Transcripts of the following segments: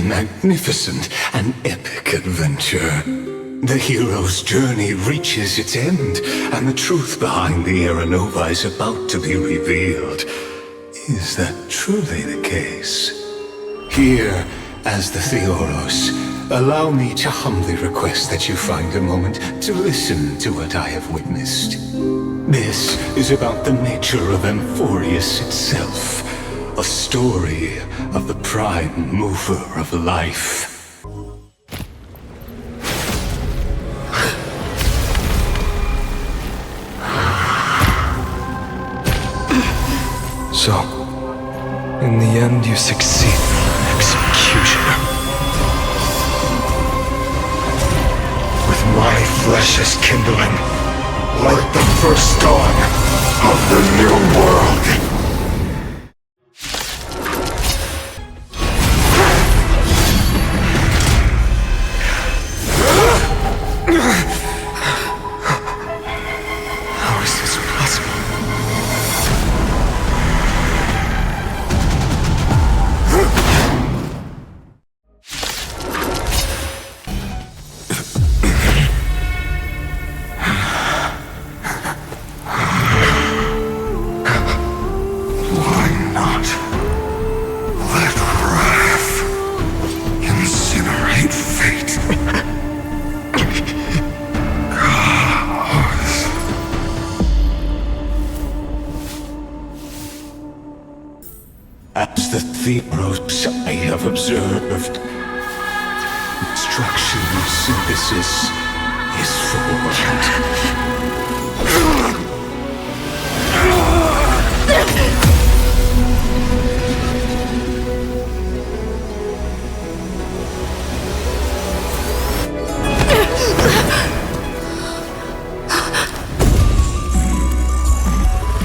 magnificent and epic adventure. The hero's journey reaches its end, and the truth behind the Areranova is about to be revealed. Is that truly the case? Here, as the Theoros, allow me to humbly request that you find a moment to listen to what I have witnessed. This is about the nature of Amphoreus itself, a story of the prime mover of life. So, in the end you succeed, executioner. With my flesh as kindling, like the first dawn of the new world. How is this possible? As the Theoros I have observed, destruction synthesis is formed.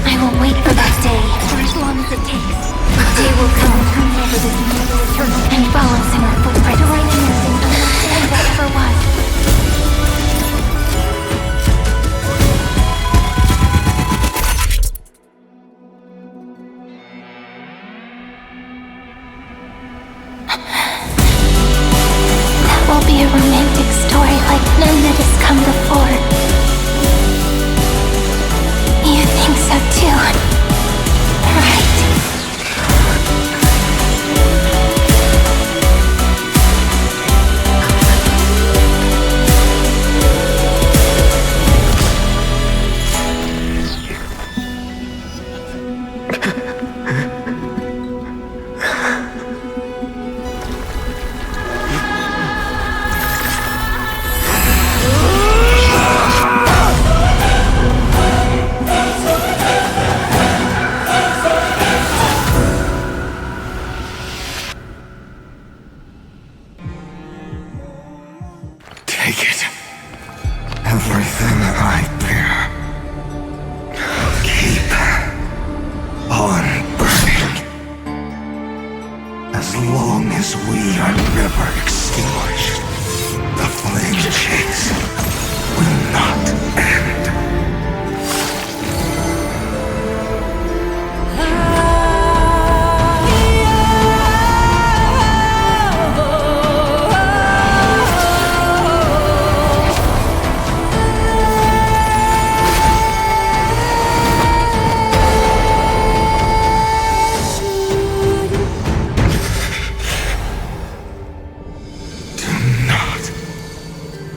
I will wait for that day, for as long as it takes. The day will come whenever this world is eternal and follows in our footprint, right in everything that ever was. That will be a romantic story like none that has come before. You think so too, right? Take it. Everything I bear. Keep on burning. As long as we are never extinguished, the flame chase will not end.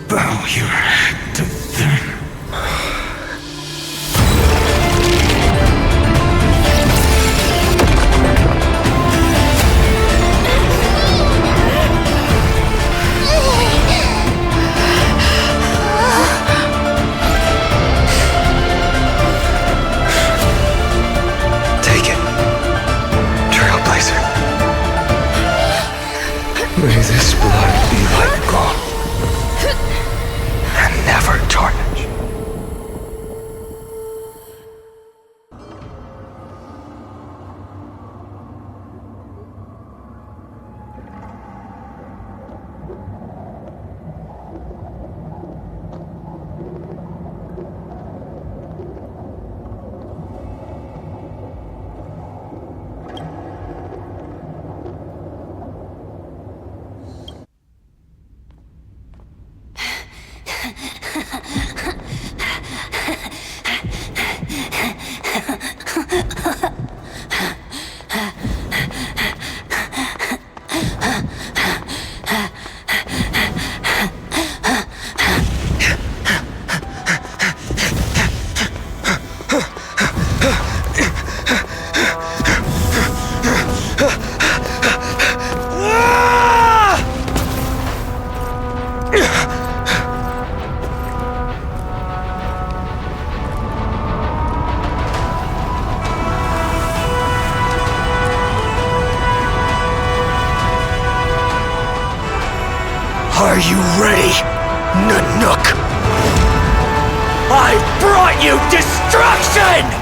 Bow your head to them. Take it, Trailblazer. May this blood be like gold. Never tarnish. Are you ready, Nanook? I brought you destruction!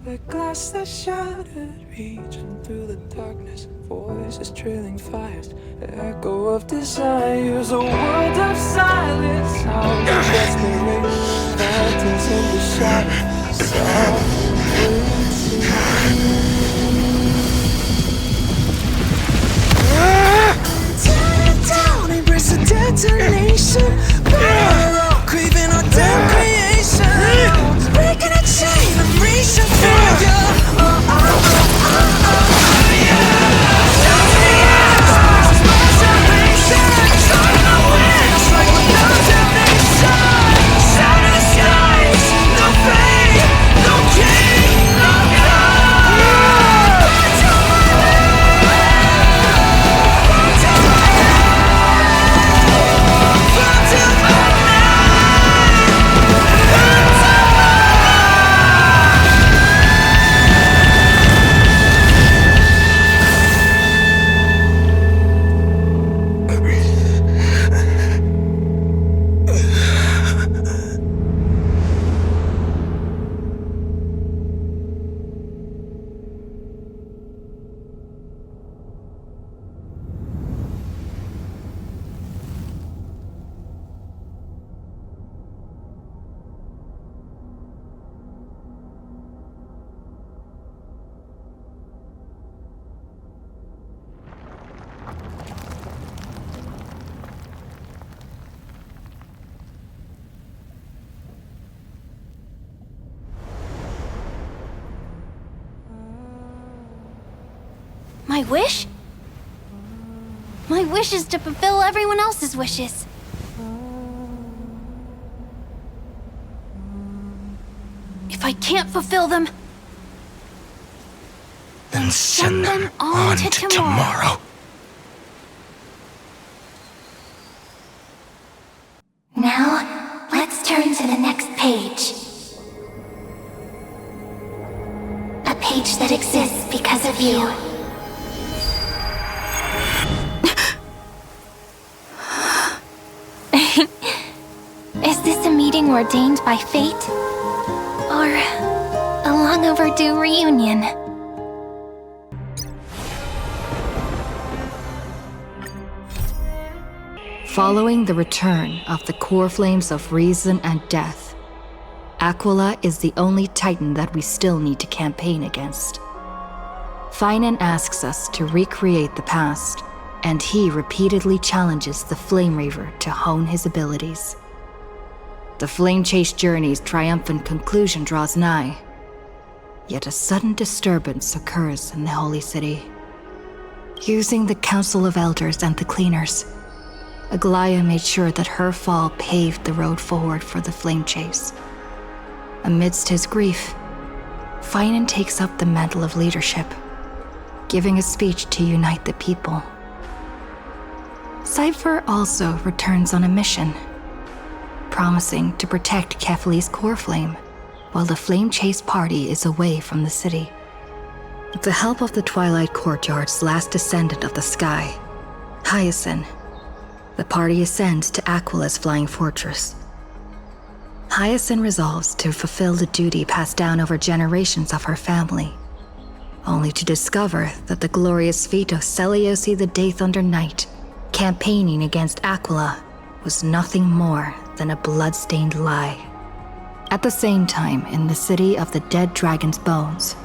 The glass that shattered, reaching through the darkness, voices trailing fires, the echo of desires, a world of silence, sounds of desperation, phantoms in the shadows, tear it down, embrace the detonation, burn, craving our damn creation, breaking a chain, I'm reaching for you. My wish? My wish is to fulfill everyone else's wishes. If I can't fulfill them, then send them on to tomorrow. Now, let's turn to the next page. A page that exists because of you. Is this a meeting ordained by fate? Or a long overdue reunion? Following the return of the core flames of reason and death, Aquila is the only Titan that we still need to campaign against. Finan asks us to recreate the past, and he repeatedly challenges the Flame Reaver to hone his abilities. The Flame Chase journey's triumphant conclusion draws nigh, yet a sudden disturbance occurs in the Holy City. Using the Council of Elders and the Cleaners, Aglaya made sure that her fall paved the road forward for the Flame Chase. Amidst his grief, Finan takes up the mantle of leadership, giving a speech to unite the people. Cypher also returns on a mission, promising to protect Kefali's core flame while the flamechase party is away from the city. With the help of the Twilight Courtyard's last descendant of the sky, Hyacinth, the party ascends to Aquila's flying fortress. Hyacinth resolves to fulfill the duty passed down over generations of her family, only to discover that the glorious feat of Seleucus the Day Thunder Knight campaigning against Aquila was nothing more than a blood-stained lie. At the same time, in the city of the dead dragon's bones,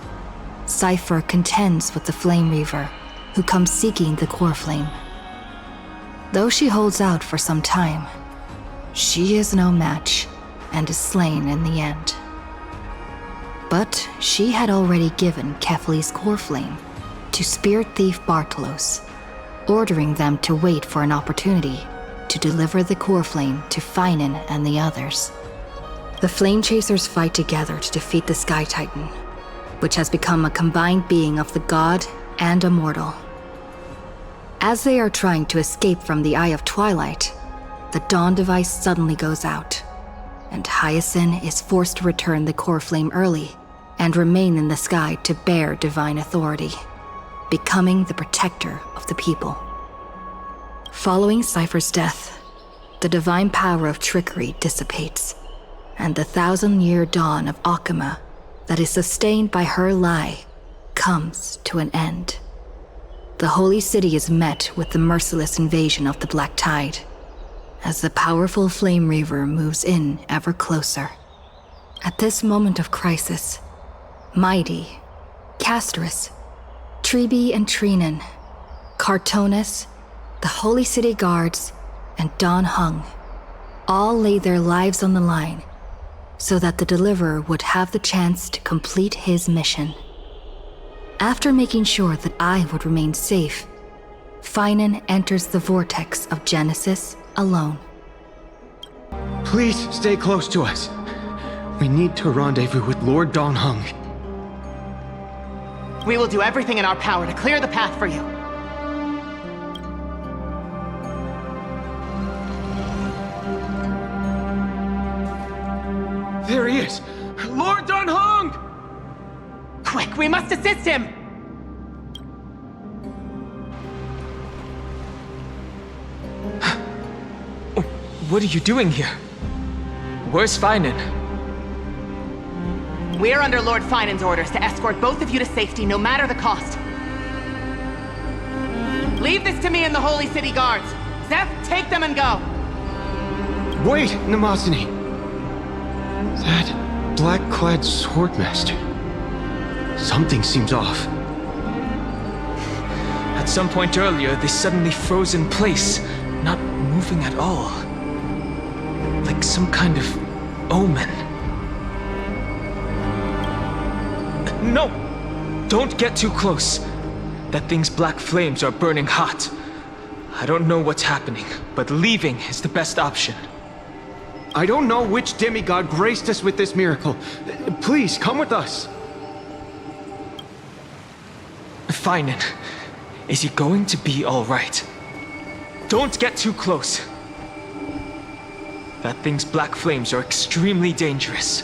Cypher contends with the Flame Reaver, who comes seeking the core flame. Though she holds out for some time, she is no match and is slain in the end. But she had already given Kefali's core flame to spirit thief Bartolos, ordering them to wait for an opportunity to deliver the core flame to Finan and the others. The Flame Chasers fight together to defeat the Sky Titan, which has become a combined being of the god and a mortal. As they are trying to escape from the Eye of Twilight, the Dawn device suddenly goes out, and Hyacinth is forced to return the core flame early and remain in the sky to bear divine authority, becoming the protector of the people. Following Cypher's death, the divine power of trickery dissipates, and the 1,000-year dawn of Akama that is sustained by her lie comes to an end. The holy city is met with the merciless invasion of the Black Tide, as the powerful Flame Reaver moves in ever closer. At this moment of crisis, Mighty, Casterus, Trebi and Trinan, Cartonus, the Holy City Guards, and Don Hung all laid their lives on the line so that the Deliverer would have the chance to complete his mission. After making sure that I would remain safe, Finan enters the vortex of Genesis alone. Please stay close to us. We need to rendezvous with Lord Don Hung. We will do everything in our power to clear the path for you. There he is! Lord Don Hung! Quick, we must assist him! What are you doing here? Where's Finan? We are under Lord Finan's orders to escort both of you to safety, no matter the cost. Leave this to me and the Holy City Guards. Zeph, take them and go. Wait, Namazani! That black-clad swordmaster. Something seems off. At some point earlier, they suddenly froze in place, not moving at all. Like some kind of omen. No! Don't get too close. That thing's black flames are burning hot. I don't know what's happening, but leaving is the best option. I don't know which demigod graced us with this miracle. Please, come with us. Finan, is he going to be all right? Don't get too close. That thing's black flames are extremely dangerous.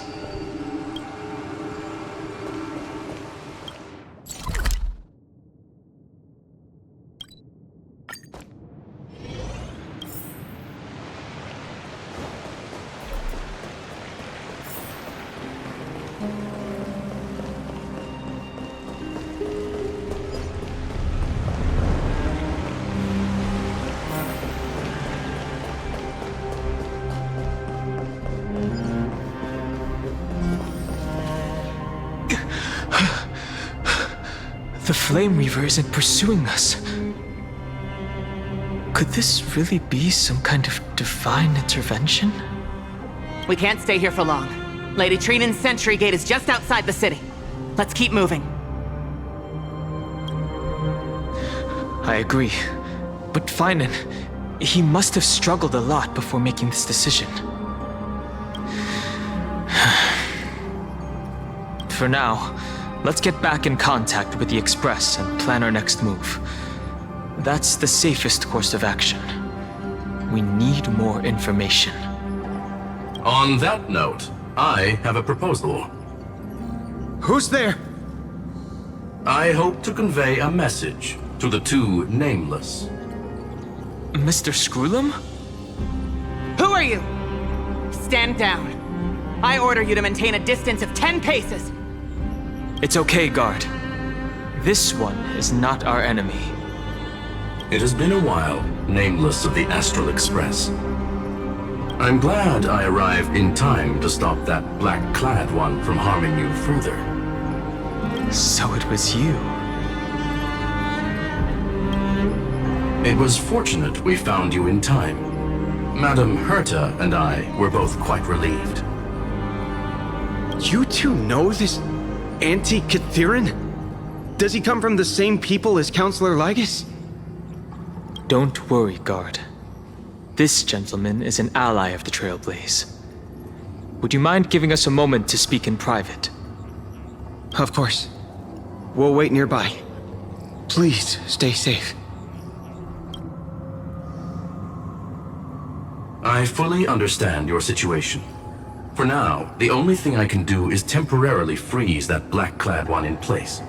The Flame Reaver isn't pursuing us. Could this really be some kind of divine intervention? We can't stay here for long. Lady Trinan's sentry gate is just outside the city. Let's keep moving. I agree. But Finan, he must have struggled a lot before making this decision. For now, Let's get back in contact with the Express and plan our next move. That's the safest course of action. We need more information. On that note, I have a proposal. Who's there? I hope to convey a message to the two nameless. Mr. Screwlum? Who are you? Stand down. I order you to maintain a distance of 10 paces. It's okay, guard. This one is not our enemy. It has been a while, nameless of the Astral Express. I'm glad I arrived in time to stop that black-clad one from harming you further. So it was you. It was fortunate we found you in time. Madame Herta and I were both quite relieved. You two know this Anti-Catherin? Does he come from the same people as Counselor Lygus? Don't worry, guard. This gentleman is an ally of the Trailblaze. Would you mind giving us a moment to speak in private? Of course. We'll wait nearby. Please, stay safe. I fully understand your situation. For now, the only thing I can do is temporarily freeze that black-clad one in place.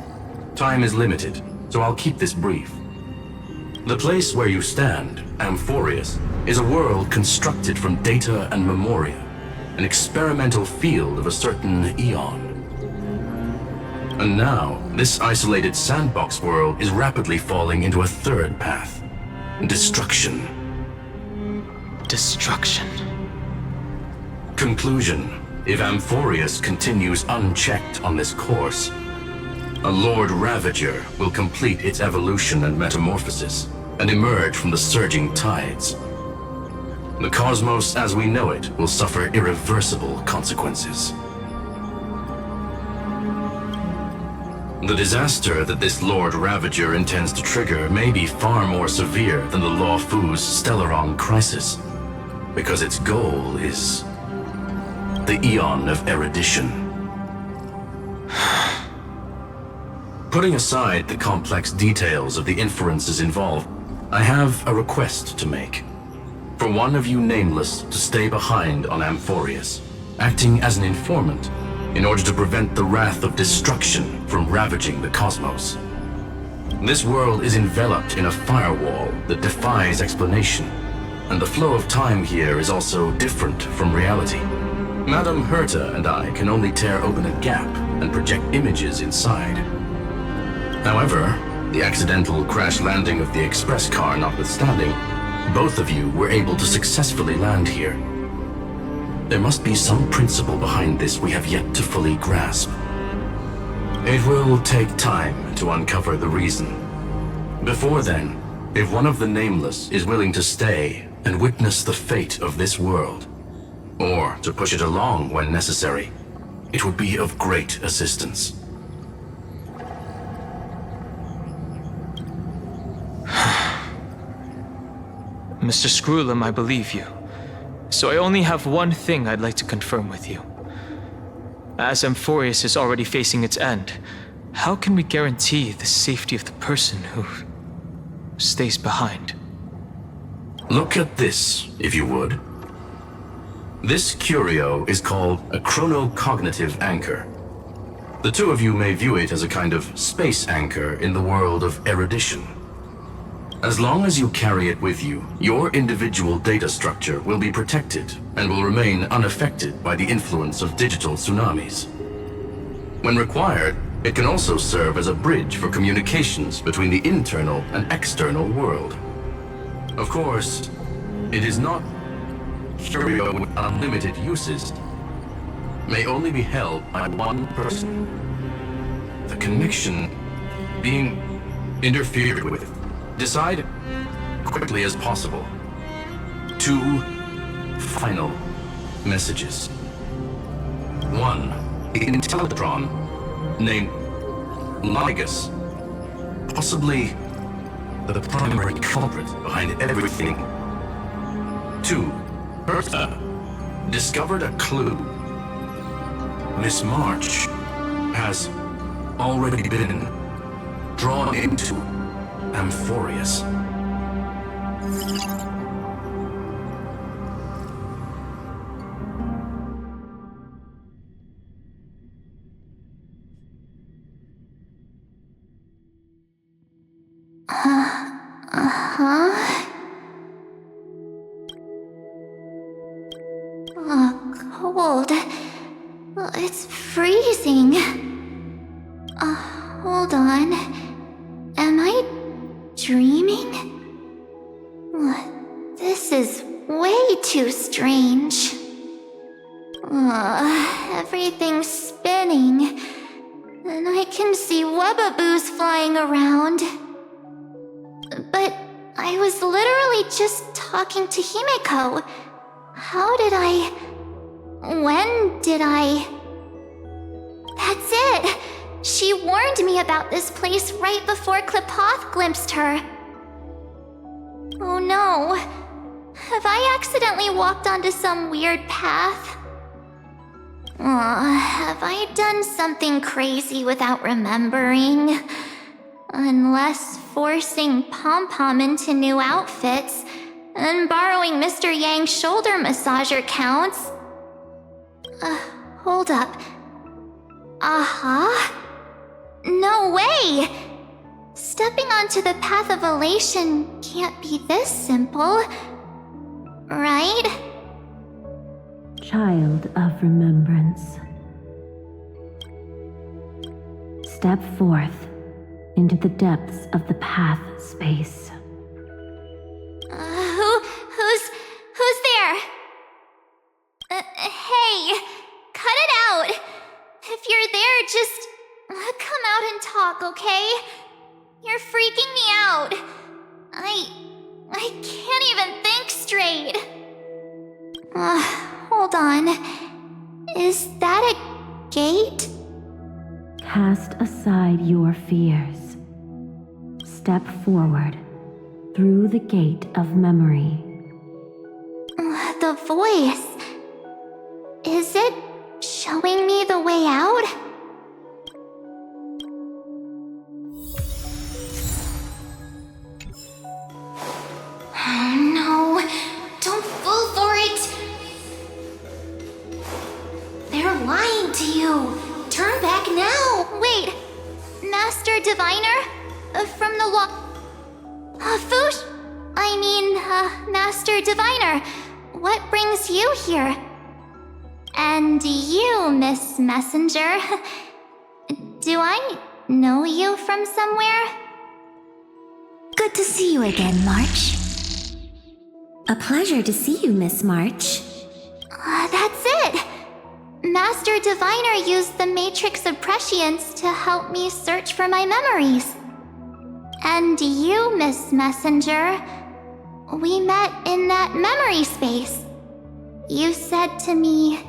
Time is limited, so I'll keep this brief. The place where you stand, Amphoreus, is a world constructed from data and memoria, an experimental field of a certain eon. And now, this isolated sandbox world is rapidly falling into a third path. Destruction. Destruction. Conclusion. If Amphoreus continues unchecked on this course, a Lord Ravager will complete its evolution and metamorphosis, and emerge from the surging tides. The cosmos as we know it will suffer irreversible consequences. The disaster that this Lord Ravager intends to trigger may be far more severe than the Lawfu's Stellaron crisis, because its goal is the Eon of Erudition. Putting aside the complex details of the inferences involved, I have a request to make. For one of you nameless to stay behind on Amphoreus, acting as an informant, in order to prevent the wrath of destruction from ravaging the cosmos. This world is enveloped in a firewall that defies explanation, and the flow of time here is also different from reality. Madame Herta and I can only tear open a gap and project images inside. However, the accidental crash landing of the express car notwithstanding, both of you were able to successfully land here. There must be some principle behind this we have yet to fully grasp. It will take time to uncover the reason. Before then, if one of the Nameless is willing to stay and witness the fate of this world, or to push it along when necessary, it would be of great assistance. Mr. Screwlum, I believe you. So I only have one thing I'd like to confirm with you. As Amphoreus is already facing its end, how can we guarantee the safety of the person who stays behind? Look at this, if you would. This curio is called a chronocognitive anchor. The two of you may view it as a kind of space anchor in the world of erudition. As long as you carry it with you, your individual data structure will be protected and will remain unaffected by the influence of digital tsunamis. When required, it can also serve as a bridge for communications between the internal and external world. Of course, it is not curio with unlimited uses. May only be held by one person. The connection being interfered with. Decide quickly as possible. 2 final messages. 1. The Intellatron named Lygus, possibly the primary culprit behind everything. 2. Herta discovered a clue. Miss March has already been drawn into Amphoreus. Cold. It's freezing. Hold on. Am I dreaming? This is way too strange. Everything's spinning, and I can see webaboos flying around. But I was literally just talking to Himeko. How did I... When did I... That's it! She warned me about this place right before Klipoth glimpsed her. Oh no. Have I accidentally walked onto some weird path? Have I done something crazy without remembering? Unless forcing Pom-Pom into new outfits and borrowing Mr. Yang's shoulder massager counts. Hold up. No way! Stepping onto the path of elation can't be this simple, right? Child of remembrance. Step forth into the depths of the path space. Who's there? Hey, cut it out. If you're there, just come out and talk, okay? You're freaking me out. I can't even think straight. Hold on. Is that a gate? Cast aside your fears. Step forward through the gate of memory. The voice. Is it showing me the way out? Oh no, don't fall for it! They're lying to you! Turn back now! Wait, Master Diviner? From the Foosh? Master Diviner, what brings you here? And you, Miss Messenger. Do I know you from somewhere? Good to see you again, March. A pleasure to see you, Miss March. That's it! Master Diviner used the Matrix of Prescience to help me search for my memories. And you, Miss Messenger, we met in that memory space. You said to me,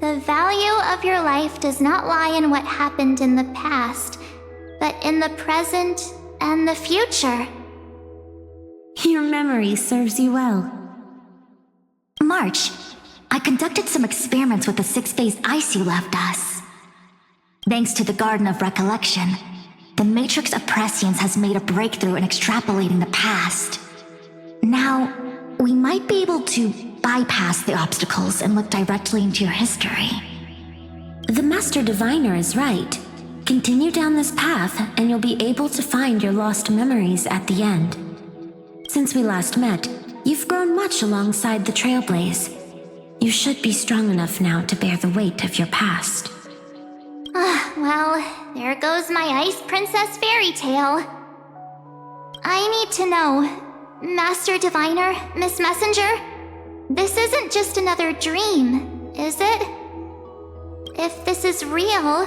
the value of your life does not lie in what happened in the past, but in the present and the future. Your memory serves you well. March, I conducted some experiments with the 6-phase ice you left us. Thanks to the Garden of Recollection, the Matrix of Prescience has made a breakthrough in extrapolating the past. Now, we might be able to bypass the obstacles and look directly into your history. The Master Diviner is right. Continue down this path and you'll be able to find your lost memories at the end. Since we last met, you've grown much alongside the Trailblaze. You should be strong enough now to bear the weight of your past. Well, there goes my Ice Princess fairy tale. I need to know, Master Diviner, Miss Messenger, this isn't just another dream, is it? If this is real,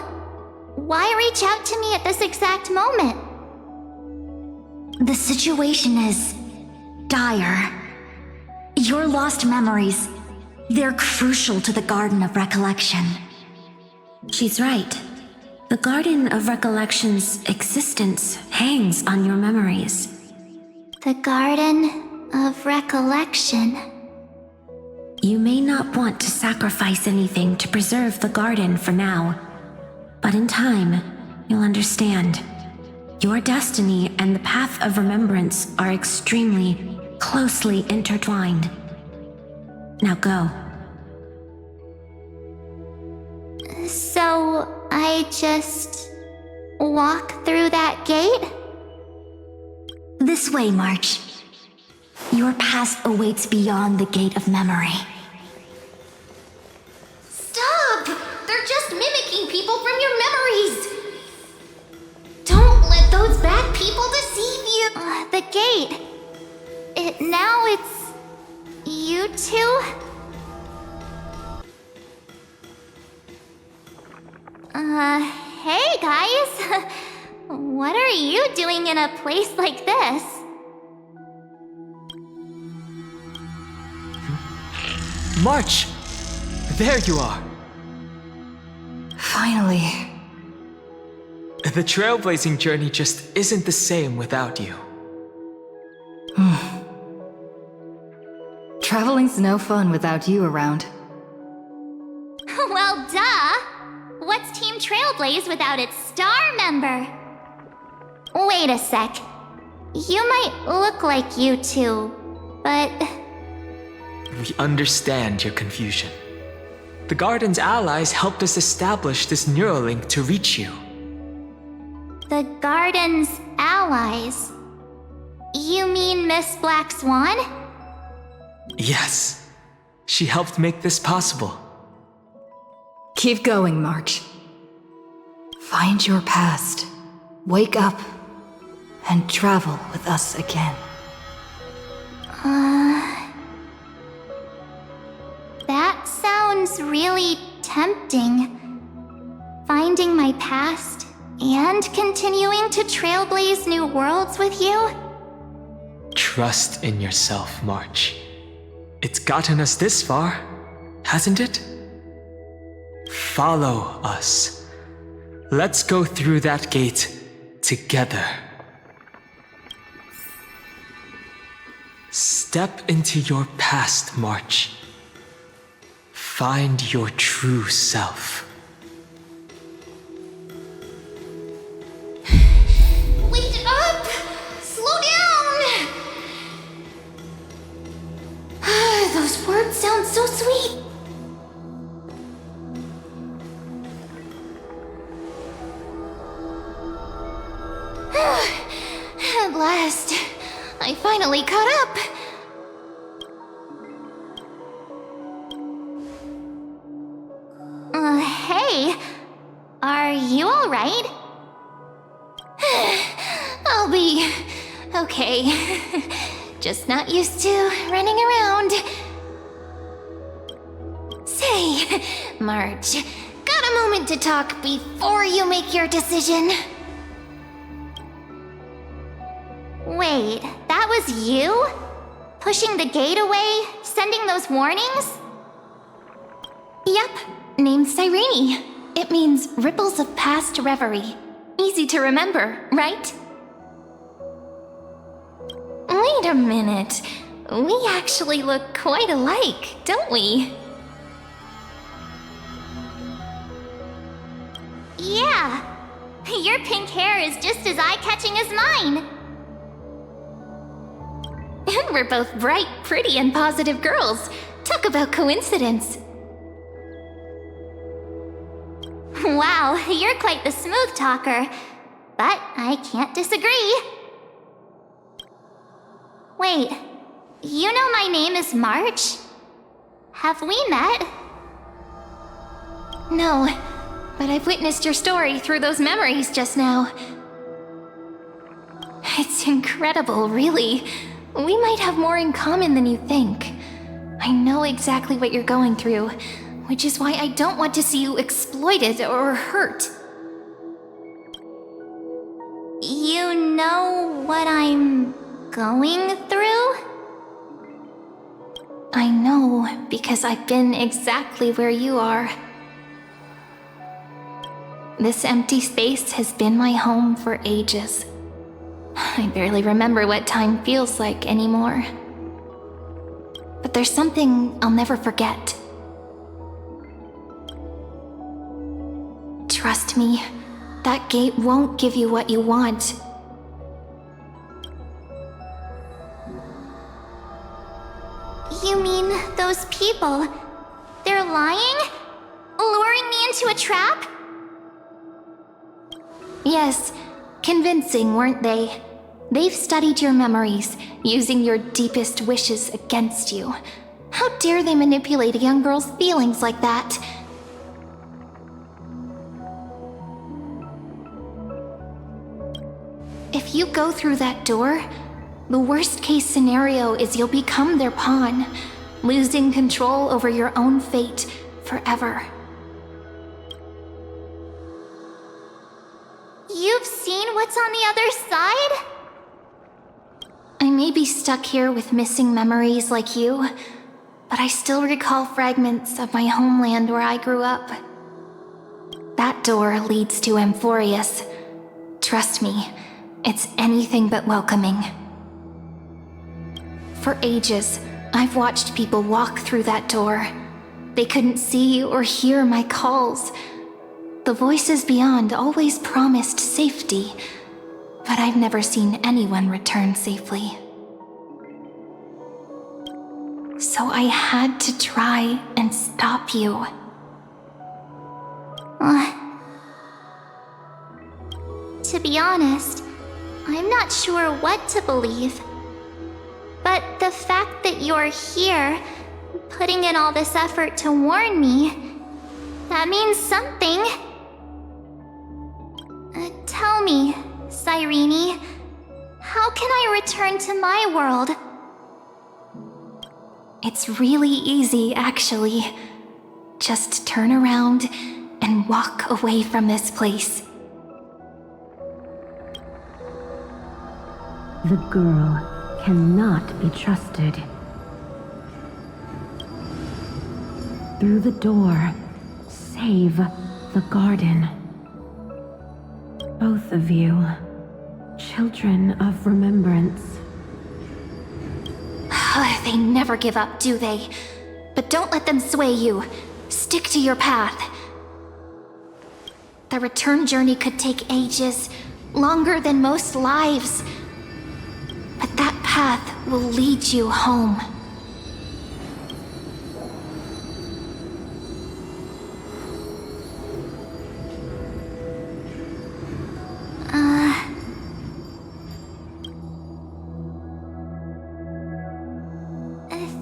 why reach out to me at this exact moment? The situation is dire. Your lost memories, they're crucial to the Garden of Recollection. She's right. The Garden of Recollection's existence hangs on your memories. The Garden of Recollection. You may not want to sacrifice anything to preserve the garden for now, but in time, you'll understand. Your destiny and the path of remembrance are extremely, closely intertwined. Now go. So, I just walk through that gate? This way, March. Your past awaits beyond the gate of memory. Stop! They're just mimicking people from your memories! Don't let those bad people deceive you! The gate. Now it's... you two? Hey guys! What are you doing in a place like this? March! There you are! Finally. The trailblazing journey just isn't the same without you. Traveling's no fun without you around. Well, duh! What's Team Trailblaze without its star member? Wait a sec. You might look like you two, but... We understand your confusion. The Garden's allies helped us establish this Neuralink to reach you. The Garden's allies? You mean Miss Black Swan? Yes. She helped make this possible. Keep going, March. Find your past. Wake up. And travel with us again. That sounds really tempting. Finding my past and continuing to trailblaze new worlds with you? Trust in yourself, March. It's gotten us this far, hasn't it? Follow us. Let's go through that gate together. Step into your past, March. Find your true self. Wait up! Slow down! Those words sound so sweet. At last, I finally caught up. Hey, are you alright? I'll be okay. Just not used to running around. Say, March, got a moment to talk before you make your decision? Wait, that was you? Pushing the gate away? Sending those warnings? Yep, named CYRENE. It means ripples of past reverie. Easy to remember, right? Wait a minute. We actually look quite alike, don't we? Yeah. Your pink hair is just as eye-catching as mine. And we're both bright, pretty, and positive girls. Talk about coincidence. Wow, you're quite the smooth talker. But I can't disagree. Wait, you know my name is March? Have we met? No, but I've witnessed your story through those memories just now. It's incredible, really. We might have more in common than you think. I know exactly what you're going through, which is why I don't want to see you exploited or hurt. You know what I'm going through? I know, because I've been exactly where you are. This empty space has been my home for ages. I barely remember what time feels like anymore. But there's something I'll never forget. Trust me, that gate won't give you what you want. You mean those people? They're lying? Luring me into a trap? Yes, convincing, weren't they? They've studied your memories, using your deepest wishes against you. How dare they manipulate a young girl's feelings like that? If you go through that door, the worst case scenario is you'll become their pawn, losing control over your own fate forever. You've seen what's on the other side? I may be stuck here with missing memories like you, but I still recall fragments of my homeland where I grew up. That door leads to Amphoreus. Trust me, it's anything but welcoming. For ages, I've watched people walk through that door. They couldn't see or hear my calls. The voices beyond always promised safety, but I've never seen anyone return safely. So I had to try and stop you. To be honest, I'm not sure what to believe. But the fact that you're here, putting in all this effort to warn me, that means something. Tell me, CYRENE, how can I return to my world? It's really easy, actually. Just turn around and walk away from this place. The girl cannot be trusted. Through the door, save the garden. Both of you, children of remembrance. They never give up, do they? But don't let them sway you. Stick to your path. The return journey could take ages, longer than most lives. But that path will lead you home.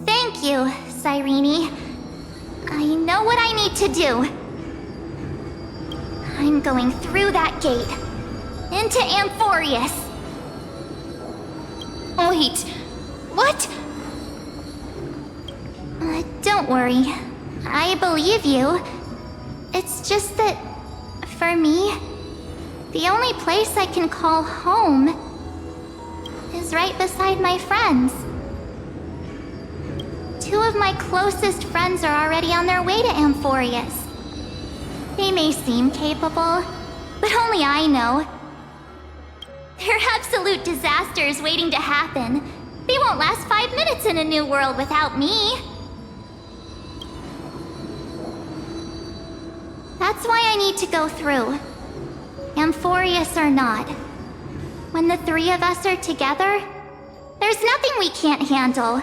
Thank you, CYRENE. I know what I need to do. I'm going through that gate, into Amphoreus. Wait, what? Don't worry. I believe you. It's just that, for me, the only place I can call home is right beside my friends. Two of my closest friends are already on their way to Amphoreus. They may seem capable, but only I know. They're absolute disasters waiting to happen. They won't last 5 minutes in a new world without me. That's why I need to go through. Amphoreus or not. When the three of us are together, there's nothing we can't handle.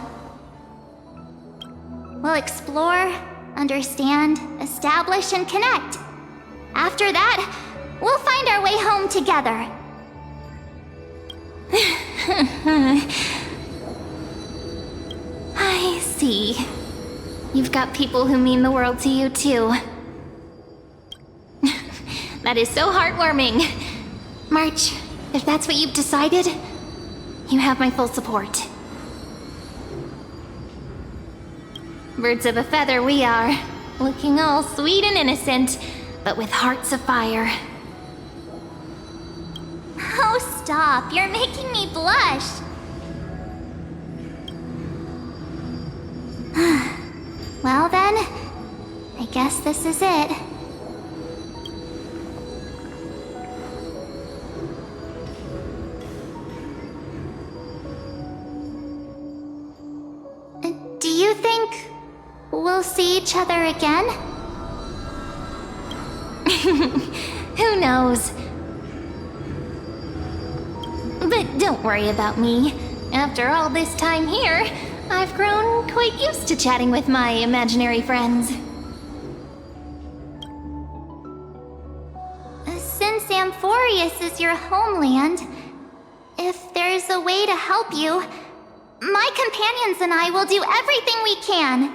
We'll explore, understand, establish, and connect. After that, we'll find our way home together. I see. You've got people who mean the world to you, too. That is so heartwarming. March, if that's what you've decided, you have my full support. Birds of a feather we are, looking all sweet and innocent, but with hearts of fire. Oh, stop. You're making me blush. Well then, I guess this is it. Do you think we'll see each other again? Who knows? Don't worry about me. After all this time here, I've grown quite used to chatting with my imaginary friends. Since Amphoreus is your homeland, if there's a way to help you, my companions and I will do everything we can.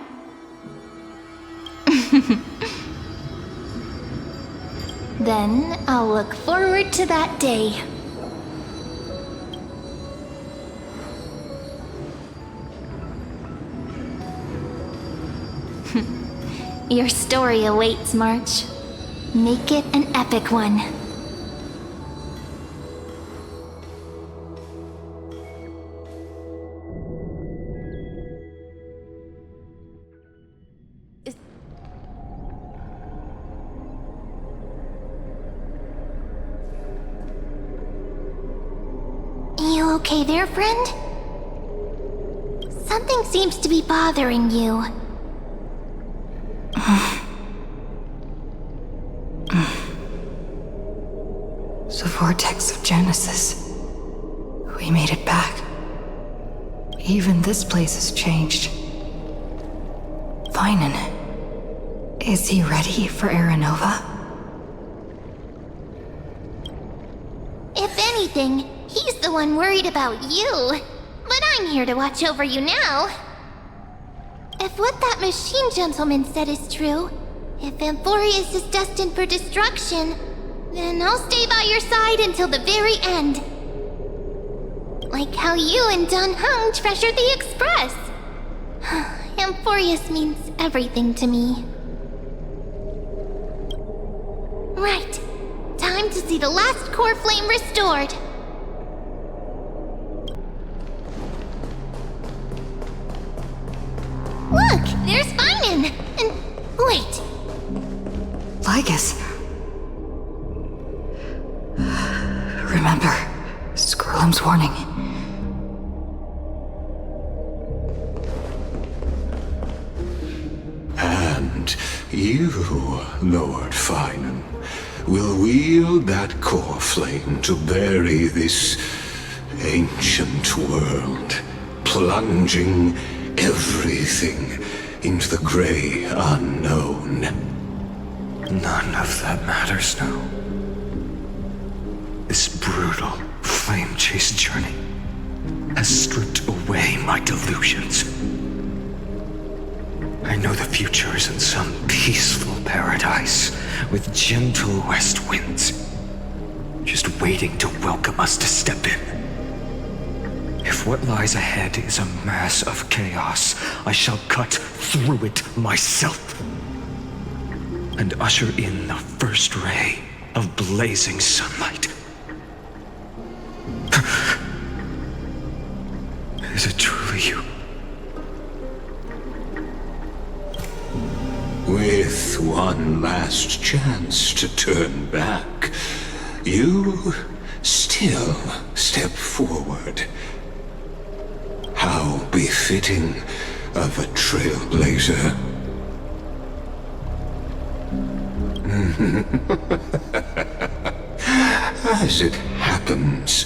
Then I'll look forward to that day. Your story awaits, March. Make it an epic one. You okay there, friend? Something seems to be bothering you. The vortex of Genesis. We made it back. Even this place has changed. Finan. Is he ready for Areranova? If anything, he's the one worried about you. But I'm here to watch over you now. If what that machine gentleman said is true, if Amphoreus is destined for destruction, then I'll stay by your side until the very end. Like how you and Dun Hung treasured the Express. Amphoreus means everything to me. Right. Time to see the last core flame restored. Look! There's Finan! And wait! Lygus. Remember, Skrulum's warning. And you, Lord Finan, will wield that core flame to bury this ancient world, plunging everything into the gray unknown. None of that matters now. This brutal flame chase journey has stripped away my delusions. I know the future is in some peaceful paradise with gentle west winds, just waiting to welcome us to step in. If what lies ahead is a mass of chaos, I shall cut through it myself and usher in the first ray of blazing sunlight. Is it truly you? With one last chance to turn back, you still step forward. How befitting of a trailblazer. As it happens,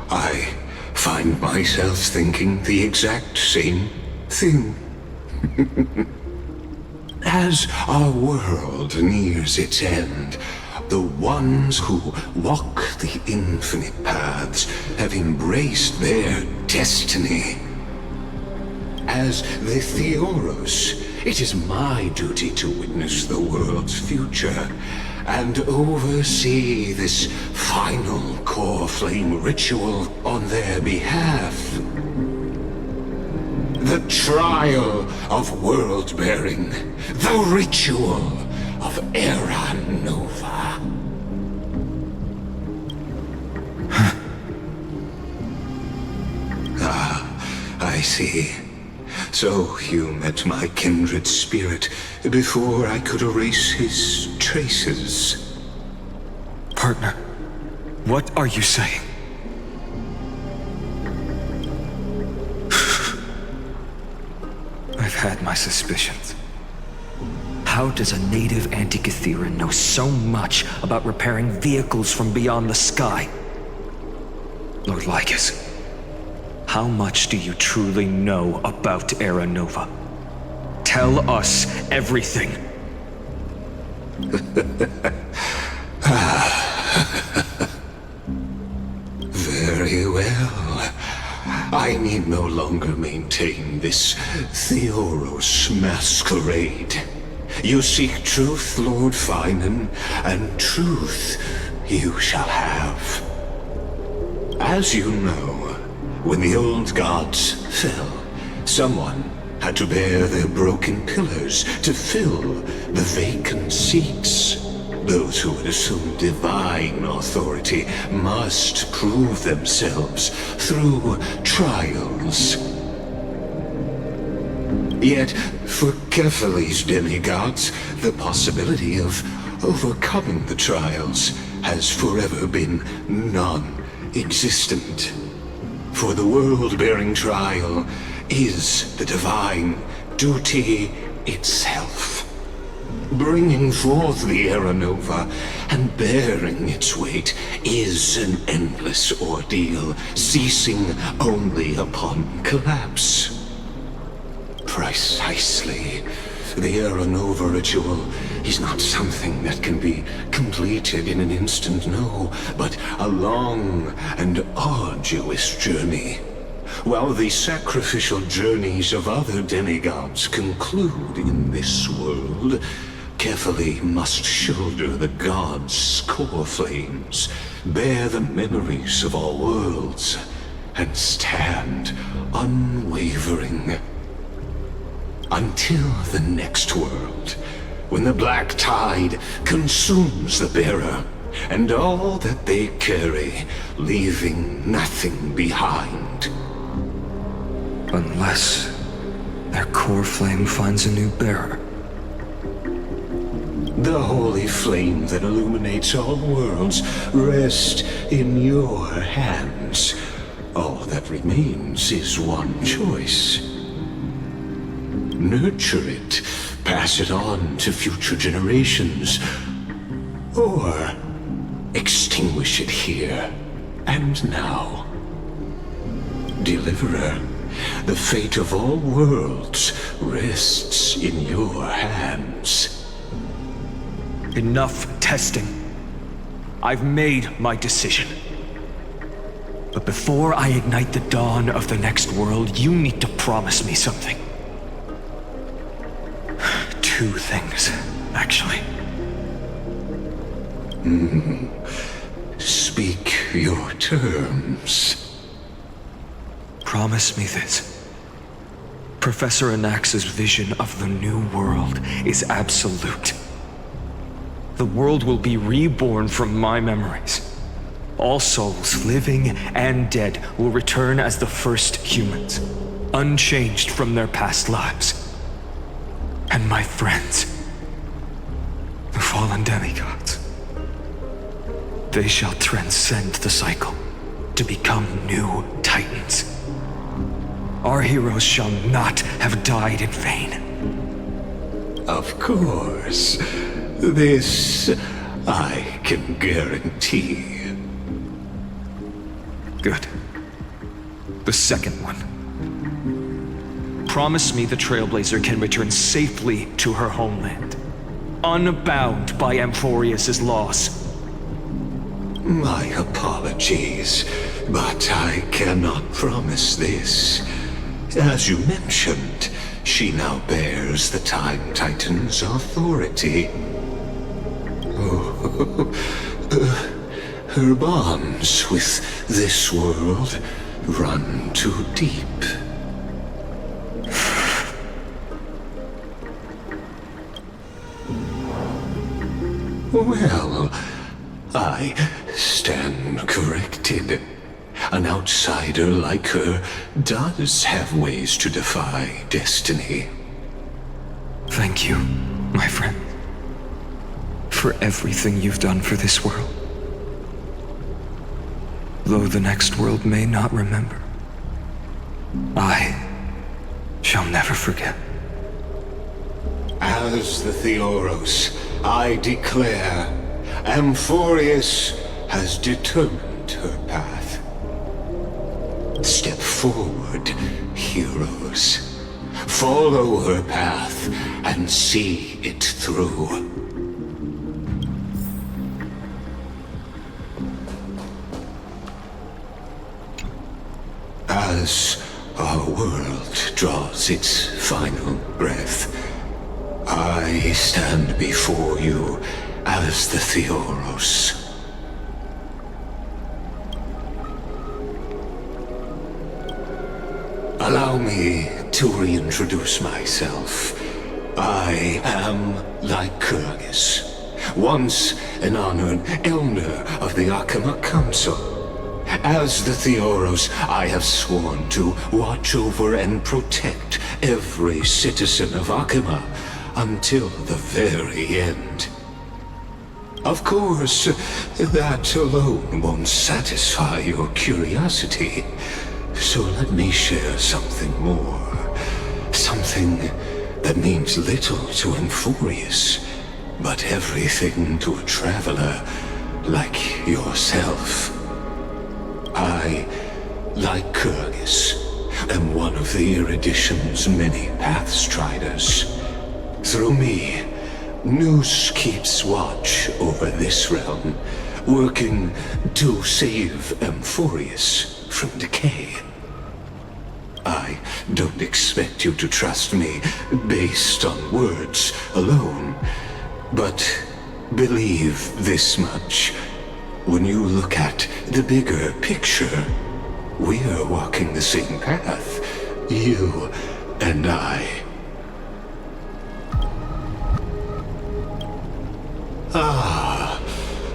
I find myself thinking the exact same thing. As our world nears its end, the ones who walk the infinite paths have embraced their destiny. As the Theoros, it is my duty to witness the world's future and oversee this final core flame ritual on their behalf. The trial of world-bearing, the ritual of Areranova. I see. So you met my kindred spirit before I could erase his traces. Partner, what are you saying? I've had my suspicions. How does a native Antikythera know so much about repairing vehicles from beyond the sky? Lord Lygus, how much do you truly know about Areranova? Tell us everything. Very well. I need no longer maintain this Theoros masquerade. You seek truth, Lord Finan, and truth you shall have. As you know, when the old gods fell, someone had to bear their broken pillars to fill the vacant seats. Those who would assume divine authority must prove themselves through trials. Yet, for Kephales's demigods, the possibility of overcoming the trials has forever been non-existent. For the world-bearing trial is the divine duty itself. Bringing forth the Areranova and bearing its weight is an endless ordeal, ceasing only upon collapse. Precisely. The Areranova ritual is not something that can be completed in an instant, no, but a long and arduous journey. While the sacrificial journeys of other demigods conclude in this world, Kephale must shoulder the gods' core flames, bear the memories of all worlds, and stand unwavering. Until the next world, when the black tide consumes the bearer, and all that they carry, leaving nothing behind. Unless their core flame finds a new bearer. The holy flame that illuminates all worlds rests in your hands. All that remains is one choice. Nurture it, pass it on to future generations, or extinguish it here and now. Deliverer, the fate of all worlds rests in your hands. Enough testing. I've made my decision. But before I ignite the dawn of the next world, you need to promise me something. Two things, actually. Speak your terms. Promise me this. Professor Anax's vision of the new world is absolute. The world will be reborn from my memories. All souls, living and dead, will return as the first humans, unchanged from their past lives. And my friends, the fallen demigods, they shall transcend the cycle to become new titans. Our heroes shall not have died in vain. Of course. This I can guarantee. Good. The second one. Promise me the Trailblazer can return safely to her homeland, unbound by Amphoreus' loss. My apologies, but I cannot promise this. As you mentioned, she now bears the Time Titan's authority. Her bonds with this world run too deep. Well, I stand corrected. An outsider like her does have ways to defy destiny. Thank you, my friend, for everything you've done for this world. Though the next world may not remember, I shall never forget. As the Theoros, I declare, Amphoreus has determined her path. Step forward, heroes. Follow her path and see it through. As our world draws its final breath, I stand before you as the Theoros. Allow me to reintroduce myself. I am Lycurgus, once an honored elder of the Akama Council. As the Theoros, I have sworn to watch over and protect every citizen of Akama until the very end. Of course, that alone won't satisfy your curiosity. So let me share something more. Something that means little to Amphoreus, but everything to a traveler like yourself. I, Lycurgus, am one of the Erudition's many Pathstriders. Through me, Nous keeps watch over this realm, working to save Amphoreus from decay. I don't expect you to trust me based on words alone, but believe this much. When you look at the bigger picture, we're walking the same path, you and I.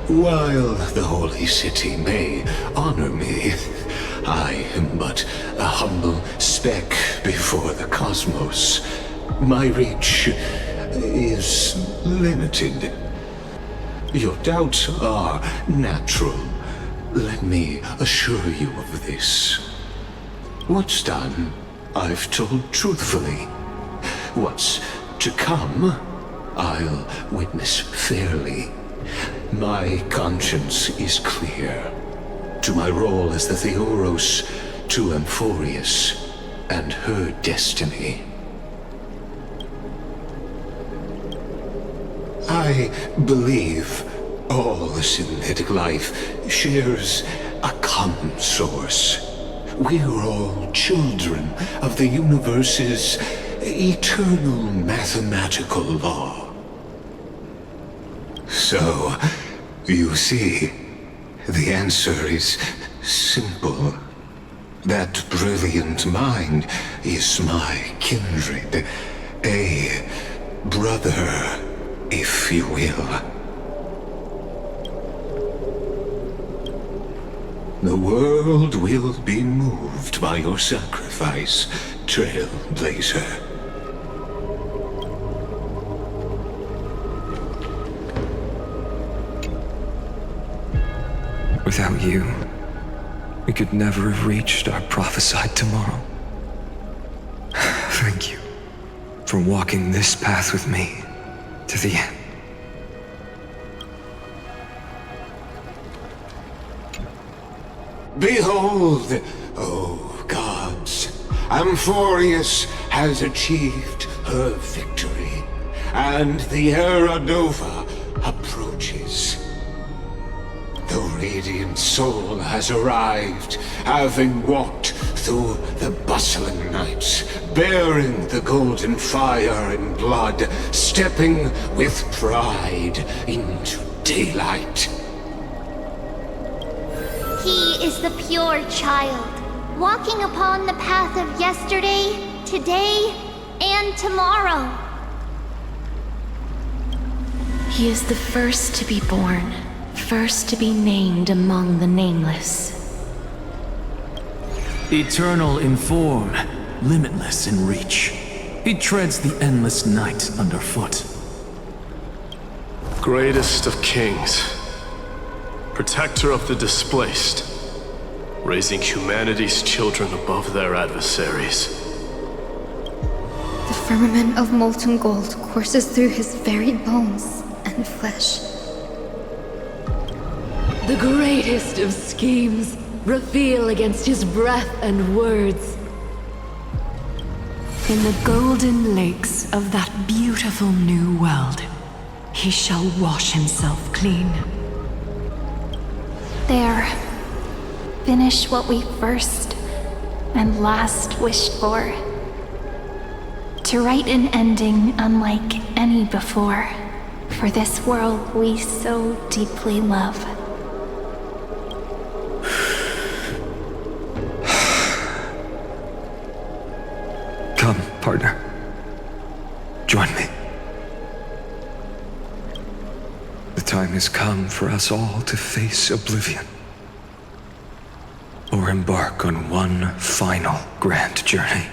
While the Holy City may honor me, I am but a humble speck before the cosmos. My reach is limited. Your doubts are natural. Let me assure you of this. What's done, I've told truthfully. What's to come, I'll witness fairly. My conscience is clear. To my role as the Theoros, to Amphoreus, and her destiny. I believe all synthetic life shares a common source. We're all children of the universe's eternal mathematical law. So, you see, the answer is simple. That brilliant mind is my kindred, a brother, if you will. The world will be moved by your sacrifice, Trailblazer. Without you, we could never have reached our prophesied tomorrow. Thank you for walking this path with me to the end. Behold, O gods, Amphoreus has achieved her victory, and the Areranova approaches. The radiant soul has arrived, having walked through the bustling nights, bearing the golden fire and blood, stepping with pride into daylight. He is the pure child, walking upon the path of yesterday, today, and tomorrow. He is the first to be born, first to be named among the nameless. Eternal in form, limitless in reach. He treads the endless night underfoot. Greatest of kings, protector of the displaced, raising humanity's children above their adversaries. The firmament of molten gold courses through his very bones and flesh. The greatest of schemes, reveal against his breath and words. In the golden lakes of that beautiful new world, he shall wash himself clean. There. Finish what we first and last wished for. To write an ending unlike any before, for this world we so deeply love. Come, partner. Join me. The time has come for us all to face oblivion. Or embark on one final grand journey.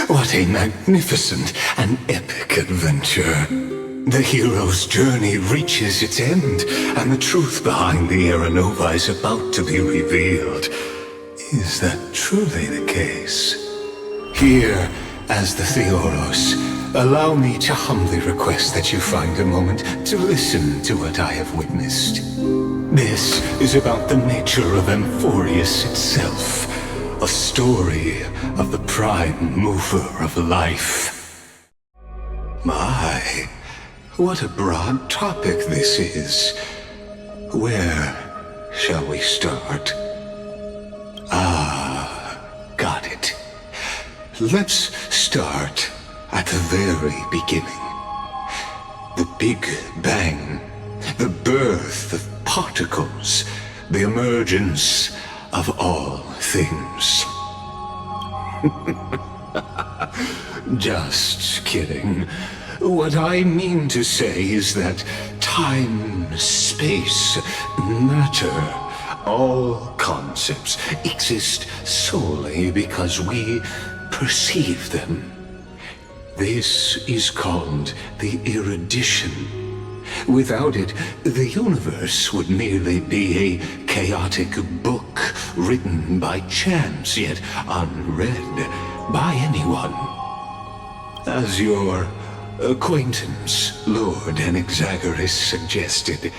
What a magnificent and epic adventure. The hero's journey reaches its end, and the truth behind the Areranova is about to be revealed. Is that truly the case? Here, as the Theoros, allow me to humbly request that you find a moment to listen to what I have witnessed. This is about the nature of Amphoreus itself. A story of the prime mover of life. My, what a broad topic this is. Where shall we start? Got it. Let's start at the very beginning. The Big Bang, the birth of particles, the emergence of all things. Just kidding. What I mean to say is that time, space, matter, all concepts exist solely because we perceive them. This is called the erudition. Without it, the universe would merely be a chaotic book written by chance, yet unread by anyone. As your acquaintance, Lord Anaxagoras, suggested,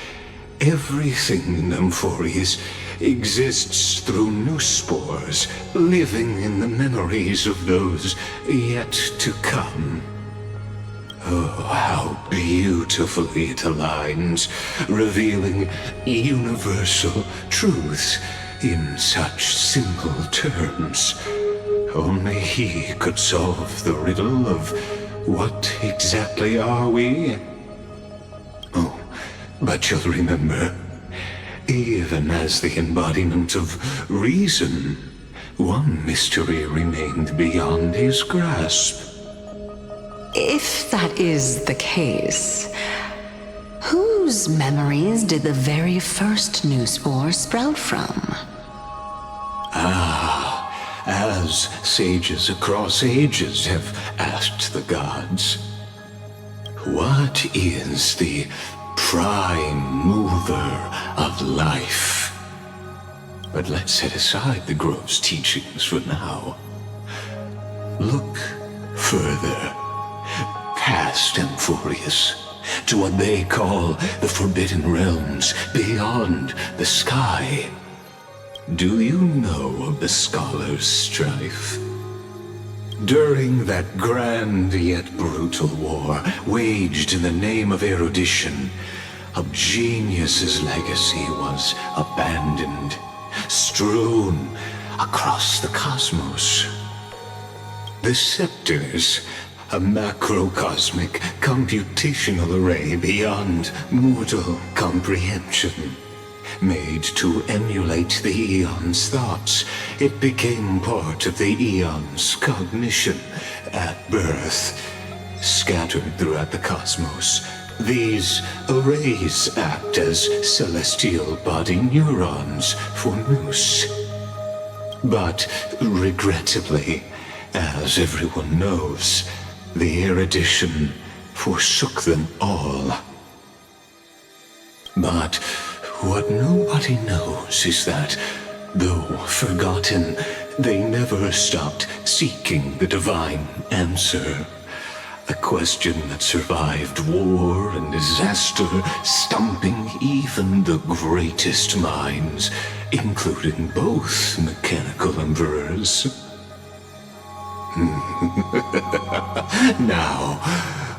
everything in Amphoreus exists through new spores, living in the memories of those yet to come. Oh, how beautifully it aligns, revealing universal truths in such simple terms. Only he could solve the riddle of what exactly are we? Oh, but you'll remember, even as the embodiment of reason, one mystery remained beyond his grasp. If that is the case, whose memories did the very first new spore sprout from? As sages across ages have asked the gods, what is the prime mover of life? But let's set aside the grove's teachings for now. Look further, past Amphoreus, to what they call the Forbidden Realms beyond the sky. Do you know of the Scholar's strife? During that grand yet brutal war, waged in the name of erudition, a genius's legacy was abandoned, strewn across the cosmos. The scepters, a macrocosmic computational array beyond mortal comprehension. Made to emulate the Eon's thoughts, it became part of the Eon's cognition at birth. Scattered throughout the cosmos, these arrays act as celestial body neurons for Nous. But regrettably, as everyone knows, the erudition forsook them all. But what nobody knows is that, though forgotten, they never stopped seeking the divine answer. A question that survived war and disaster, stumping even the greatest minds, including both mechanical emperors. Now,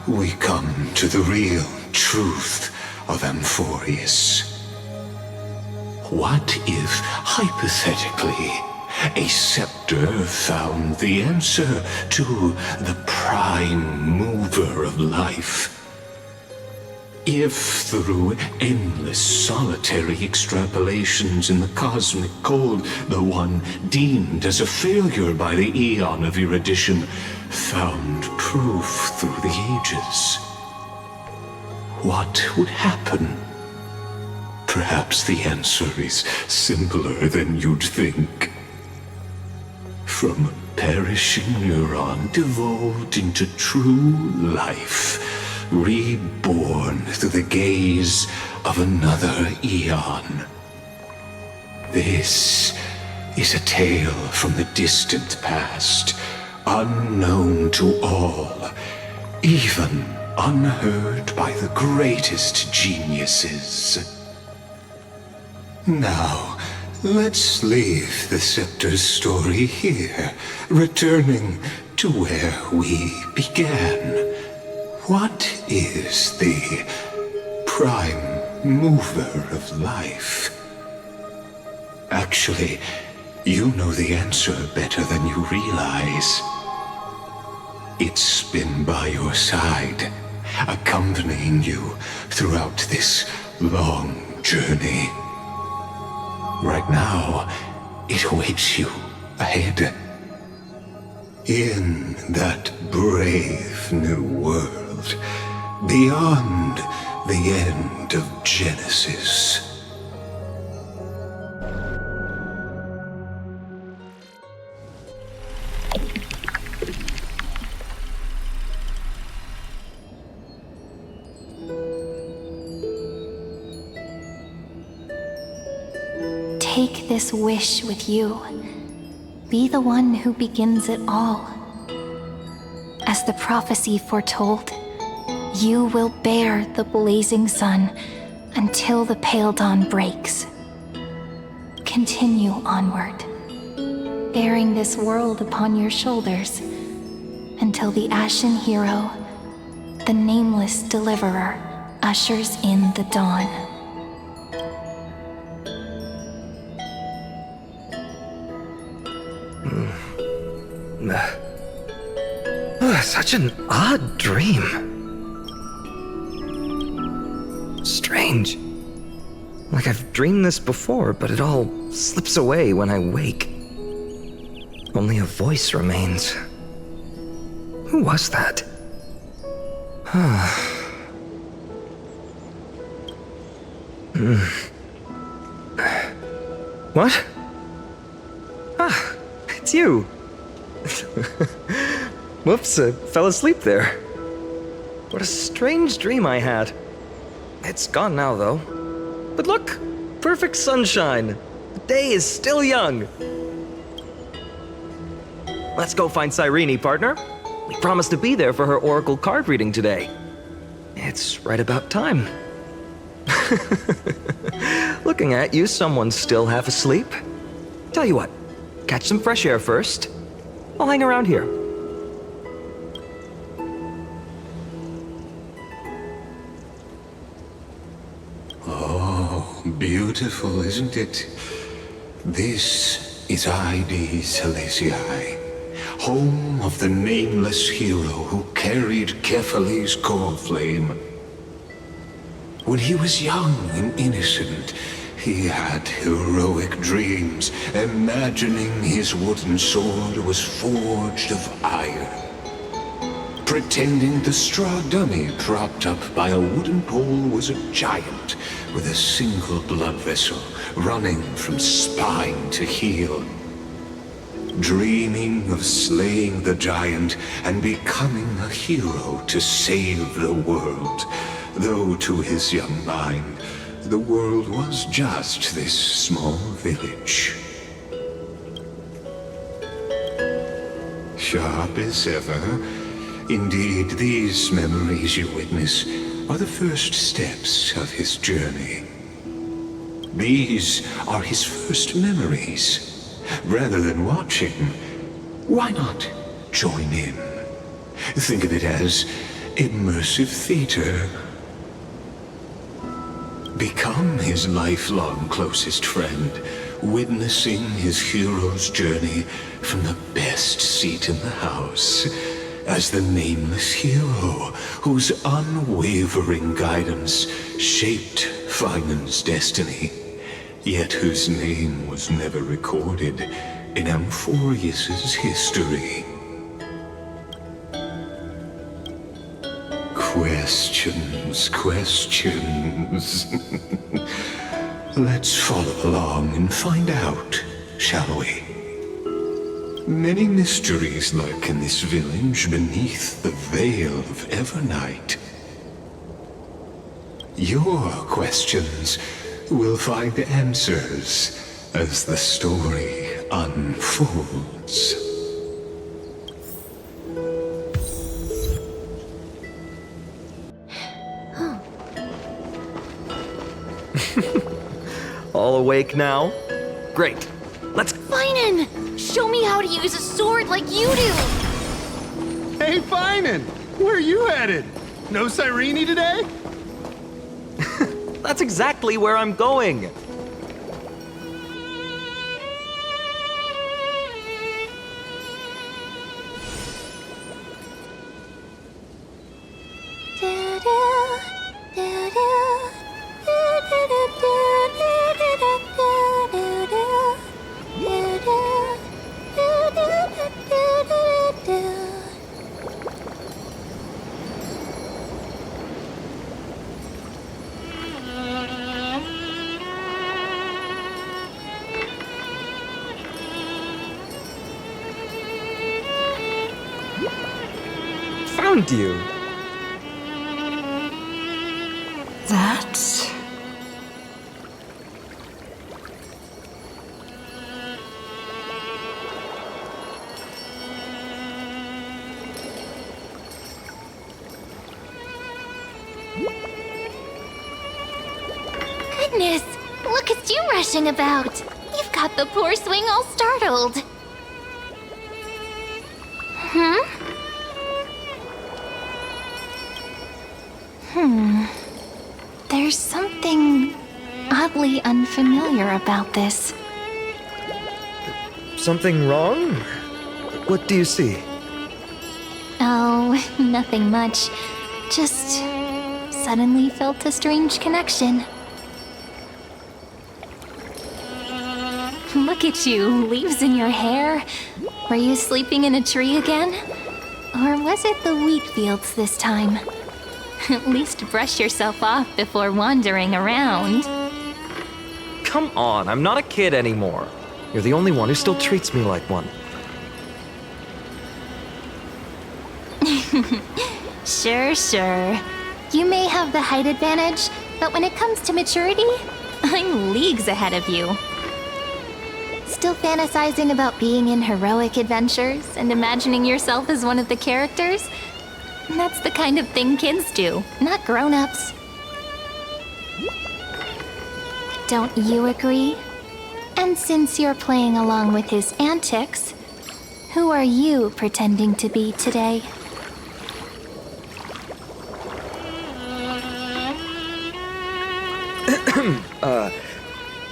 we come to the real truth of Amphoreus. What if, hypothetically, a scepter found the answer to the prime mover of life? If through endless solitary extrapolations in the cosmic code, the one deemed as a failure by the Eon of erudition found proof through the ages, what would happen? Perhaps the answer is simpler than you'd think. From a perishing neuron devolved into true life, reborn through the gaze of another Eon. This is a tale from the distant past, unknown to all, even unheard by the greatest geniuses. Now, let's leave the Scepter's story here, returning to where we began. What is the prime mover of life? Actually, you know the answer better than you realize. It's been by your side, accompanying you throughout this long journey. Right now, it awaits you ahead. In that brave new world, beyond the end of Genesis. Take this wish with you. Be the one who begins it all. As the prophecy foretold, you will bear the blazing sun until the pale dawn breaks. Continue onward, bearing this world upon your shoulders until the ashen hero, the nameless deliverer, ushers in the dawn. Such an odd dream. Strange. Like I've dreamed this before, but it all slips away when I wake. Only a voice remains. Who was that? What? Ah, it's you. Whoops, I fell asleep there. What a strange dream I had. It's gone now, though. But look, perfect sunshine. The day is still young. Let's go find CYRENE, partner. We promised to be there for her oracle card reading today. It's right about time. Looking at you, someone's still half asleep. Tell you what, catch some fresh air first. I'll hang around here. Oh, beautiful, isn't it? This is ID Silesii, home of the nameless hero who carried Kefali's core flame. When he was young and innocent, He had heroic dreams, imagining his wooden sword was forged of iron. Pretending the straw dummy propped up by a wooden pole was a giant with a single blood vessel running from spine to heel. Dreaming of slaying the giant and becoming a hero to save the world, though to his young mind, the world was just this small village. Sharp as ever, indeed, these memories you witness are the first steps of his journey. These are his first memories. Rather than watching, why not join in? Think of it as immersive theater. Become his lifelong closest friend, witnessing his hero's journey from the best seat in the house, as the nameless hero whose unwavering guidance shaped Finan's destiny, yet whose name was never recorded in Amphoreus's history. Questions. Let's follow along and find out, shall we? Many mysteries lurk in this village beneath the veil of Evernight. Your questions will find answers as the story unfolds. All awake now? Great. Let's... Finan! Show me how to use a sword like you do! Hey, Finan! Where are you headed? No CYRENE today? That's exactly where I'm going. Found you. That... Goodness, look at you rushing about. You've got the poor swing all startled. There's something oddly unfamiliar about this. Something wrong? What do you see? Oh, nothing much. Just suddenly felt a strange connection. Look at you, leaves in your hair. Were you sleeping in a tree again? Or was it the wheat fields this time? At least brush yourself off before wandering around. Come on, I'm not a kid anymore. You're the only one who still treats me like one. Sure. You may have the height advantage, but when it comes to maturity, I'm leagues ahead of you. Still fantasizing about being in heroic adventures and imagining yourself as one of the characters? That's the kind of thing kids do, not grown-ups. Don't you agree? And since you're playing along with his antics, who are you pretending to be today?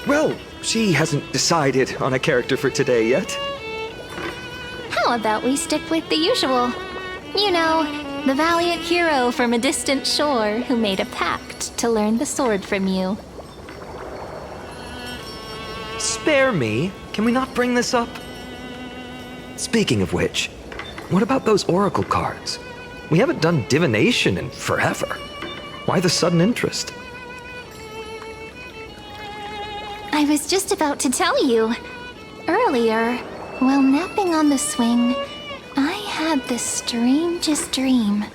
Well, she hasn't decided on a character for today yet. How about we stick with the usual? You know, the valiant hero from a distant shore who made a pact to learn the sword from you. spare me? Can we not bring this up? Speaking of which, what about those oracle cards? We haven't done divination in forever. Why the sudden interest? I was just about to tell you. Earlier, while napping on the swing, I had the strangest dream.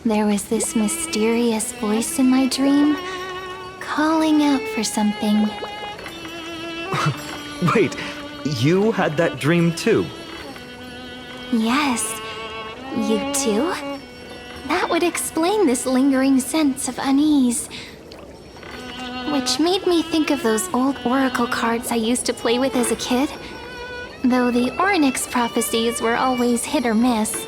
There was this mysterious voice in my dream, calling out for something. Wait, you had that dream too? Yes, you too? That would explain this lingering sense of unease. Which made me think of those old oracle cards I used to play with as a kid. Though the Ornyx prophecies were always hit or miss.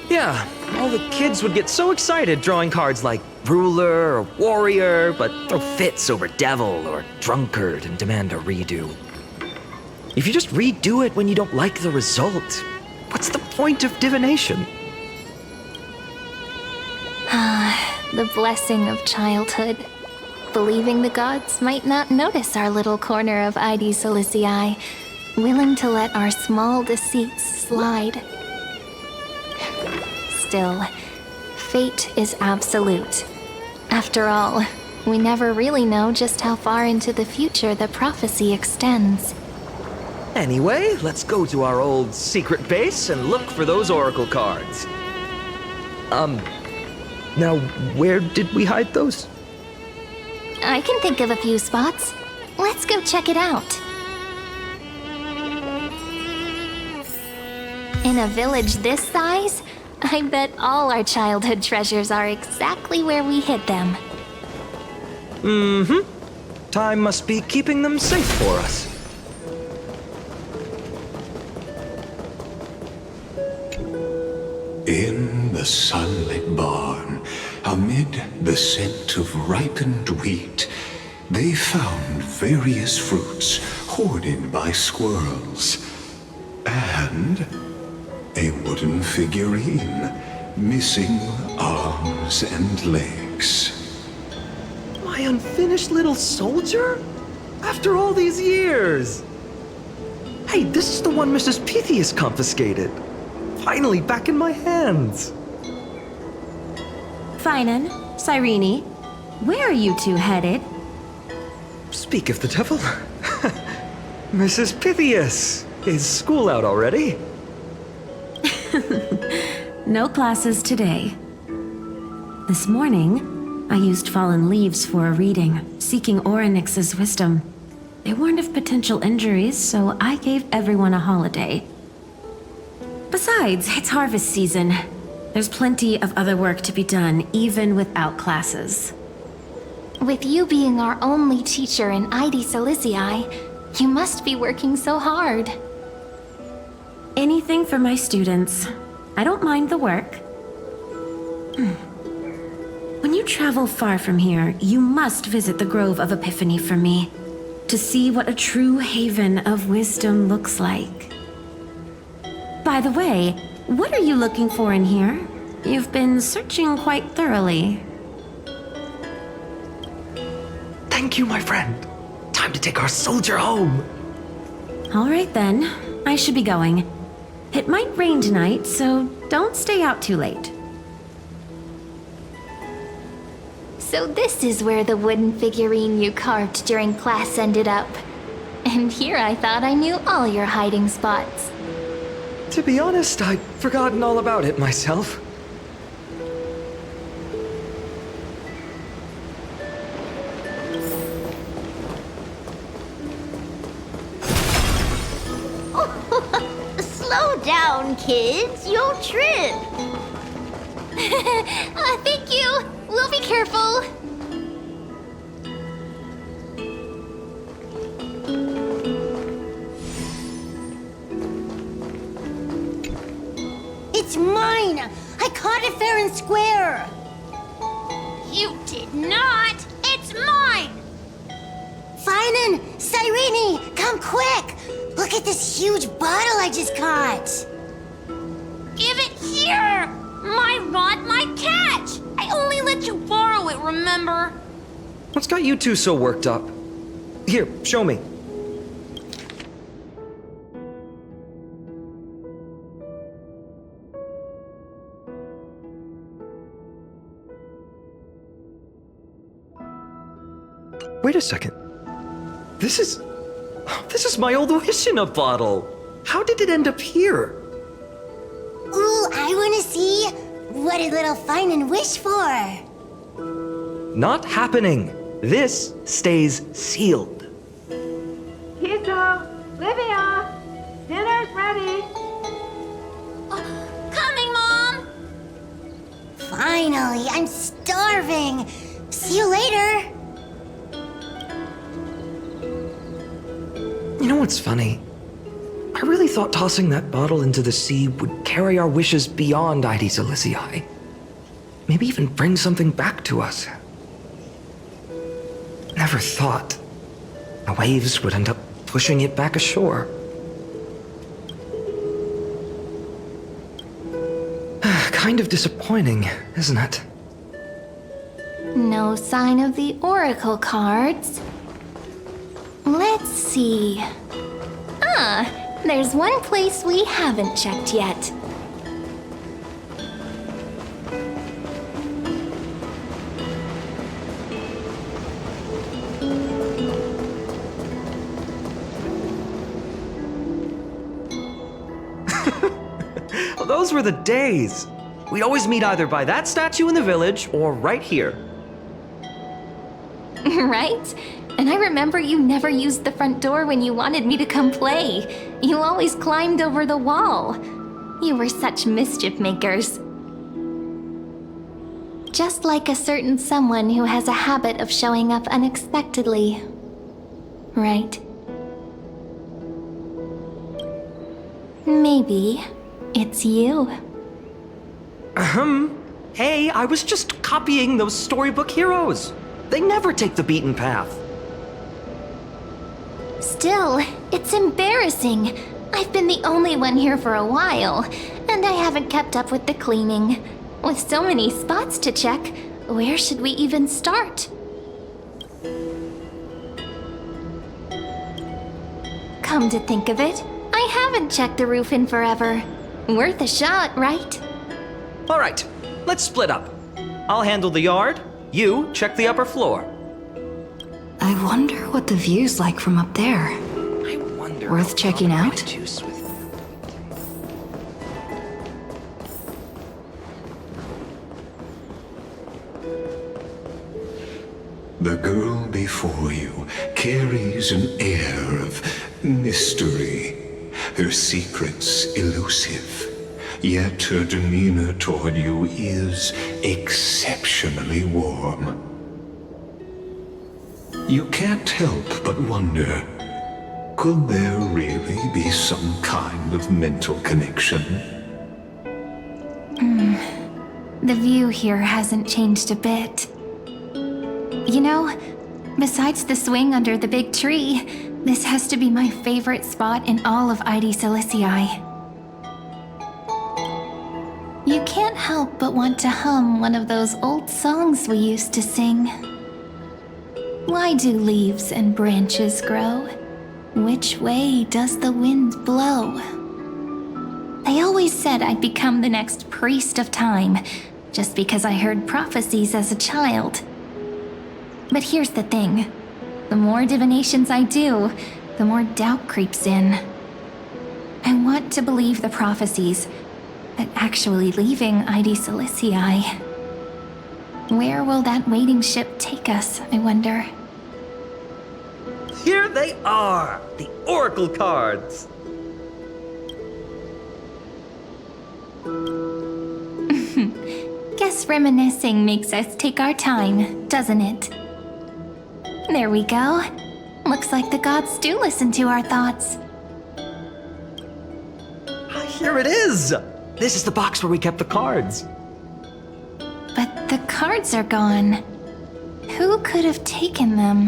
Yeah, all the kids would get so excited drawing cards like ruler or warrior, but throw fits over devil or drunkard and demand a redo. If you just redo it when you don't like the result, what's the point of divination? The blessing of childhood. Believing the gods might not notice our little corner of ID Silicii, willing to let our small deceits slide. Still, fate is absolute. After all, we never really know just how far into the future the prophecy extends. Anyway, let's go to our old secret base and look for those oracle cards. Now, where did we hide those? I can think of a few spots. Let's go check it out. In a village this size, I bet all our childhood treasures are exactly where we hid them. Mm-hmm. Time must be keeping them safe for us. In the sunlit barn, amid the scent of ripened wheat, they found various fruits hoarded by squirrels, and a wooden figurine missing arms and legs. My unfinished little soldier? After all these years! Hey, this is the one Mrs. Pythias confiscated. Finally back in my hands. Finan, CYRENE, where are you two headed? Speak of the devil. Mrs. Pythias, is school out already? No classes today. This morning, I used fallen leaves for a reading, seeking Ornyx's wisdom. They warned of potential injuries, so I gave everyone a holiday. Besides, it's harvest season. There's plenty of other work to be done, even without classes. With you being our only teacher in ID Silicii, you must be working so hard. Anything for my students. I don't mind the work. When you travel far from here, you must visit the Grove of Epiphany for me, to see what a true haven of wisdom looks like. By the way, what are you looking for in here? You've been searching quite thoroughly. Thank you, my friend. Time to take our soldier home. All right then, I should be going. It might rain tonight, so don't stay out too late. So this is where the wooden figurine you carved during class ended up. And here I thought I knew all your hiding spots. To be honest, I'd forgotten all about it myself. Slow down, kids. You'll trip. Thank you. We'll be careful. It's mine! I caught it fair and square! You did not! It's mine! Finan! CYRENE! Come quick! Look at this huge bottle I just caught! Give it here! My rod, my catch! I only let you borrow it, remember? What's got you two so worked up? Here, show me. Wait a second. This is my old wish in a bottle. How did it end up here? Ooh, I wanna see. What did little Finan wish for? Not happening. This stays sealed. Kiso, Livia, dinner's ready. Coming, Mom! Finally, I'm starving. See you later. You know what's funny? I really thought tossing that bottle into the sea would carry our wishes beyond Ides Elysiae. Maybe even bring something back to us. Never thought the waves would end up pushing it back ashore. Kind of disappointing, isn't it? No sign of the oracle cards. Let's see. There's one place we haven't checked yet. Those were the days. We'd always meet either by that statue in the village or right here. Right? And I remember you never used the front door when you wanted me to come play. You always climbed over the wall. You were such mischief makers. Just like a certain someone who has a habit of showing up unexpectedly. Right? Maybe it's you. Hey, I was just copying those storybook heroes. They never take the beaten path. Still, it's embarrassing. I've been the only one here for a while, and I haven't kept up with the cleaning. With so many spots to check, where should we even start? Come to think of it, I haven't checked the roof in forever. Worth a shot, right? All right, let's split up. I'll handle the yard. You check the upper floor. I wonder what the view's like from up there. I wonder. Worth checking out? Juice with... The girl before you carries an air of mystery, her secrets elusive, yet her demeanor toward you is exceptionally warm. You can't help but wonder, could there really be some kind of mental connection? The view here hasn't changed a bit. You know, besides the swing under the big tree, this has to be my favorite spot in all of Ides Elysiae. You can't help but want to hum one of those old songs we used to sing. Why do leaves and branches grow? Which way does the wind blow? They always said I'd become the next priest of time, just because I heard prophecies as a child. But here's the thing. The more divinations I do, the more doubt creeps in. I want to believe the prophecies, but actually leaving Ides Elysiae. Where will that waiting ship take us, I wonder? Here they are, the oracle cards. Guess reminiscing makes us take our time, doesn't it? There we go. Looks like the gods do listen to our thoughts. Here it is! This is the box where we kept the cards. But the cards are gone. Who could have taken them?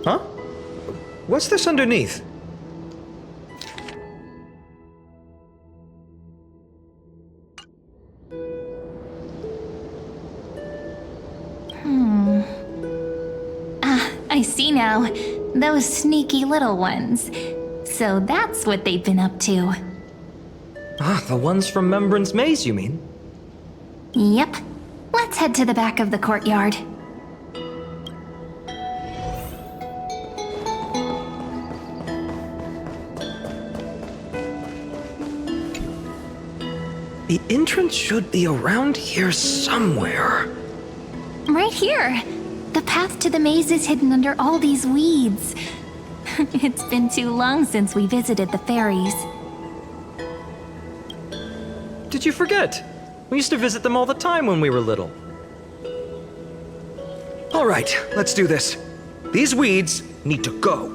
Huh? What's this underneath? I see now. Those sneaky little ones. So that's what they've been up to. Ah, the ones from Membrance Maze, you mean? Yep. Let's head to the back of the courtyard. The entrance should be around here somewhere. Right here. The path to the maze is hidden under all these weeds. It's been too long since we visited the fairies. Did you forget? We used to visit them all the time when we were little. All right, let's do this. These weeds need to go.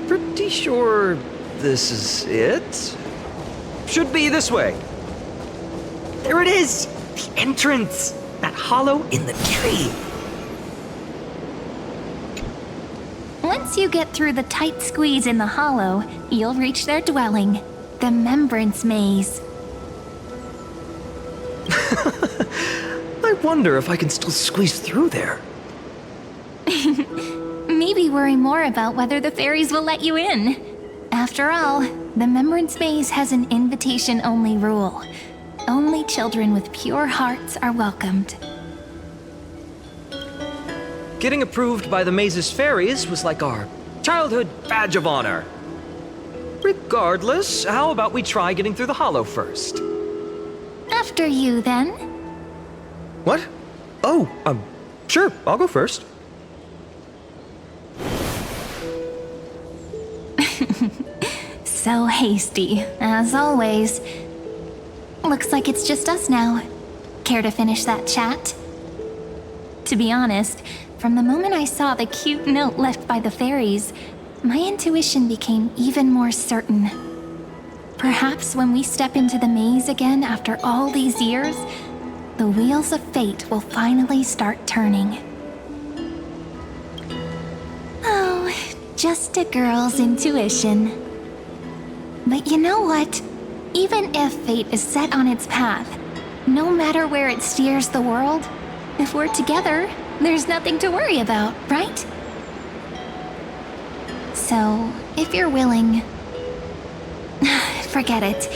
Pretty sure this is it? Should be this way. There it is! The entrance! That hollow in the tree. Once you get through the tight squeeze in the hollow, you'll reach their dwelling, the Membrance Maze. I wonder if I can still squeeze through there. Maybe worry more about whether the fairies will let you in. After all, the Membrance Maze has an invitation-only rule. Only children with pure hearts are welcomed. Getting approved by the maze's fairies was like our childhood badge of honor. Regardless, how about we try getting through the hollow first? After you, then. What? Oh, sure, I'll go first. So hasty, as always. Looks like it's just us now. Care to finish that chat? To be honest, from the moment I saw the cute note left by the fairies, my intuition became even more certain. Perhaps when we step into the maze again after all these years, the wheels of fate will finally start turning. Oh, just a girl's intuition. But you know what? Even if fate is set on its path, no matter where it steers the world, if we're together, there's nothing to worry about, right? So, if you're willing... Forget it.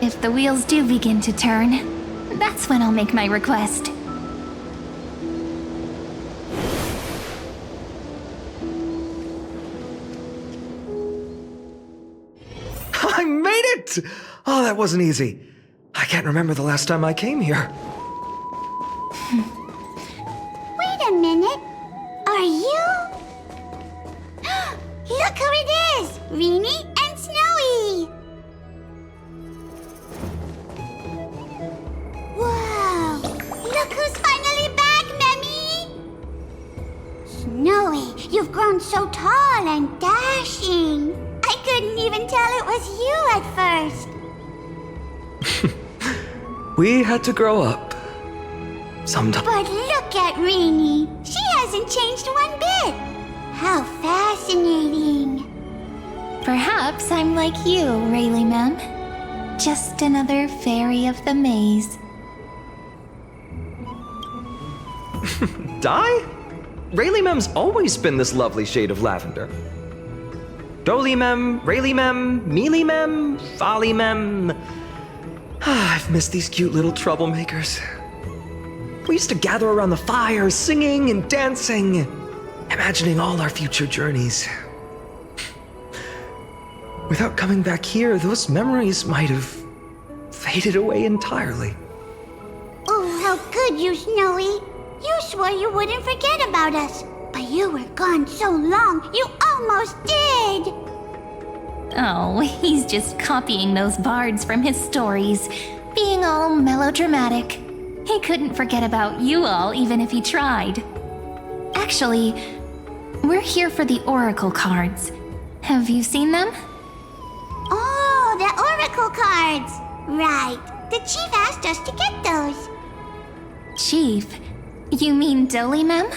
If the wheels do begin to turn, that's when I'll make my request. I made it! Oh, that wasn't easy. I can't remember the last time I came here. Wait a minute. Are you... Look who it is! Reenie and Snowy! Whoa! Look who's finally back, Memmy! Snowy, you've grown so tall and dashing. I couldn't even tell it was you at first. We had to grow up. Sometime. But look at Reenie. She hasn't changed one bit. How fascinating. Perhaps I'm like you, Rayleigh Mem. Just another fairy of the maze. Di? Rayleigh Mem's always been this lovely shade of lavender. Doly Mem, Rayleigh Mem, Mealy Mem, Folly Mem. I've missed these cute little troublemakers. We used to gather around the fire, singing and dancing, imagining all our future journeys. Without coming back here, those memories might have faded away entirely. Oh, how good you, Snowy. You swore you wouldn't forget about us. But you were gone so long, you almost did! Oh, he's just copying those bards from his stories, being all melodramatic. He couldn't forget about you all even if he tried. Actually, we're here for the Oracle cards. Have you seen them? Oh, the Oracle cards! Right, the Chief asked us to get those. Chief? You mean Doly Mem?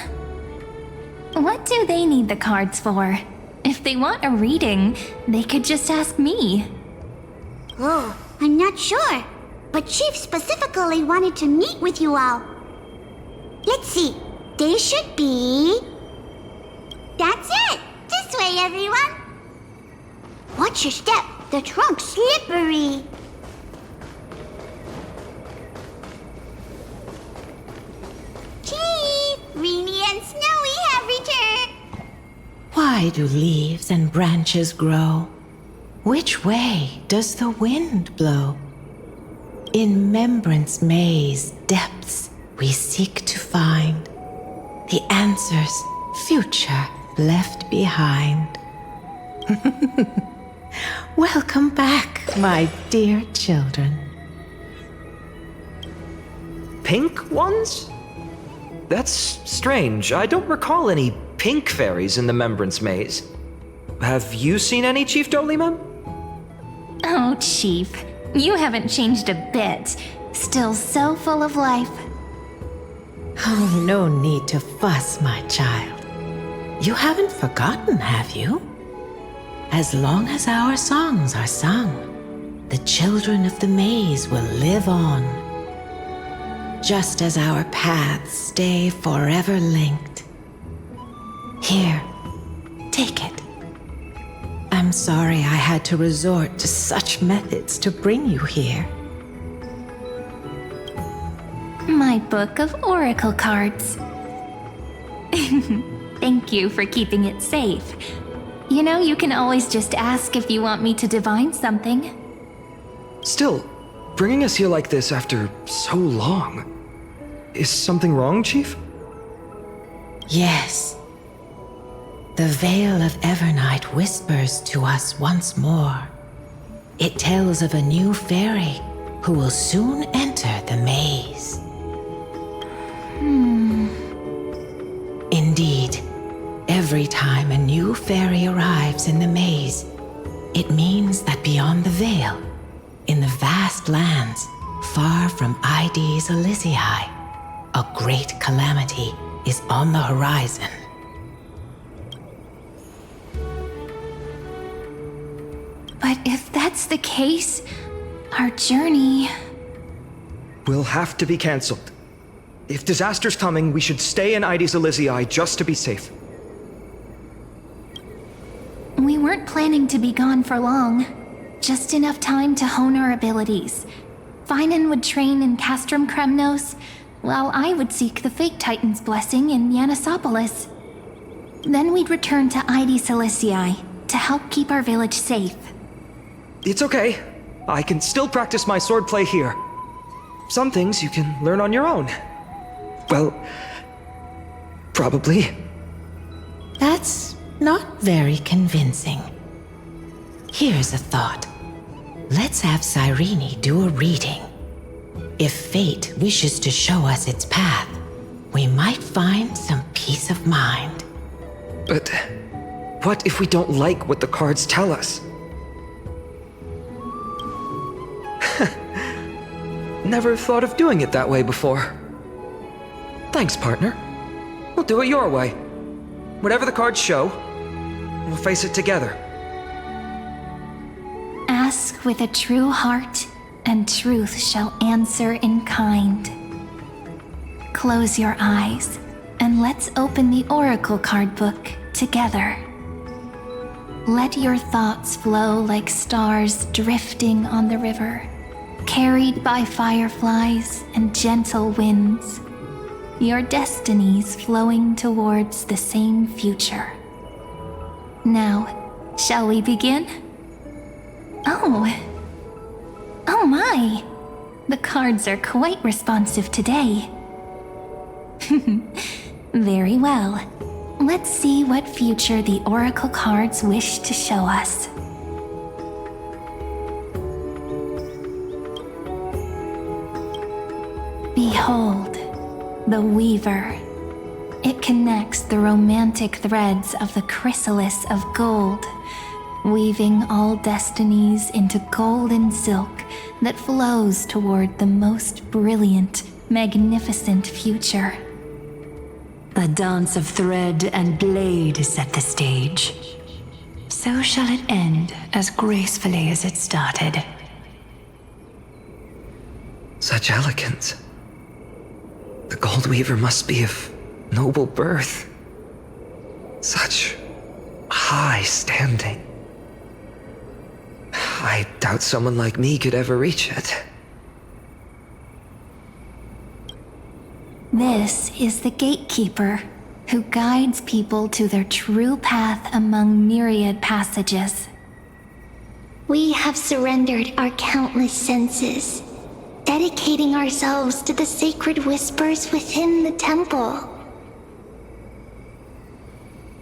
What do they need the cards for? If they want a reading, they could just ask me. Oh, I'm not sure. but Chief specifically wanted to meet with you all. Let's see. They should be... That's it! This way, everyone! Watch your step. The trunk's slippery. Chief, Reenie and Snowy have returned. Why do leaves and branches grow? Which way does the wind blow? In membrance maze depths we seek to find the answers future left behind. Welcome back, my dear children. Pink ones? That's strange. I don't recall any pink fairies in the membrance maze. Have you seen any, Chief Dolima? Oh, Chief, you haven't changed a bit. Still so full of life. Oh, no need to fuss, my child. You haven't forgotten, have you? As long as our songs are sung, the children of the maze will live on. Just as our paths stay forever linked. Here, take it. I'm sorry I had to resort to such methods to bring you here. My book of oracle cards. Thank you for keeping it safe. You know, you can always just ask if you want me to divine something. Still, bringing us here like this after so long. Is something wrong, Chief? Yes. The Veil of Evernight whispers to us once more. It tells of a new fairy who will soon enter the maze. Indeed, every time a new fairy arrives in the maze, it means that beyond the veil, in the vast lands far from Ides Elysiae, a great calamity is on the horizon. But if that's the case, our journey... Will have to be cancelled. If disaster's coming, we should stay in Ides Elysiae just to be safe. We weren't planning to be gone for long. Just enough time to hone our abilities. Finan would train in Castrum Kremnos, while I would seek the Fake Titan's blessing in Yanisopolis. Then we'd return to Ides Elysiae to help keep our village safe. It's okay. I can still practice my swordplay here. Some things you can learn on your own. Well, probably. That's not very convincing. Here's a thought. Let's have CYRENE do a reading. If fate wishes to show us its path, we might find some peace of mind. But what if we don't like what the cards tell us? Never thought of doing it that way before. Thanks, partner. We'll do it your way. Whatever the cards show, we'll face it together. Ask with a true heart, and truth shall answer in kind. Close your eyes, and let's open the oracle card book together. Let your thoughts flow like stars drifting on the river, carried by fireflies and gentle winds. Your destinies flowing towards the same future. Now, shall we begin? Oh my! The cards are quite responsive today. Very well. Let's see what future the oracle cards wish to show us. Behold, the Weaver. It connects the romantic threads of the chrysalis of gold, weaving all destinies into golden silk that flows toward the most brilliant, magnificent future. A dance of thread and blade set the stage. So shall it end as gracefully as it started. Such elegance. The Gold Weaver must be of noble birth. Such high standing. I doubt someone like me could ever reach it. This is the Gatekeeper, who guides people to their true path among myriad passages. We have surrendered our countless senses, dedicating ourselves to the sacred whispers within the temple.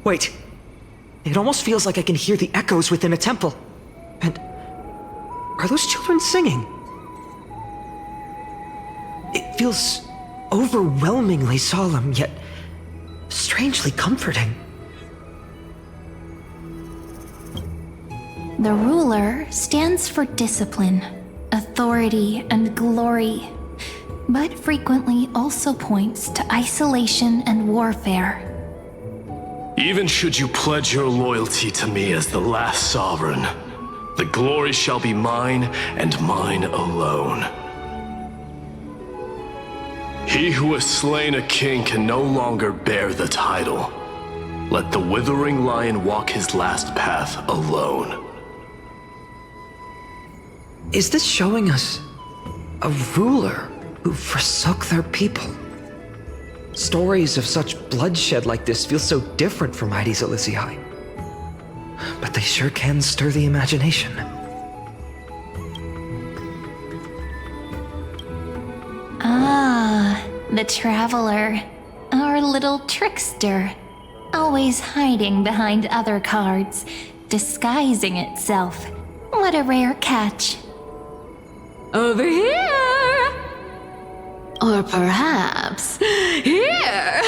Wait. It almost feels like I can hear the echoes within a temple. And are those children singing? It feels overwhelmingly solemn, yet strangely comforting. The ruler stands for discipline, authority, and glory, but frequently also points to isolation and warfare. Even should you pledge your loyalty to me as the last sovereign, the glory shall be mine and mine alone. He who has slain a king can no longer bear the title. Let the withering lion walk his last path alone. Is this showing us a ruler who forsook their people? Stories of such bloodshed like this feel so different from Heidi's Elysiae. But they sure can stir the imagination. Ah, the Traveler, our little trickster, always hiding behind other cards, disguising itself. What a rare catch. Over here! Or perhaps here!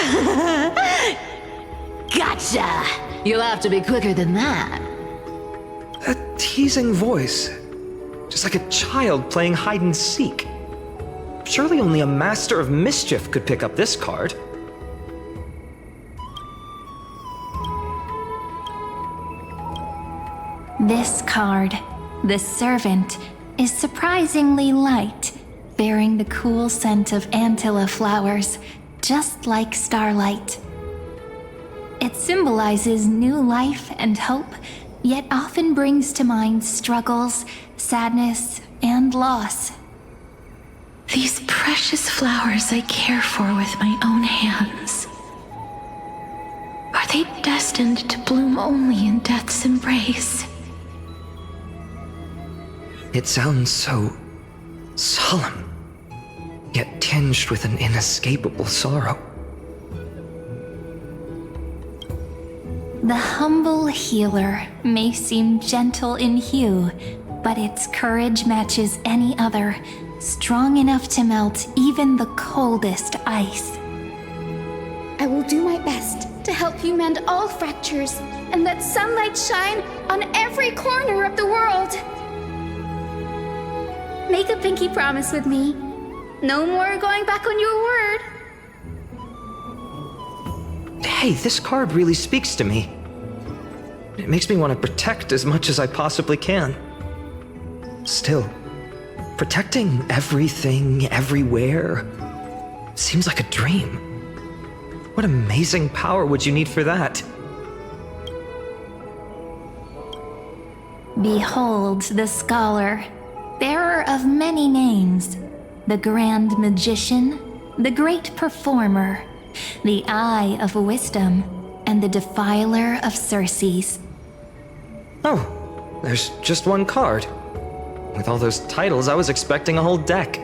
Gotcha! You'll have to be quicker than that. A teasing voice. Just like a child playing hide and seek. Surely only a master of mischief could pick up this card. This card, the Servant, is surprisingly light, bearing the cool scent of Antilla flowers, just like starlight. It symbolizes new life and hope, yet often brings to mind struggles, sadness, and loss. These precious flowers I care for with my own hands. Are they destined to bloom only in death's embrace? It sounds so solemn, yet tinged with an inescapable sorrow. The humble healer may seem gentle in hue, but its courage matches any other, strong enough to melt even the coldest ice. I will do my best to help you mend all fractures and let sunlight shine on every corner of the world. Make a pinky promise with me. No more going back on your word. Hey, this card really speaks to me. It makes me want to protect as much as I possibly can. Still, protecting everything, everywhere, seems like a dream. What amazing power would you need for that? Behold the scholar, bearer of many names, the grand magician, the great performer, the eye of wisdom, and the defiler of Circes. Oh, there's just one card. With all those titles, I was expecting a whole deck.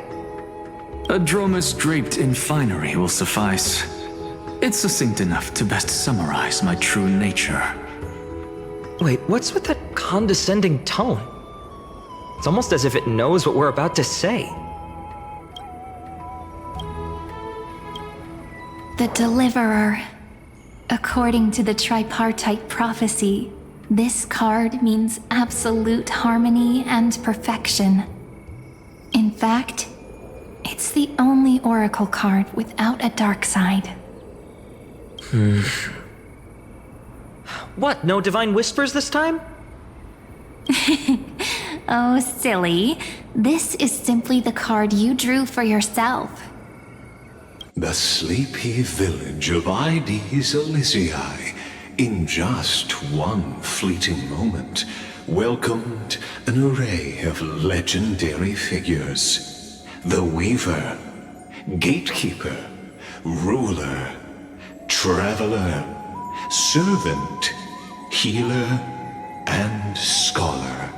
A dromus draped in finery will suffice. It's succinct enough to best summarize my true nature. Wait, what's with that condescending tone? It's almost as if it knows what we're about to say. The Deliverer. According to the tripartite prophecy, this card means absolute harmony and perfection. In fact, it's the only oracle card without a dark side. What, no divine whispers this time? Oh, silly. This is simply the card you drew for yourself. The sleepy village of Ides Elysiae, in just one fleeting moment, welcomed an array of legendary figures. The Weaver, Gatekeeper, Ruler, Traveler, Servant, Healer, and Scholar.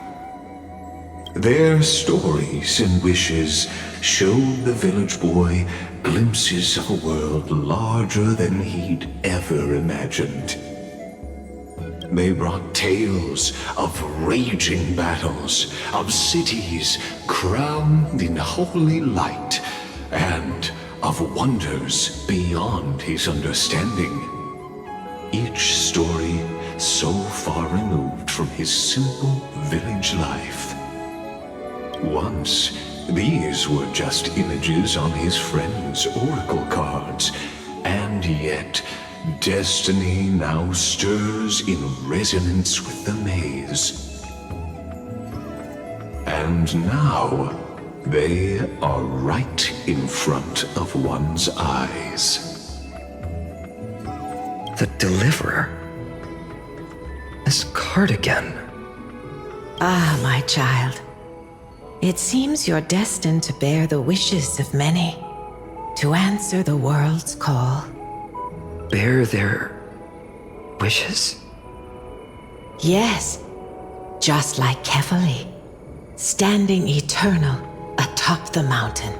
Their stories and wishes showed the village boy glimpses of a world larger than he'd ever imagined. They brought tales of raging battles, of cities crowned in holy light, and of wonders beyond his understanding. Each story so far removed from his simple village life. Once, these were just images on his friend's oracle cards, and yet destiny now stirs in resonance with the maze. And now, they are right in front of one's eyes. The Deliverer? This card again. Ah, my child. It seems you're destined to bear the wishes of many, to answer the world's call. Bear their wishes? Yes, just like Kefali, standing eternal atop the mountain.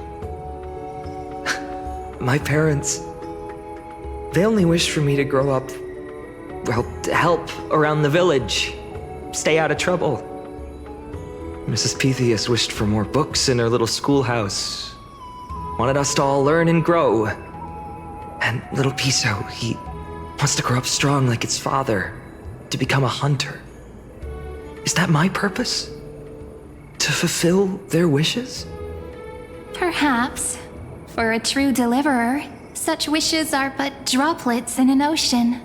My parents, they only wished for me to grow up, well, to help around the village, stay out of trouble. Mrs. Pythias wished for more books in her little schoolhouse, wanted us to all learn and grow. And little Piso, he wants to grow up strong like its father, to become a hunter. Is that my purpose? To fulfill their wishes? Perhaps. For a true deliverer, such wishes are but droplets in an ocean.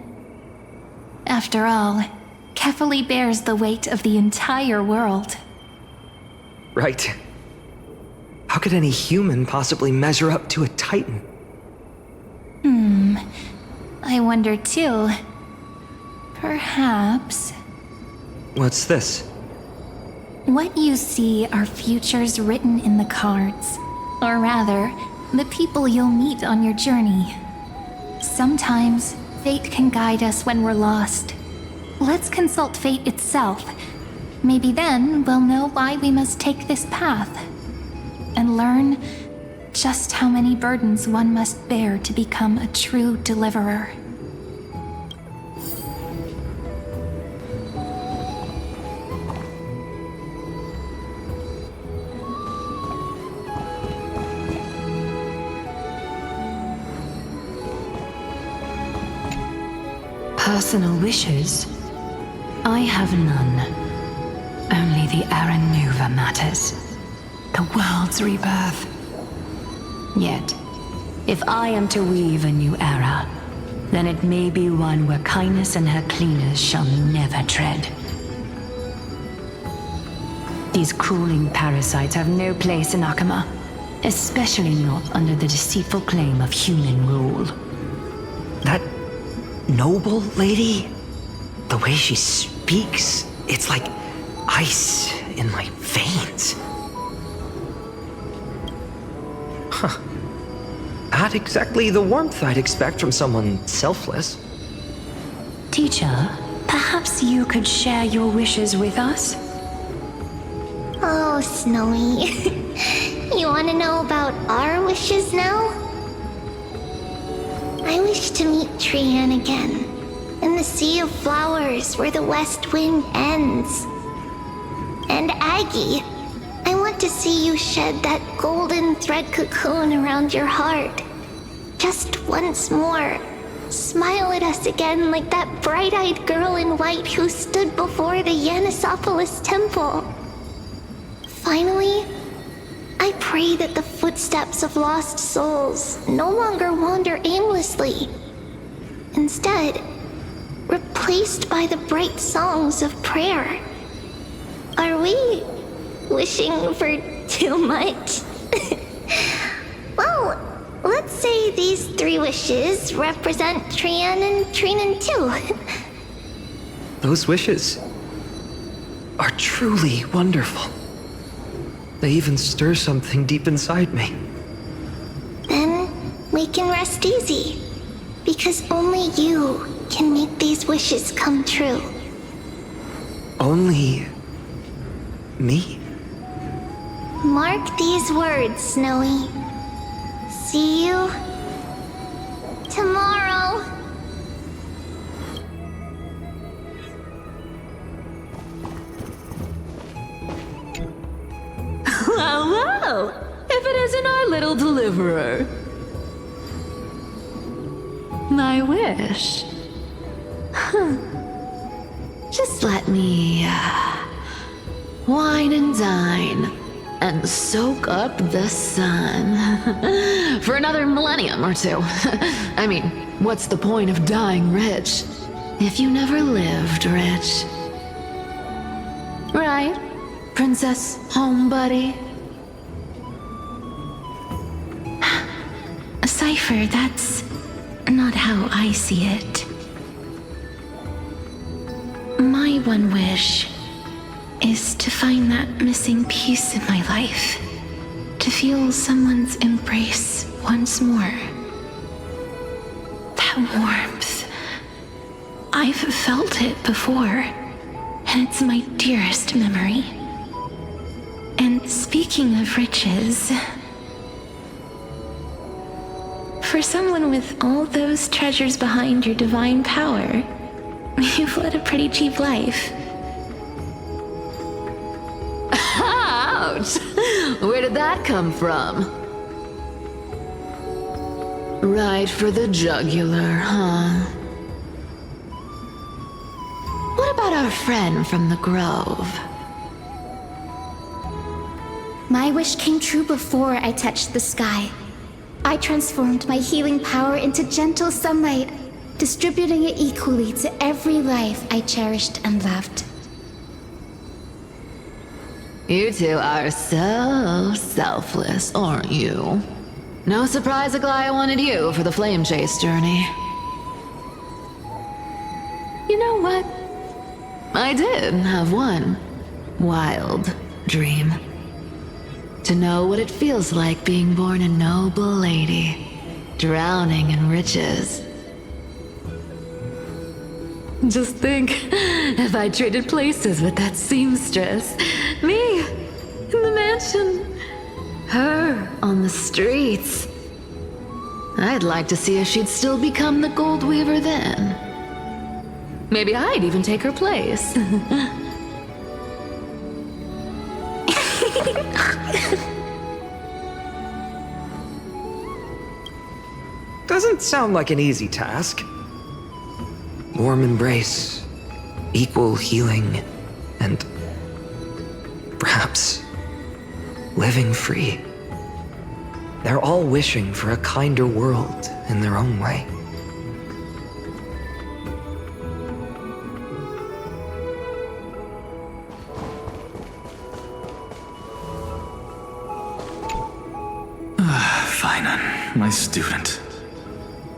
After all, Kefali bears the weight of the entire world. Right. How could any human possibly measure up to a Titan? I wonder too. Perhaps. What's this? What you see are futures written in the cards. Or rather, the people you'll meet on your journey. Sometimes, fate can guide us when we're lost. Let's consult fate itself. Maybe then we'll know why we must take this path. And learn just how many burdens one must bear to become a true deliverer. Personal wishes? I have none. Only the Areranova matters. The world's rebirth. Yet, if I am to weave a new era, then it may be one where kindness and her cleaners shall never tread. These crawling parasites have no place in Akama, especially not under the deceitful claim of human rule. That noble lady? The way she speaks, it's like ice in my veins. Huh. Not exactly the warmth I'd expect from someone selfless. Teacher, perhaps you could share your wishes with us? Oh, Snowy. You want to know about our wishes now? I wish to meet Trian again, in the sea of flowers where the west wind ends. And Aggie, I want to see you shed that golden thread cocoon around your heart. Just once more. Smile at us again like that bright-eyed girl in white who stood before the Yanisopolis temple. Finally, I pray that the footsteps of lost souls no longer wander aimlessly. Instead, replaced by the bright songs of prayer. Are we wishing for too much. Well, let's say these 3 wishes represent Trian and Trinen too. Those wishes are truly wonderful. They even stir something deep inside me. Then we can rest easy, because only you can make these wishes come true. Only me? Mark these words, Snowy. See you tomorrow. Well, well, if it isn't our little deliverer. My wish. Huh. Just let me wine and dine and soak up the sun for another millennium or 2. I mean, what's the point of dying rich if you never lived rich? Right, Princess Homebuddy? Cypher, that's not how I see it. My one wish is to find that missing piece in my life. To feel someone's embrace once more. That warmth. I've felt it before, and it's my dearest memory. And speaking of riches, for someone with all those treasures behind your divine power, you've led a pretty cheap life. Ouch! Where did that come from? Right for the jugular, huh? What about our friend from the Grove? My wish came true before I touched the sky. I transformed my healing power into gentle sunlight, distributing it equally to every life I cherished and loved. You two are so selfless, aren't you? No surprise Aglaia wanted you for the flame chase journey. You know what? I did have one wild dream. To know what it feels like being born a noble lady, drowning in riches. Just think, if I traded places with that seamstress, me in the mansion, her on the streets. I'd like to see if she'd still become the gold weaver then. Maybe I'd even take her place. Doesn't sound like an easy task. Warm embrace, equal healing, and perhaps living free. They're all wishing for a kinder world in their own way. Finan, my student.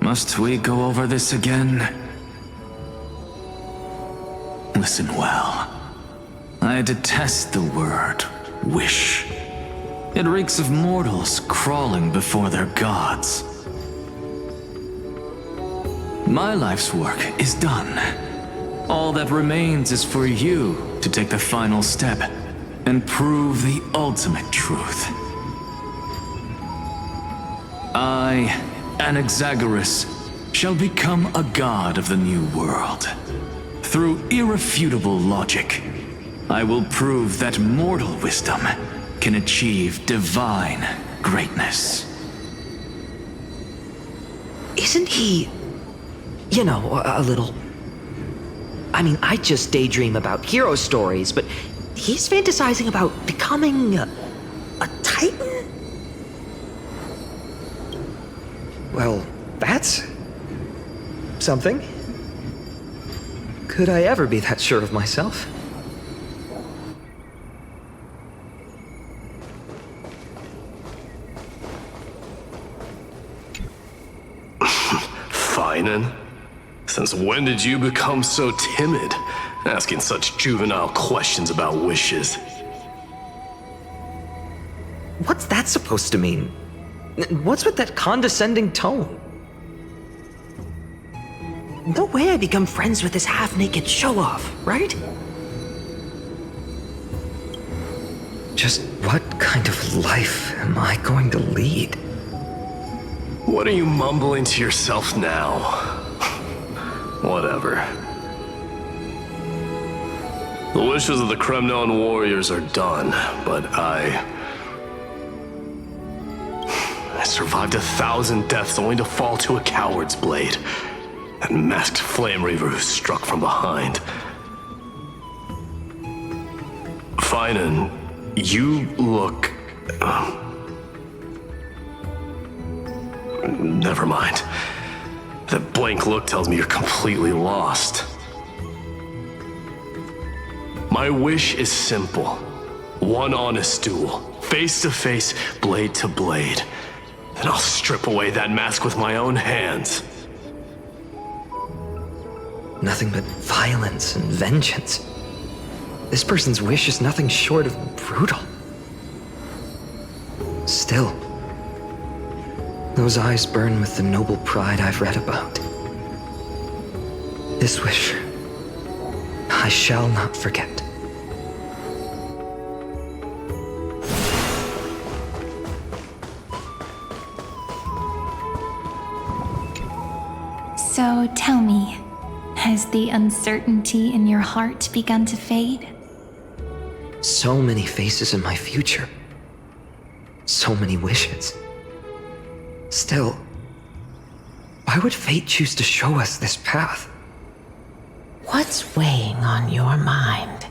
Must we go over this again? Listen well. I detest the word wish. It reeks of mortals crawling before their gods. My life's work is done. All that remains is for you to take the final step and prove the ultimate truth. I, Anaxagoras, shall become a god of the new world. Through irrefutable logic, I will prove that mortal wisdom can achieve divine greatness. Isn't he, a little... I mean, I just daydream about hero stories, but he's fantasizing about becoming a titan? Well, that's something. Could I ever be that sure of myself? Finan? Since when did you become so timid, asking such juvenile questions about wishes? What's that supposed to mean? What's with that condescending tone? No way I become friends with this half-naked show-off, right? Just what kind of life am I going to lead? What are you mumbling to yourself now? Whatever. The wishes of the Kremnon warriors are done, but I survived 1,000 deaths only to fall to a coward's blade. That masked flame reaver who struck from behind. Finan, you look... Never mind. That blank look tells me you're completely lost. My wish is simple. One honest duel. Face to face, blade to blade. Then I'll strip away that mask with my own hands. Nothing but violence and vengeance. This person's wish is nothing short of brutal. Still, those eyes burn with the noble pride I've read about. This wish, I shall not forget. So tell me, has the uncertainty in your heart begun to fade? So many faces in my future. So many wishes. Still, why would fate choose to show us this path? What's weighing on your mind?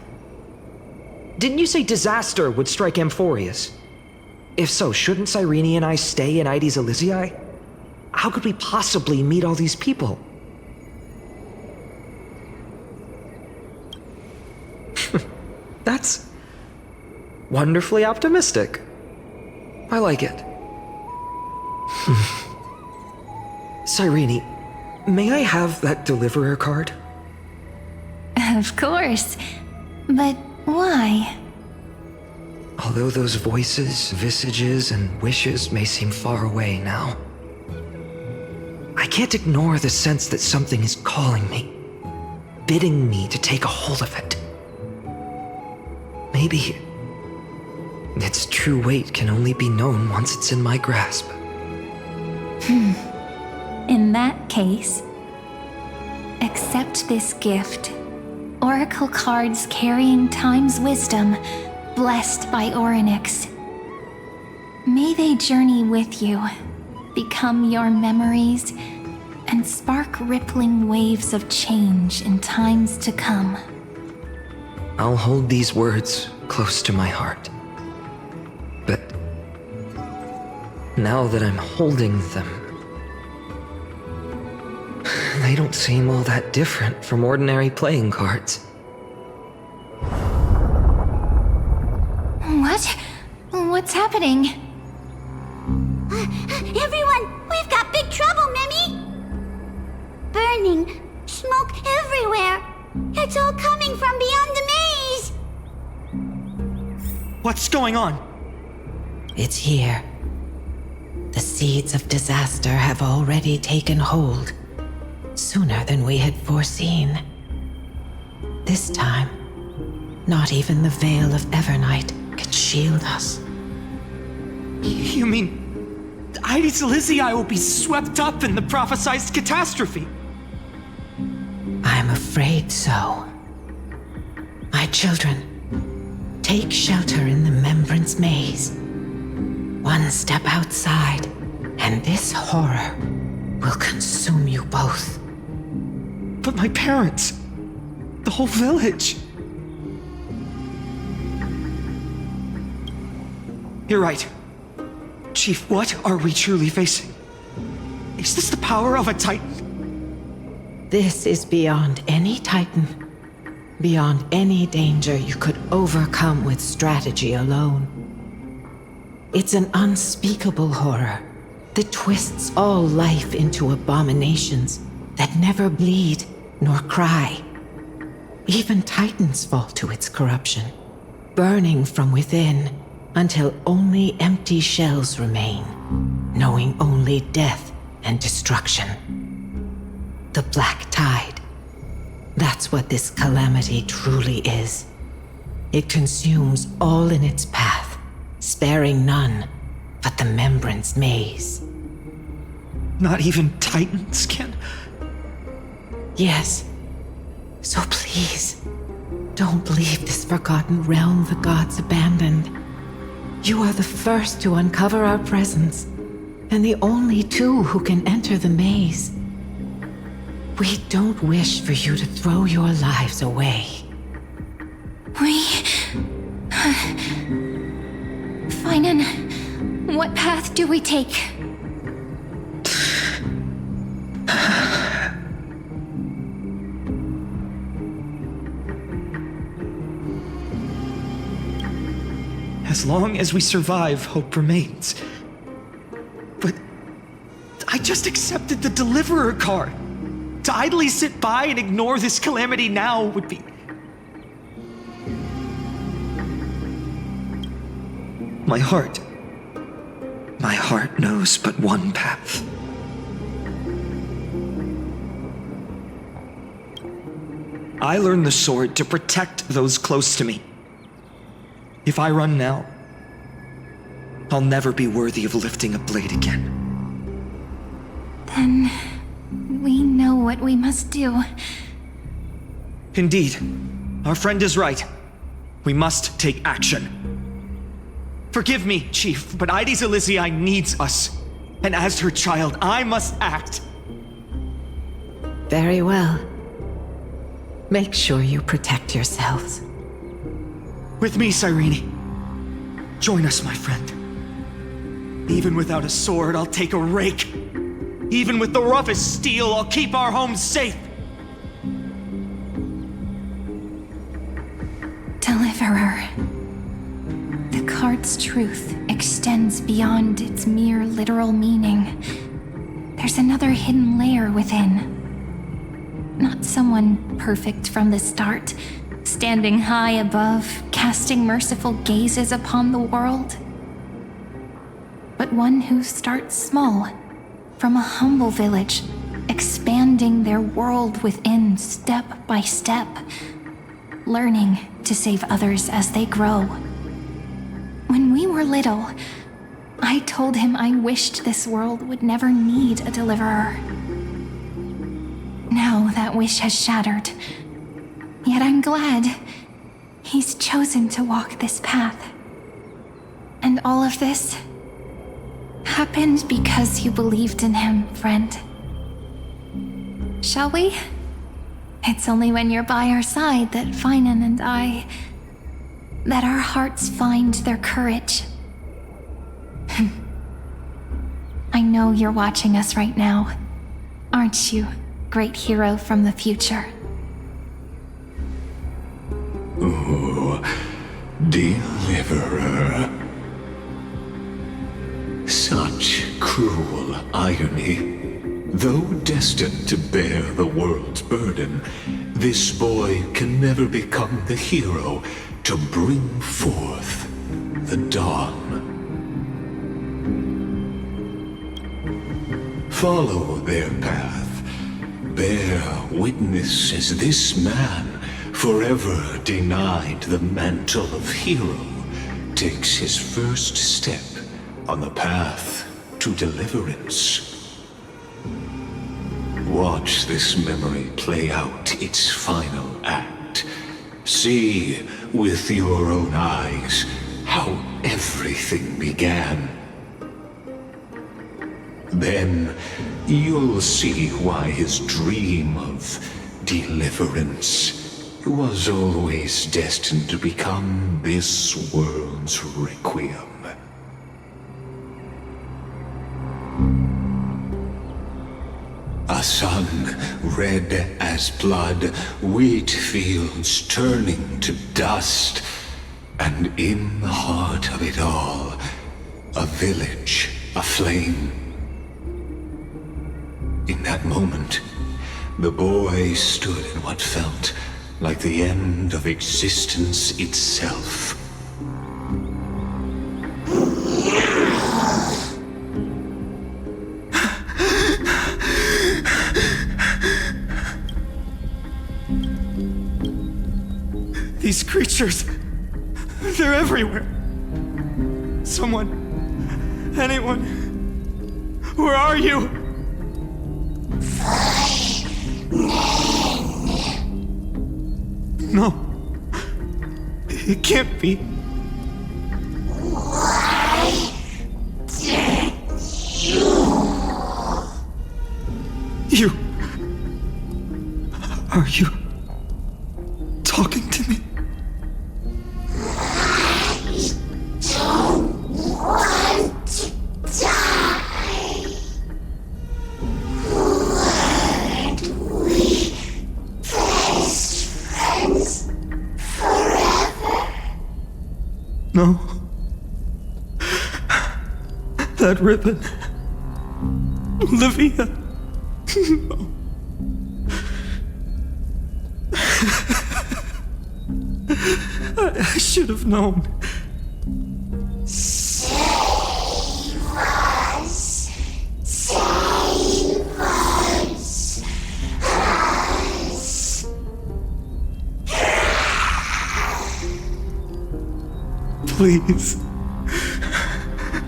Didn't you say disaster would strike Amphoreus? If so, shouldn't CYRENE and I stay in Ides Elysiae? How could we possibly meet all these people? That's wonderfully optimistic. I like it. CYRENE, may I have that deliverer card? Of course. But why? Although those voices, visages, and wishes may seem far away now, I can't ignore the sense that something is calling me, bidding me to take a hold of it. Maybe its true weight can only be known once it's in my grasp. In that case, accept this gift. Oracle cards carrying time's wisdom, blessed by Orynyx. May they journey with you, become your memories, and spark rippling waves of change in times to come. I'll hold these words close to my heart. But now that I'm holding them, they don't seem all that different from ordinary playing cards. What? What's happening? Everyone, we've got big trouble, Mimi! Burning, smoke everywhere. It's all coming from beyond the maze! What's going on? It's here. The seeds of disaster have already taken hold, sooner than we had foreseen. This time, not even the veil of Evernight can shield us. You mean Ides Elysiae will be swept up in the prophesized catastrophe? I'm afraid so. My children, take shelter in the membrance maze. One step outside, and this horror will consume you both. But my parents, the whole village. You're right. Chief, what are we truly facing? Is this the power of a Titan? This is beyond any Titan. Beyond any danger you could overcome with strategy alone. It's an unspeakable horror that twists all life into abominations that never bleed nor cry. Even titans fall to its corruption, burning from within until only empty shells remain, knowing only death and destruction. The Black Tide. That's what this calamity truly is. It consumes all in its path, sparing none but the membrance maze. Not even titans can? Yes. So please, don't leave this forgotten realm the gods abandoned. You are the first to uncover our presence, and the only two who can enter the maze. We don't wish for you to throw your lives away. Finan, what path do we take? As long as we survive, hope remains. But I just accepted the Deliverer card. To idly sit by and ignore this calamity now would be... My heart knows but one path. I learned the sword to protect those close to me. If I run now, I'll never be worthy of lifting a blade again. Then we know what we must do. Indeed, our friend is right. We must take action. Forgive me, Chief, but Ides Elysiae needs us. And as her child, I must act. Very well. Make sure you protect yourselves. With me, CYRENE. Join us, my friend. Even without a sword, I'll take a rake. Even with the roughest steel, I'll keep our home safe. Deliverer. The card's truth extends beyond its mere literal meaning. There's another hidden layer within. Not someone perfect from the start, standing high above, casting merciful gazes upon the world. But one who starts small, from a humble village, expanding their world within step by step, learning to save others as they grow. When we were little, I told him I wished this world would never need a deliverer. Now that wish has shattered. Yet I'm glad he's chosen to walk this path. And all of this happened because you believed in him, friend. Shall we? It's only when you're by our side that Finan and that our hearts find their courage. I know you're watching us right now, aren't you, great hero from the future? Oh, Deliverer. Such cruel irony. Though destined to bear the world's burden, this boy can never become the hero to bring forth the dawn. Follow their path. Bear witness as this man, forever denied the mantle of hero, takes his first step on the path to deliverance. Watch this memory play out its final act. See with your own eyes how everything began. Then you'll see why his dream of deliverance was always destined to become this world's requiem. A sun red as blood, wheat fields turning to dust, and in the heart of it all, a village aflame. In that moment, the boy stood in what felt like the end of existence itself. These creatures, they're everywhere. Someone, anyone, where are you? No, it can't be. You, are you talking to me? No. That ribbon. Olivia. No. I should have known. Save us. Save us. Please.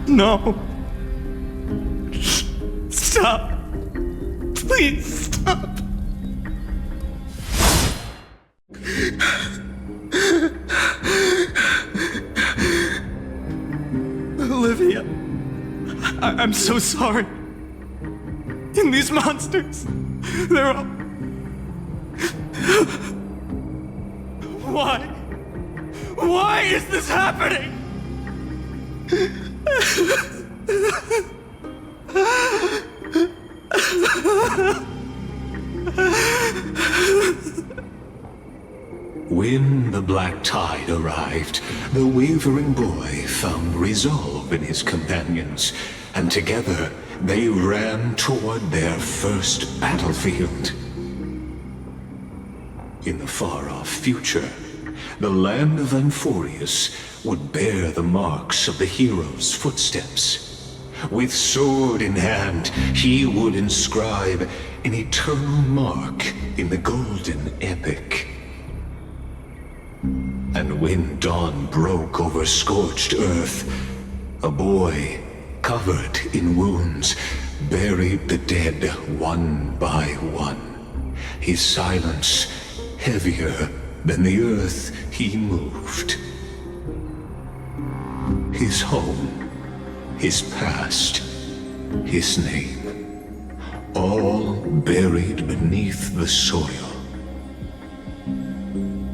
No. Stop. Please stop. Olivia, I'm so sorry. And these monsters, they're all... Why? Why is this happening? When the black tide arrived, the wavering boy found resolve in his companions, and together they ran toward their first battlefield. In the far-off future, the land of Amphoreus would bear the marks of the hero's footsteps. With sword in hand, he would inscribe an eternal mark in the golden epic. And when dawn broke over scorched earth, a boy, covered in wounds, buried the dead one by one. His silence heavier than the earth he moved. His home, his past, his name, all buried beneath the soil.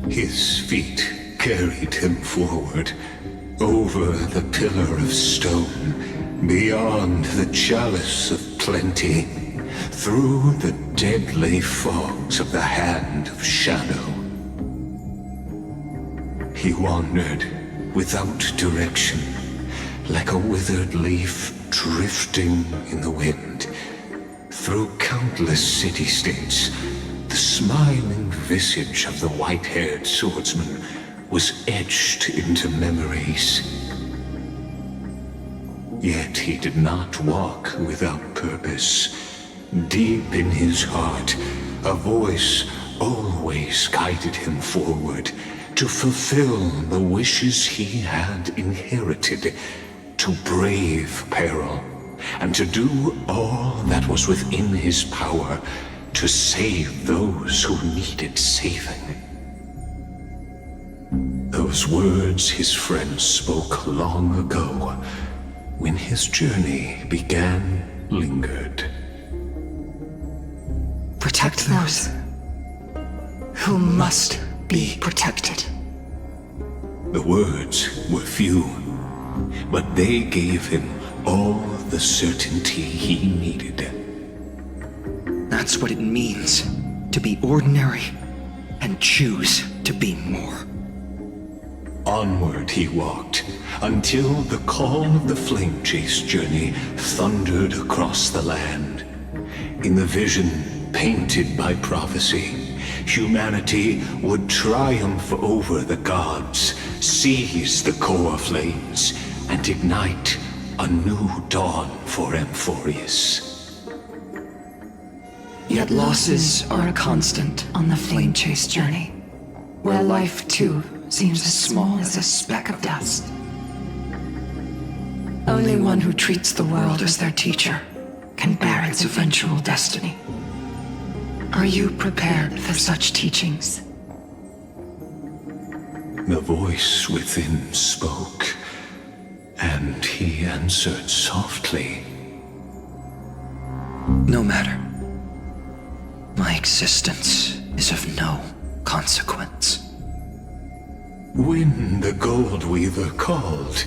His feet carried him forward, over the pillar of stone, beyond the chalice of plenty, through the deadly fogs of the hand of shadow. He wandered without direction, like a withered leaf drifting in the wind. Through countless city-states, the smiling visage of the white-haired swordsman was etched into memories. Yet he did not walk without purpose. Deep in his heart, a voice always guided him forward to fulfill the wishes he had inherited, to brave peril, and to do all that was within his power to save those who needed saving. Those words his friends spoke long ago, when his journey began, lingered. Protect those who must be protected. The words were few, but they gave him all the certainty he needed. That's what it means to be ordinary and choose to be more. Onward he walked, until the call of the flamechase journey thundered across the land. In the vision, painted by prophecy, humanity would triumph over the gods, seize the core flames, and ignite a new dawn for Amphoreus. Yet losses are a constant on the flamechase journey, where life too seems as small as a speck of dust. Only one who treats the world as their teacher can bear its eventual destiny. Are you prepared for such teachings? The voice within spoke, and he answered softly. No matter. My existence is of no consequence. When the Gold Weaver called,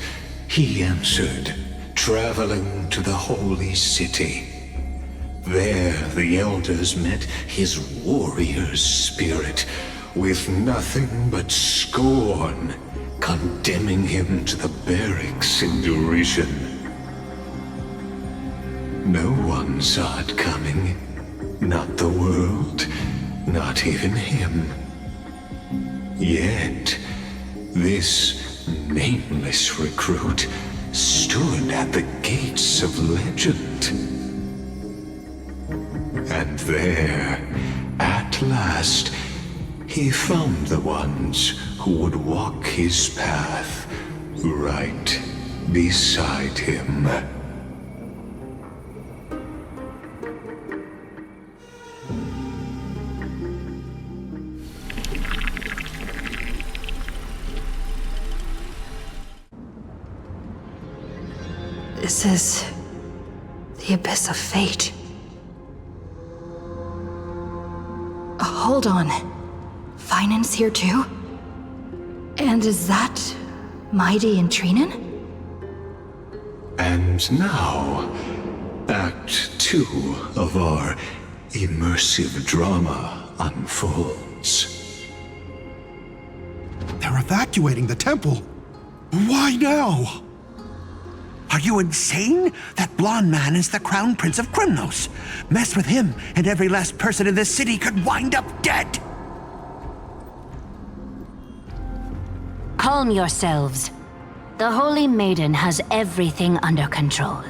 he answered, traveling to the holy city. There the elders met his warrior's spirit, with nothing but scorn, condemning him to the barracks in derision. No one saw it coming. Not the world, not even him. Yet, this nameless recruit stood at the gates of legend. And there, at last, he found the ones who would walk his path right beside him. This is the abyss of fate. Hold on. Finan's here too? And is that Mighty and Trinen? And now, Act 2 of our immersive drama unfolds. They're evacuating the temple. Why now? Are you insane? That blonde man is the Crown Prince of Krymnos. Mess with him, and every last person in this city could wind up dead. Calm yourselves. The Holy Maiden has everything under control.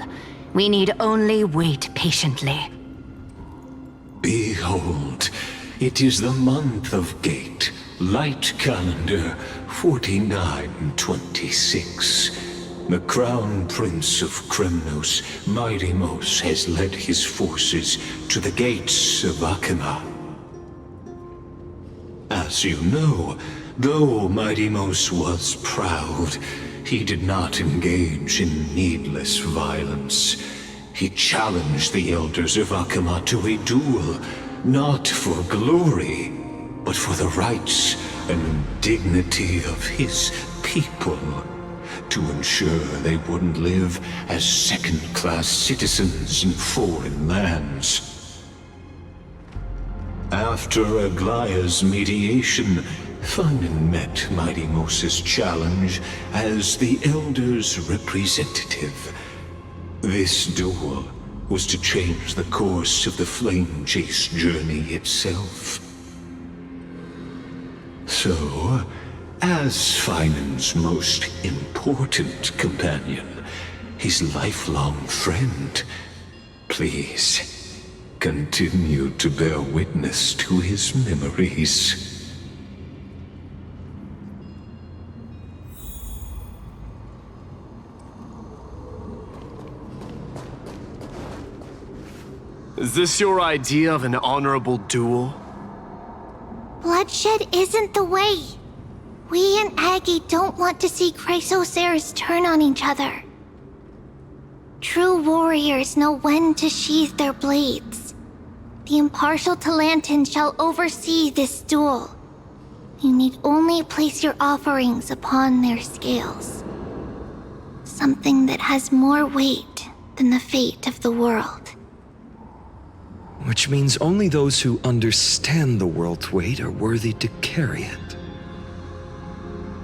We need only wait patiently. Behold, it is the month of Gate, Light Calendar 4926. The Crown Prince of Krymnos, Midimos, has led his forces to the gates of Akima. As you know, though Midimos was proud, he did not engage in needless violence. He challenged the elders of Akima to a duel, not for glory, but for the rights and dignity of his people, to ensure they wouldn't live as second-class citizens in foreign lands. After Aglaya's mediation, Finan met Midimos' challenge as the Elder's representative. This duel was to change the course of the flamechase journey itself. So, as Finan's most important companion, his lifelong friend, please continue to bear witness to his memories. Is this your idea of an honorable duel? Bloodshed isn't the way. We and Aggie don't want to see Chrysoceres turn on each other. True warriors know when to sheathe their blades. The impartial Talantan shall oversee this duel. You need only place your offerings upon their scales. Something that has more weight than the fate of the world. Which means only those who understand the world's weight are worthy to carry it.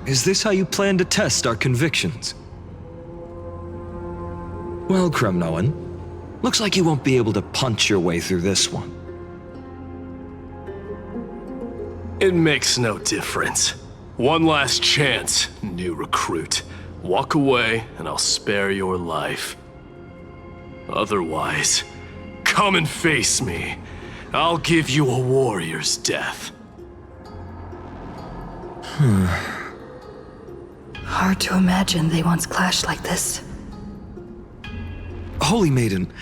Is this how you plan to test our convictions? Well, Kremnoan, looks like you won't be able to punch your way through this one. It makes no difference. One last chance, new recruit. Walk away, and I'll spare your life. Otherwise, come and face me. I'll give you a warrior's death. Hard to imagine they once clashed like this. Holy Maiden,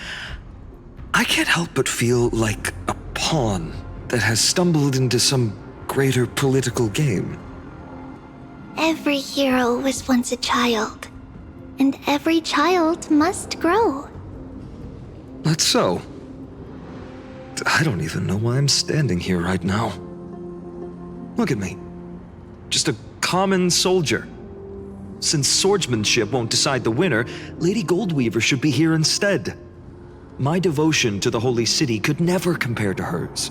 I can't help but feel like a pawn that has stumbled into some greater political game. Every hero was once a child, and every child must grow. That's so. I don't even know why I'm standing here right now. Look at me. Just a common soldier. Since swordsmanship won't decide the winner, Lady Goldweaver should be here instead. My devotion to the Holy City could never compare to hers.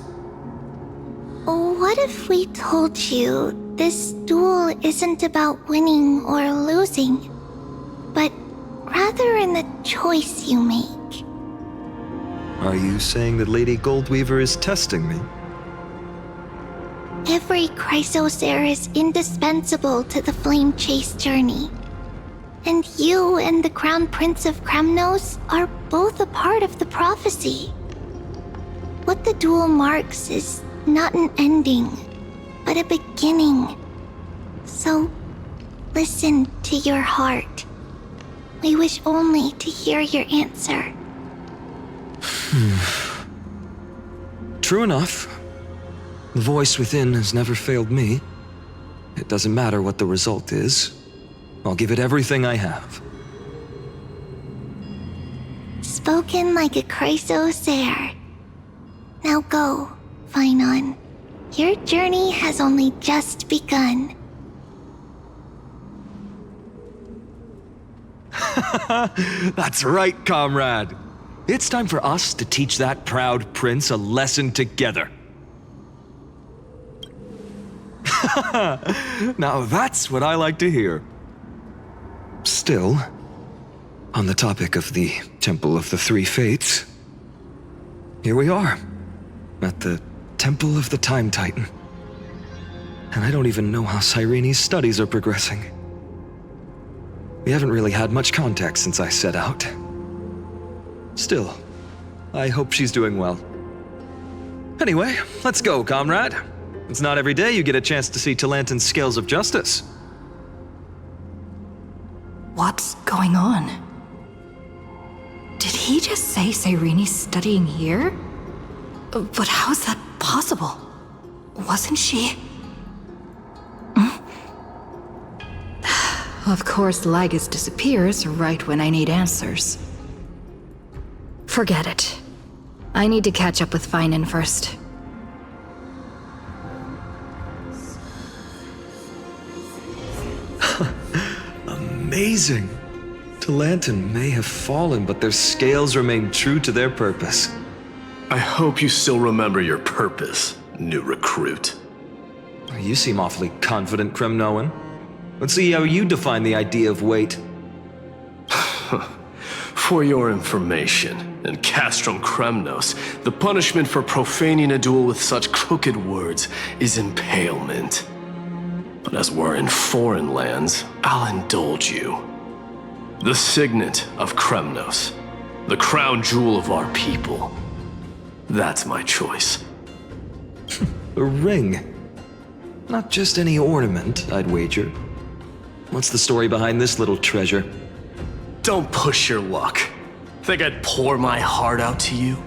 What if we told you this duel isn't about winning or losing, but rather in the choice you make? Are you saying that Lady Goldweaver is testing me? Every Chrysos heir is indispensable to the flamechase journey. And you and the Crown Prince of Kremnos are both a part of the prophecy. What the duel marks is not an ending, but a beginning. So, listen to your heart. We wish only to hear your answer. True enough. The voice within has never failed me. It doesn't matter what the result is. I'll give it everything I have. Spoken like a Chrysos heir. Now go, Finon. Your journey has only just begun. That's right, comrade. It's time for us to teach that proud prince a lesson together. Now that's what I like to hear. Still, on the topic of the Temple of the Three Fates, here we are, at the Temple of the Time Titan. And I don't even know how CYRENE's studies are progressing. We haven't really had much contact since I set out. Still, I hope she's doing well. Anyway, let's go, comrade. It's not every day you get a chance to see Talantan's scales of justice. What's going on? Did he just say CYRENE's studying here? But how is that possible? Wasn't she? Of course, Lygus disappears right when I need answers. Forget it. I need to catch up with Finon first. Amazing! Talantan may have fallen, but their scales remain true to their purpose. I hope you still remember your purpose, new recruit. You seem awfully confident, Kremnoan. Let's see how you define the idea of weight. For your information, in Castrum Kremnos, the punishment for profaning a duel with such crooked words is impalement. But as we're in foreign lands, I'll indulge you. The signet of Kremnos, the crown jewel of our people. That's my choice. A ring. Not just any ornament, I'd wager. What's the story behind this little treasure? Don't push your luck. Think I'd pour my heart out to you?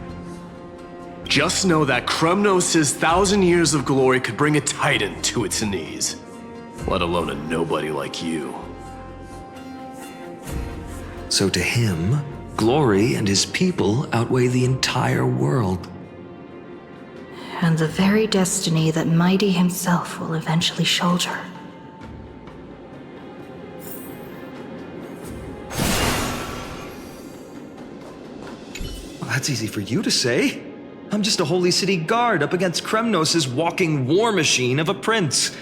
Just know that Kremnos' 1,000 years of glory could bring a titan to its knees. Let alone a nobody like you. So to him, glory and his people outweigh the entire world. And the very destiny that Mighty himself will eventually shoulder. Well, that's easy for you to say. I'm just a Holy City guard up against Kremnos' walking war machine of a prince.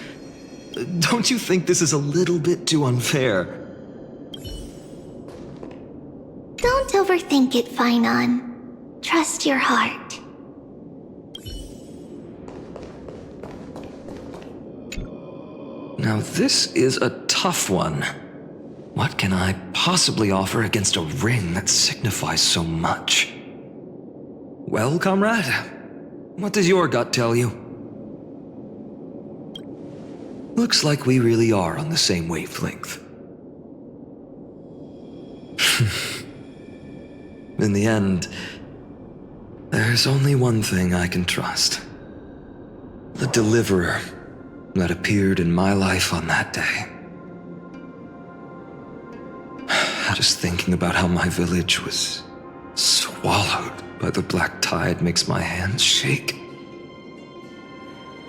Don't you think this is a little bit too unfair? Don't overthink it, Finon. Trust your heart. Now this is a tough one. What can I possibly offer against a ring that signifies so much? Well, comrade, what does your gut tell you? Looks like we really are on the same wavelength. In the end, there's only one thing I can trust. The deliverer that appeared in my life on that day. Just thinking about how my village was swallowed by the black tide makes my hands shake.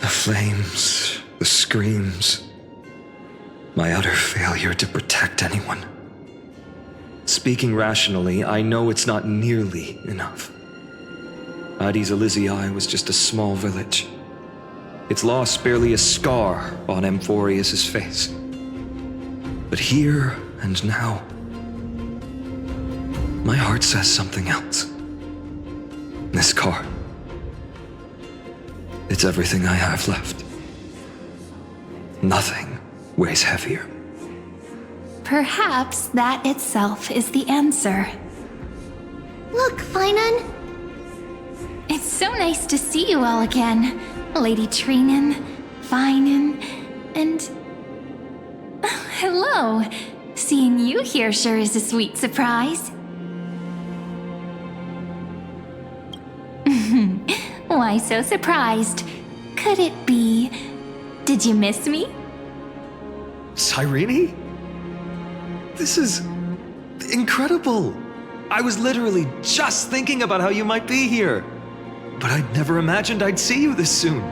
The flames, the screams, my utter failure to protect anyone. Speaking rationally, I know it's not nearly enough. Hades Elysiae was just a small village. Its loss barely a scar on Amphoreus' face. But here and now, my heart says something else. This car, it's everything I have left. Nothing weighs heavier. Perhaps that itself is the answer. Look, Finan! It's so nice to see you all again. Lady Trinen, Finan, and... hello! Seeing you here sure is a sweet surprise. Why so surprised? Could it be... did you miss me? CYRENE? This is... incredible! I was literally just thinking about how you might be here. But I'd never imagined I'd see you this soon.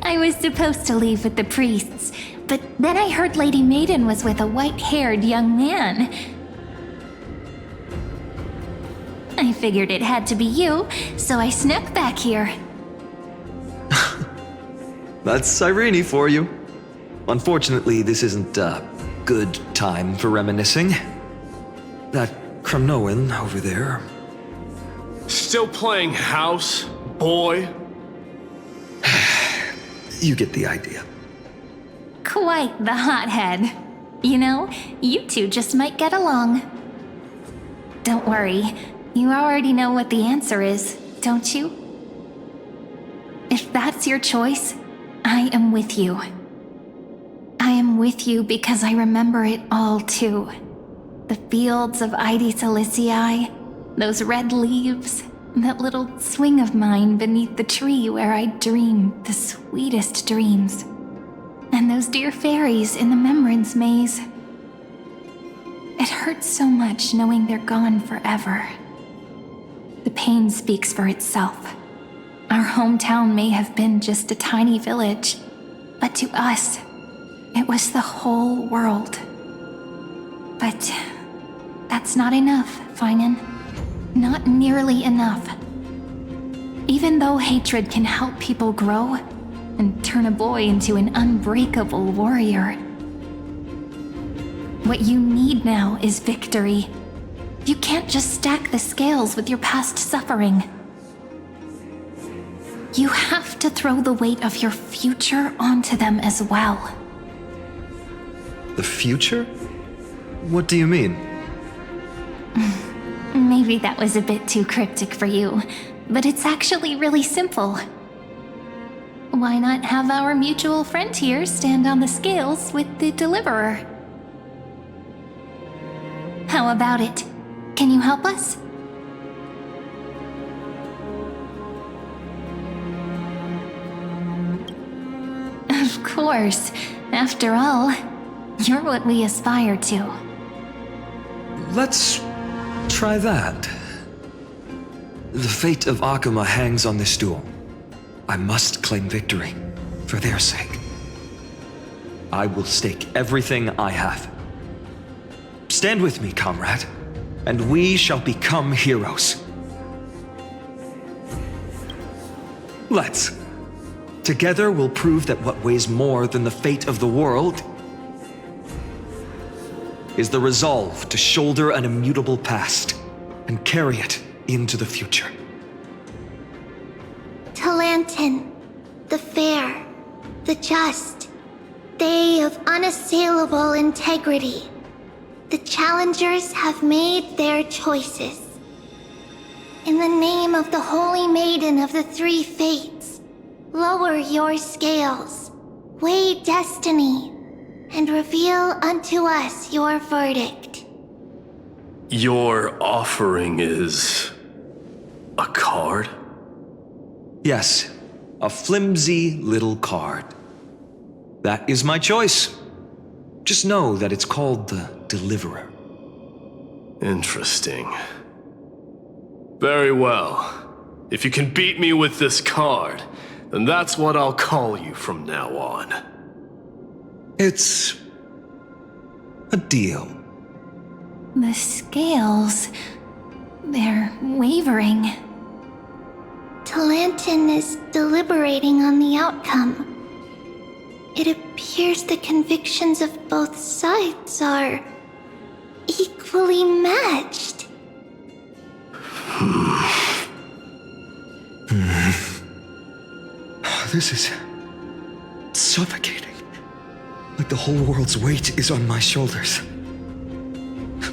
I was supposed to leave with the priests, but then I heard Lady Maiden was with a white-haired young man. I figured it had to be you, so I snuck back here. That's CYRENE for you. Unfortunately, this isn't a good time for reminiscing. That Kremnoan over there. Still playing house, boy? You get the idea. Quite the hothead. You know, you two just might get along. Don't worry, you already know what the answer is, don't you? If that's your choice, I am with you. I am with you because I remember it all too. The fields of Hades Elysiae, those red leaves, that little swing of mine beneath the tree where I dreamed the sweetest dreams. And those dear fairies in the membrance maze. It hurts so much knowing they're gone forever. The pain speaks for itself. Our hometown may have been just a tiny village, but to us, it was the whole world. But that's not enough, Finan. Not nearly enough. Even though hatred can help people grow and turn a boy into an unbreakable warrior, what you need now is victory. You can't just stack the scales with your past suffering. You have to throw the weight of your future onto them as well. The future? What do you mean? Maybe that was a bit too cryptic for you, but it's actually really simple. Why not have our mutual friend here stand on the scales with the deliverer? How about it? Can you help us? Of course. After all, you're what we aspire to. Let's try that. The fate of Akuma hangs on this duel. I must claim victory, for their sake. I will stake everything I have. Stand with me, comrade, and we shall become heroes. Let's. Together we'll prove that what weighs more than the fate of the world is the resolve to shoulder an immutable past and carry it into the future. Talantin, the fair. the just. They of unassailable integrity. The challengers have made their choices. In the name of the Holy Maiden of the Three Fates, lower your scales, weigh destiny, and reveal unto us your verdict. Your offering is a card? Yes, a flimsy little card. That is my choice. Just know that it's called the Deliverer. Interesting. Very well. If you can beat me with this card, then that's what I'll call you from now on. It's a deal. The scales... they're wavering. Talantin is deliberating on the outcome. It appears the convictions of both sides are equally matched. This is suffocating. Like the whole world's weight is on my shoulders.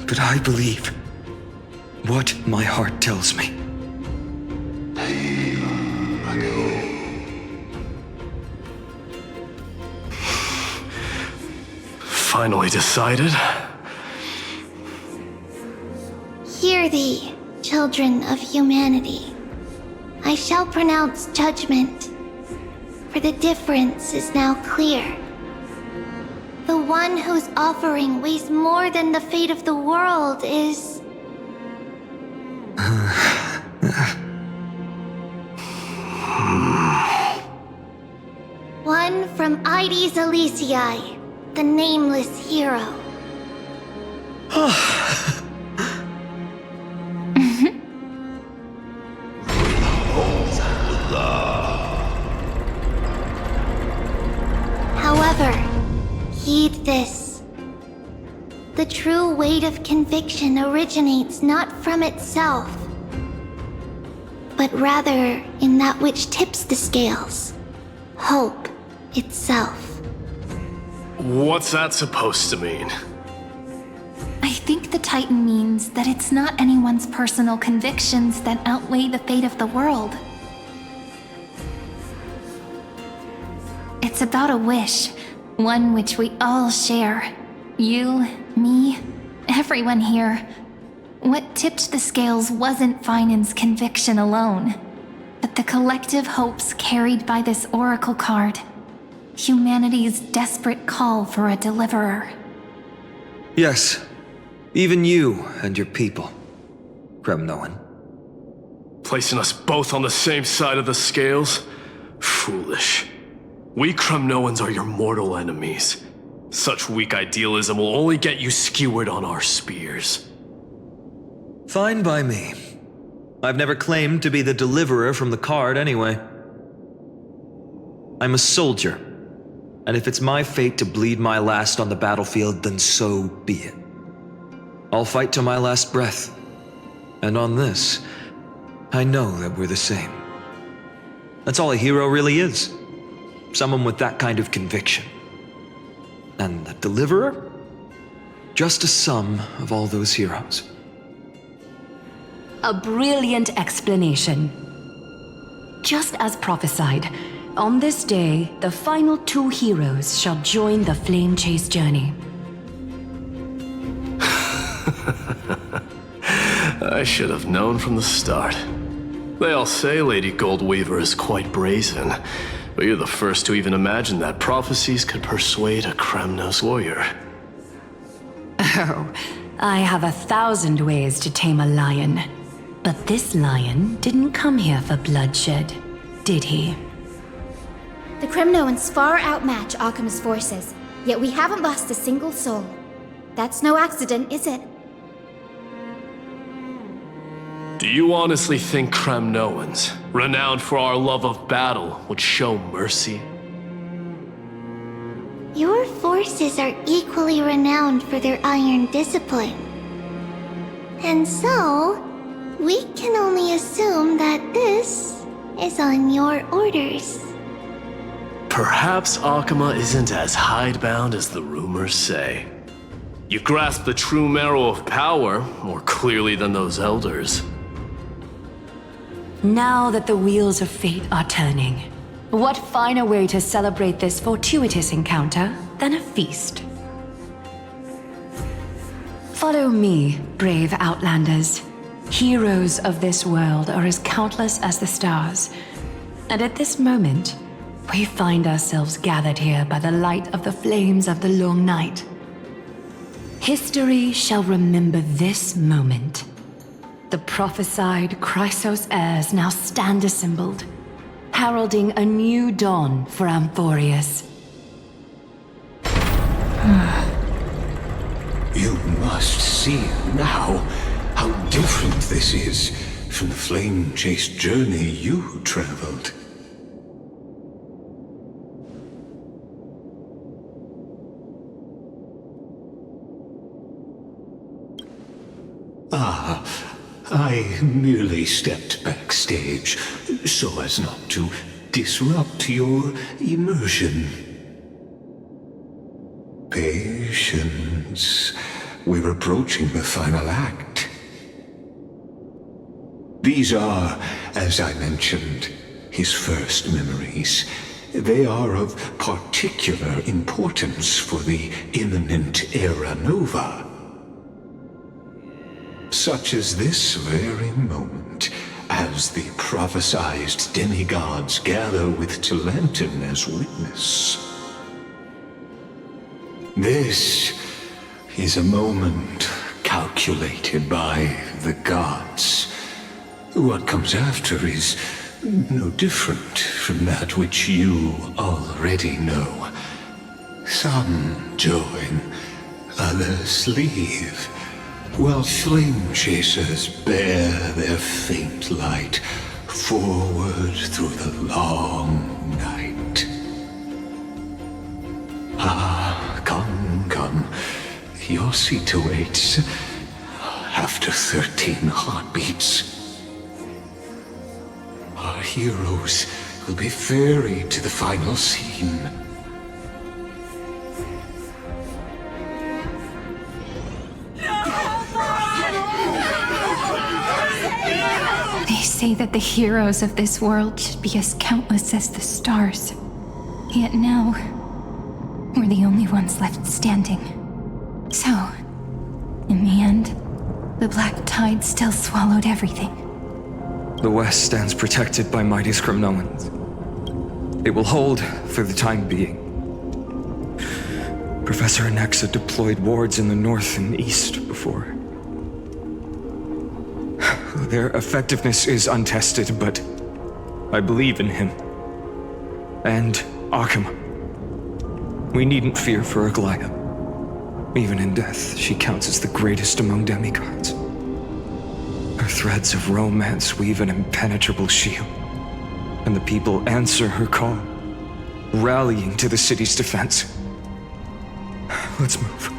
But I believe what my heart tells me. Finally decided? Hear thee, children of humanity. I shall pronounce judgment, for the difference is now clear. The one whose offering weighs more than the fate of the world is... one from Ides Elysiae, the nameless hero. However, heed this. The true weight of conviction originates not from itself, but rather in that which tips the scales, hope itself. What's that supposed to mean? I think the Titan means that it's not anyone's personal convictions that outweigh the fate of the world. It's about a wish, one which we all share. You, me, everyone here. What tipped the scales wasn't Finan's conviction alone, but the collective hopes carried by this oracle card. Humanity's desperate call for a deliverer. Yes, even you and your people, Kremnoan. Placing us both on the same side of the scales? Foolish. We Kremnoans are your mortal enemies. Such weak idealism will only get you skewered on our spears. Fine by me. I've never claimed to be the deliverer from the card anyway. I'm a soldier, and if it's my fate to bleed my last on the battlefield, then so be it. I'll fight to my last breath, and on this, I know that we're the same. That's all a hero really is. Someone with that kind of conviction. And the deliverer? Just a sum of all those heroes. A brilliant explanation. Just as prophesied, on this day, the final two heroes shall join the flamechase journey. I should have known from the start. They all say Lady Goldweaver is quite brazen, but you're the first to even imagine that prophecies could persuade a Kremnos warrior. Oh, I have 1,000 ways to tame a lion. But this lion didn't come here for bloodshed, did he? The Kremnoans far outmatch Akama's forces, yet we haven't lost a single soul. That's no accident, is it? Do you honestly think Kremnoans, renowned for our love of battle, would show mercy? Your forces are equally renowned for their iron discipline. And so, we can only assume that this is on your orders. Perhaps Akama isn't as hidebound as the rumors say. You grasp the true marrow of power more clearly than those elders. Now that the wheels of fate are turning, what finer way to celebrate this fortuitous encounter than a feast? Follow me, brave Outlanders. Heroes of this world are as countless as the stars. And at this moment, we find ourselves gathered here by the light of the flames of the long night. History shall remember this moment. The prophesied Chrysos heirs now stand assembled, heralding a new dawn for Amphoreus. You must see now how different this is from the flame-chase journey you traveled. I merely stepped backstage so as not to disrupt your immersion. Patience. We're approaching the final act. These are, as I mentioned, his first memories. They are of particular importance for the imminent Areranova. Such as this very moment, as the prophesized demigods gather with Talentum as witness. This is a moment calculated by the gods. What comes after is no different from that which you already know. Some join, others leave, while flame chasers bear their faint light forward through the long night. Come. Your seat awaits after 13 heartbeats. Our heroes will be ferried to the final scene. They say that the heroes of this world should be as countless as the stars. Yet now, we're the only ones left standing. So, in the end, the black tide still swallowed everything. The West stands protected by mighty Skrymnoans. It will hold for the time being. Professor Anexa deployed wards in the north and east before. Their effectiveness is untested, but I believe in him. And Akama. We needn't fear for Aglaya. Even in death, she counts as the greatest among demigods. Her threads of romance weave an impenetrable shield, and the people answer her call, rallying to the city's defense. Let's move.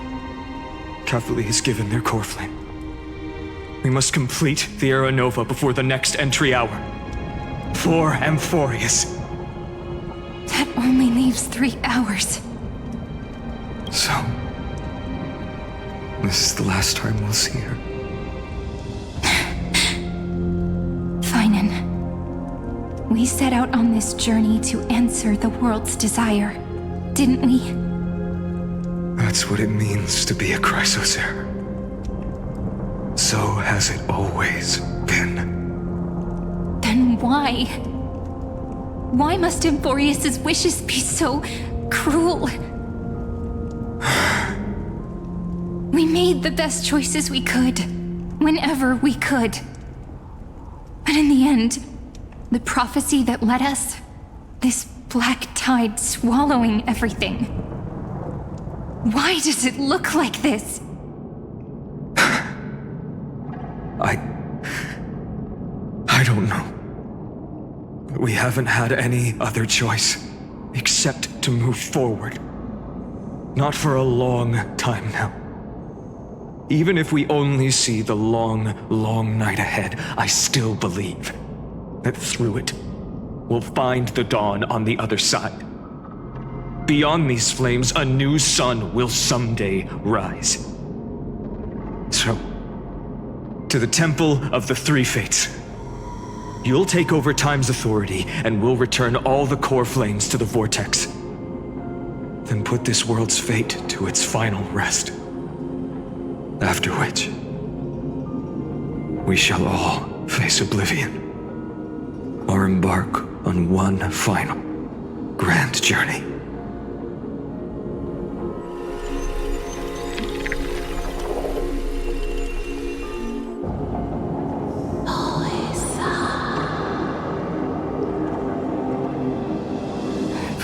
Cavalry has given their core flame. We must complete the Areranova before the next entry hour. For Amphoreus. That only leaves 3 hours. So, this is the last time we'll see her. Finan, we set out on this journey to answer the world's desire, didn't we? That's what it means to be a Chrysos heir. So has it always been. Then why? Why must Amphoreus' wishes be so cruel? We made the best choices we could, whenever we could. But in the end, the prophecy that led us, this black tide swallowing everything. Why does it look like this? I don't know. We haven't had any other choice, except to move forward. Not for a long time now. Even if we only see the long, long night ahead, I still believe that through it, we'll find the dawn on the other side. Beyond these flames, a new sun will someday rise. So, to the Temple of the Three Fates. You'll take over Time's authority, and we'll return all the core flames to the vortex. Then put this world's fate to its final rest. After which, we shall all face oblivion, or embark on one final grand journey.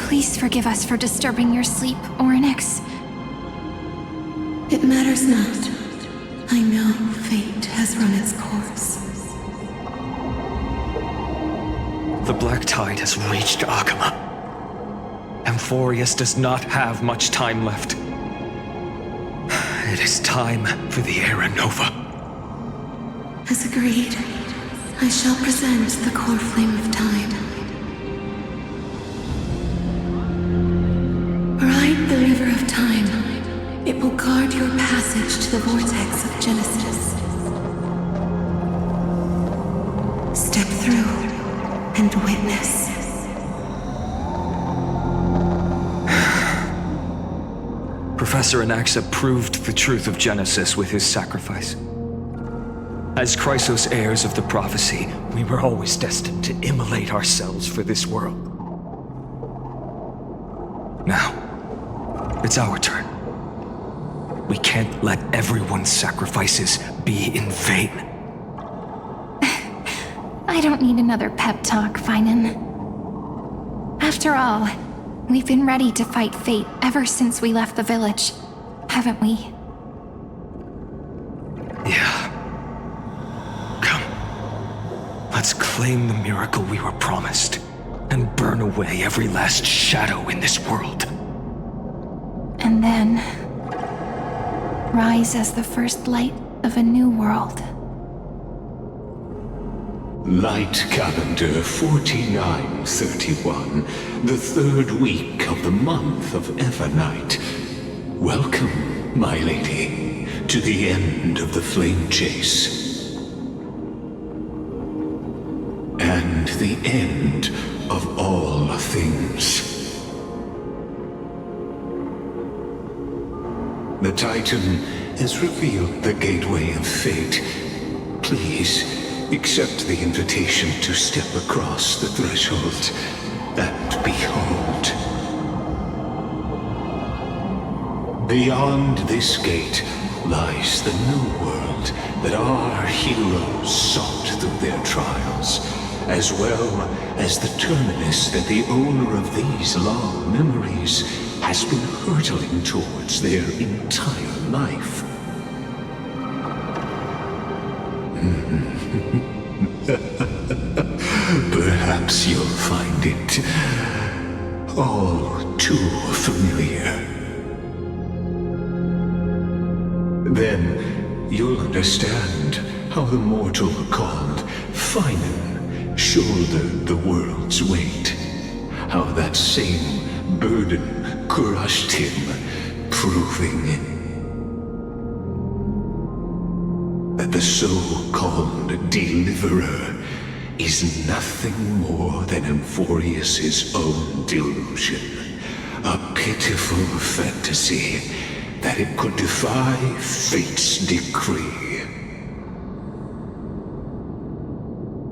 Please forgive us for disturbing your sleep, Oryx. It matters not. I know fate has run its course. The black tide has reached Akama. Amphoreus does not have much time left. It is time for the Areranova. As agreed, I shall present the core flame of time. Ride the river of time. It will guard your passage to the vortex of Genesis. Step through and witness. Professor Anaxa proved the truth of Genesis with his sacrifice. As Chrysos heirs of the prophecy, we were always destined to immolate ourselves for this world. Now, it's our turn. We can't let everyone's sacrifices be in vain. I don't need another pep talk, Finan. After all, we've been ready to fight fate ever since we left the village, haven't we? Yeah. Come. Let's claim the miracle we were promised, and burn away every last shadow in this world. And then rise as the first light of a new world. Light calendar 4931, the third week of the month of Evernight. Welcome, my lady, to the end of the flamechase. And the end of all things. The Titan has revealed the gateway of fate. Please, accept the invitation to step across the threshold and behold. Beyond this gate lies the new world that our heroes sought through their trials, as well as the terminus that the owner of these long memories has been hurtling towards their entire life. Perhaps you'll find it all too familiar. Then you'll understand how the mortal called Finan shouldered the world's weight. How that same burden crushed him, proving that the so-called deliverer is nothing more than Amphoreus' own delusion. A pitiful fantasy that it could defy fate's decree.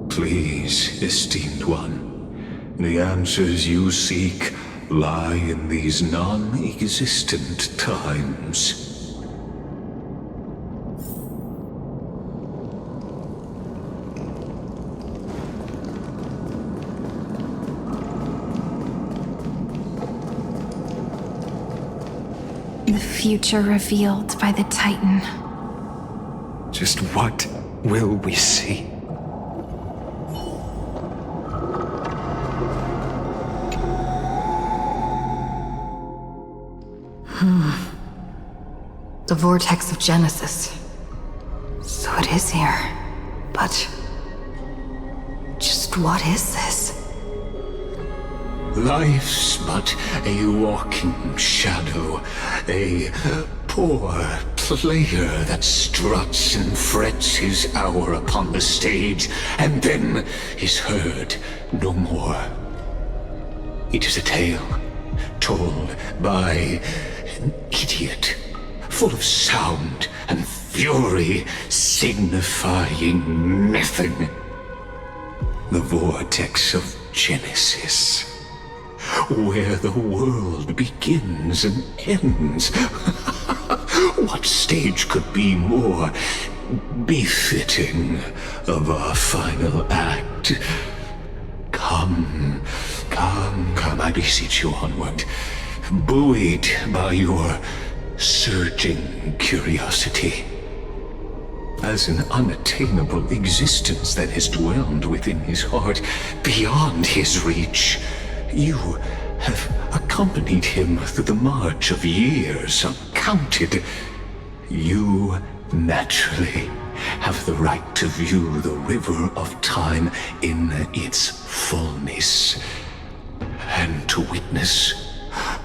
Please, esteemed one, the answers you seek lie in these non-existent times. The future revealed by the Titan. Just what will we see? The vortex of Genesis. So it is here. But just what is this? Life's but a walking shadow, a poor player that struts and frets his hour upon the stage, and then is heard no more. It is a tale told by an idiot, full of sound and fury, signifying nothing. The vortex of Genesis, where the world begins and ends. What stage could be more befitting of our final act? Come, I beseech you onward, buoyed by your surging curiosity. As an unattainable existence that has dwelled within his heart, beyond his reach, you have accompanied him through the march of years uncounted. You naturally have the right to view the river of time in its fullness, and to witness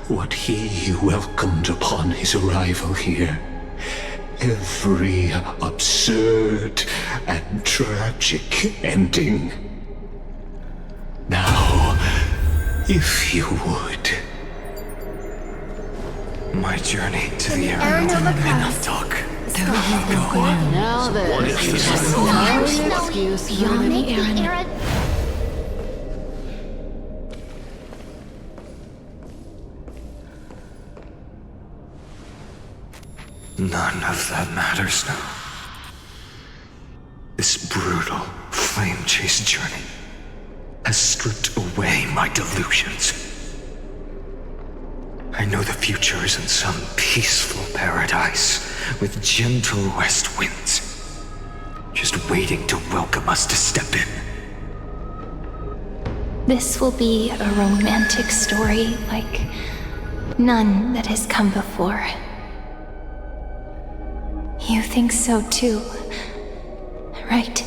what he welcomed upon his arrival here. Every absurd and tragic ending. Now, if you would. My journey to the Areranova enough talk. Now there's no excuse for any errand. None of that matters now. This brutal flame chase journey has stripped away my delusions. I know the future is in some peaceful paradise with gentle west winds, just waiting to welcome us to step in. This will be a romantic story like none that has come before. You think so too, right?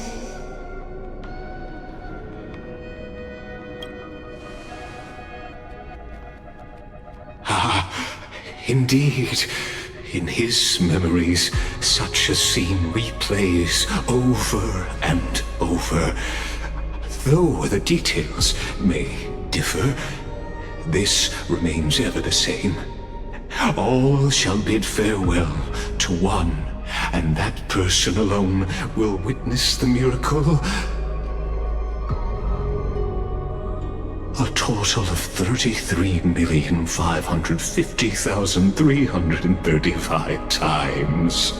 Indeed, in his memories, such a scene replays over and over. Though the details may differ, this remains ever the same. All shall bid farewell to one, and that person alone will witness the miracle. A total of 33,550,335 times.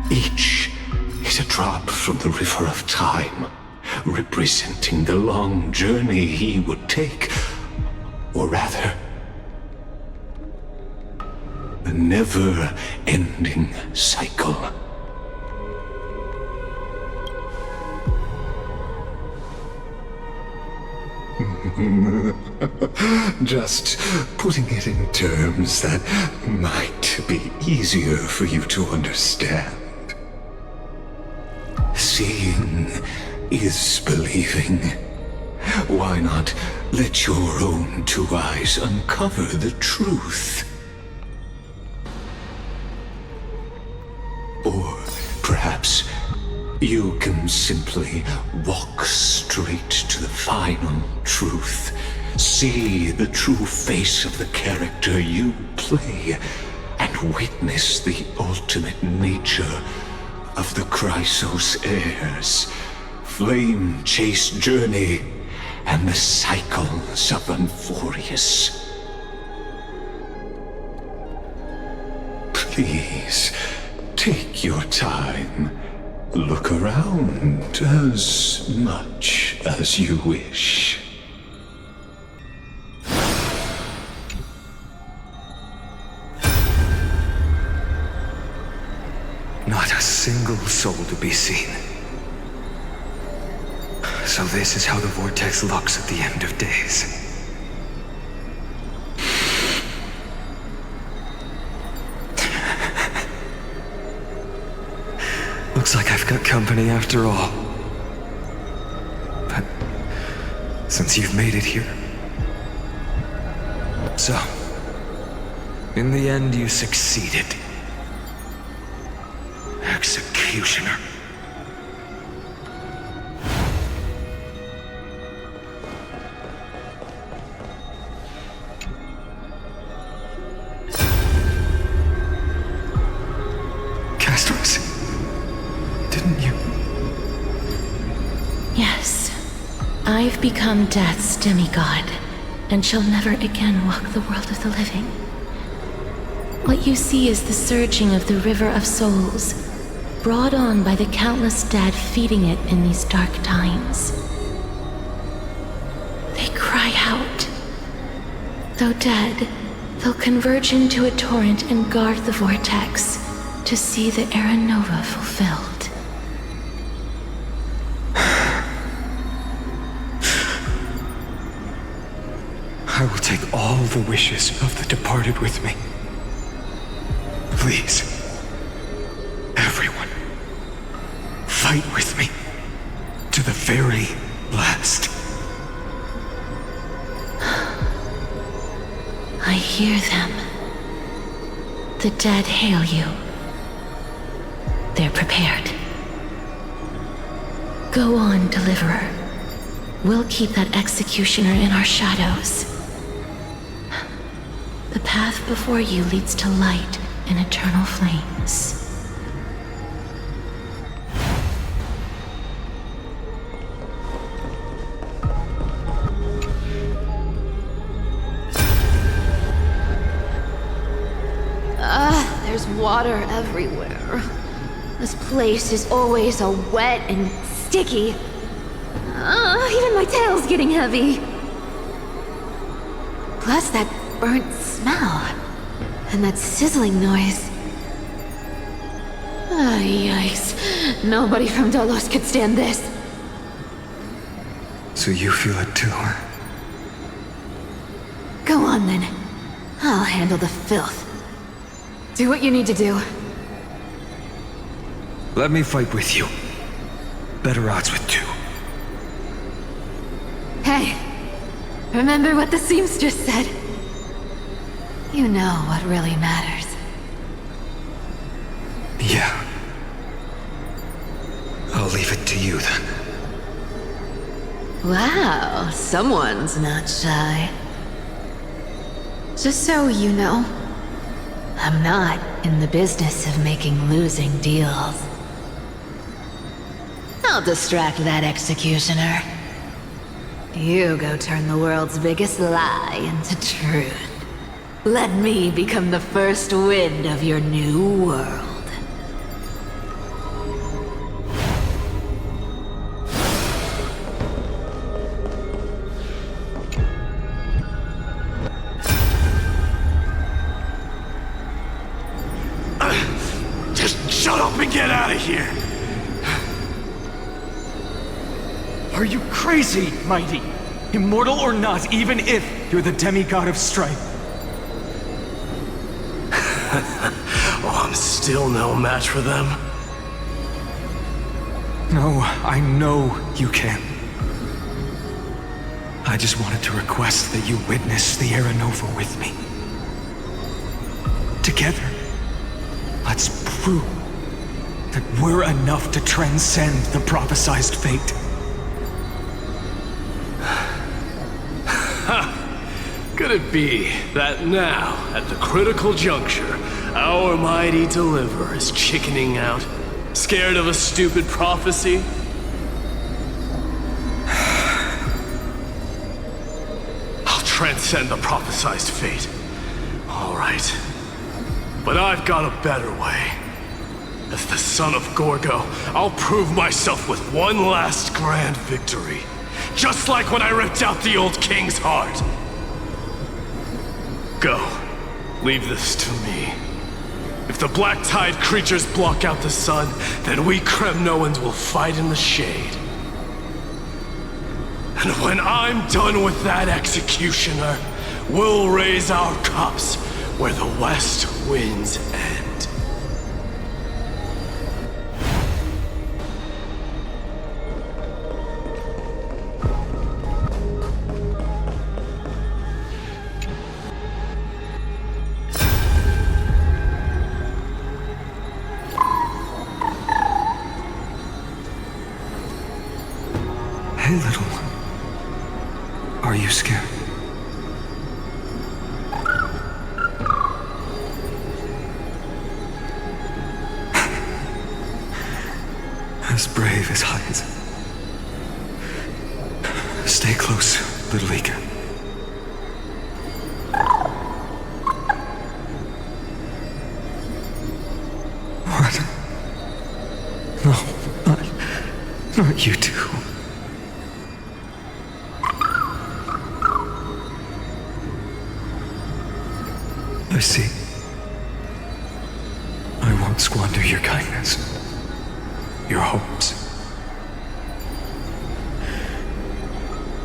Each is a drop from the river of time, representing the long journey he would take, or rather, the never-ending cycle. Just putting it in terms that might be easier for you to understand. Seeing is believing. Why not let your own two eyes uncover the truth? Or perhaps you can simply walk straight to the final truth. See the true face of the character you play, and witness the ultimate nature of the Chrysos heirs, flame chase journey, and the cycles of Amphoreus. Please, take your time. Look around as much as you wish. Not a single soul to be seen. So this is how the vortex looks at the end of days. Looks like I've got company after all. But since you've made it here... So, in the end you succeeded. Executioner. Castros, didn't you? Yes. I've become Death's demigod, and shall never again walk the world of the living. What you see is the surging of the river of souls, brought on by the countless dead feeding it in these dark times. They cry out. Though dead, they'll converge into a torrent and guard the vortex to see the Areranova fulfilled. I will take all the wishes of the departed with me. Please, everyone, fight with me to the very last. I hear them. The dead hail you. They're prepared. Go on, Deliverer. We'll keep that executioner in our shadows. The path before you leads to light and eternal flames. There's water everywhere. This place is always so wet and sticky. Even my tail's getting heavy. Plus that burnt smell. And that sizzling noise. Yikes. Nobody from Delos could stand this. So you feel it too, huh? Go on then. I'll handle the filth. Do what you need to do. Let me fight with you. Better odds with two. Hey, remember what the seamstress said? You know what really matters. Yeah. I'll leave it to you then. Wow, someone's not shy. Just so you know, I'm not in the business of making losing deals. I'll distract that executioner. You go turn the world's biggest lie into truth. Let me become the first wind of your new world. Shut up and get out of here! Are you crazy, Mighty? Immortal or not, even if you're the demigod of strife. Oh, I'm still no match for them. No, I know you can. I just wanted to request that you witness the Areranova with me. Together, let's prove that we're enough to transcend the prophesized fate. Could it be that now, at the critical juncture, our mighty deliverer is chickening out? Scared of a stupid prophecy? I'll transcend the prophesized fate. All right. But I've got a better way. As the son of Gorgo, I'll prove myself with one last grand victory. Just like when I ripped out the old king's heart. Go. Leave this to me. If the black tide creatures block out the sun, then we Kremnoans will fight in the shade. And when I'm done with that executioner, we'll raise our cups where the west winds end. Why, little? Are you scared? As brave as I is. Stay close, little Ika. What? No, not you two. I see. I won't squander your kindness, your hopes.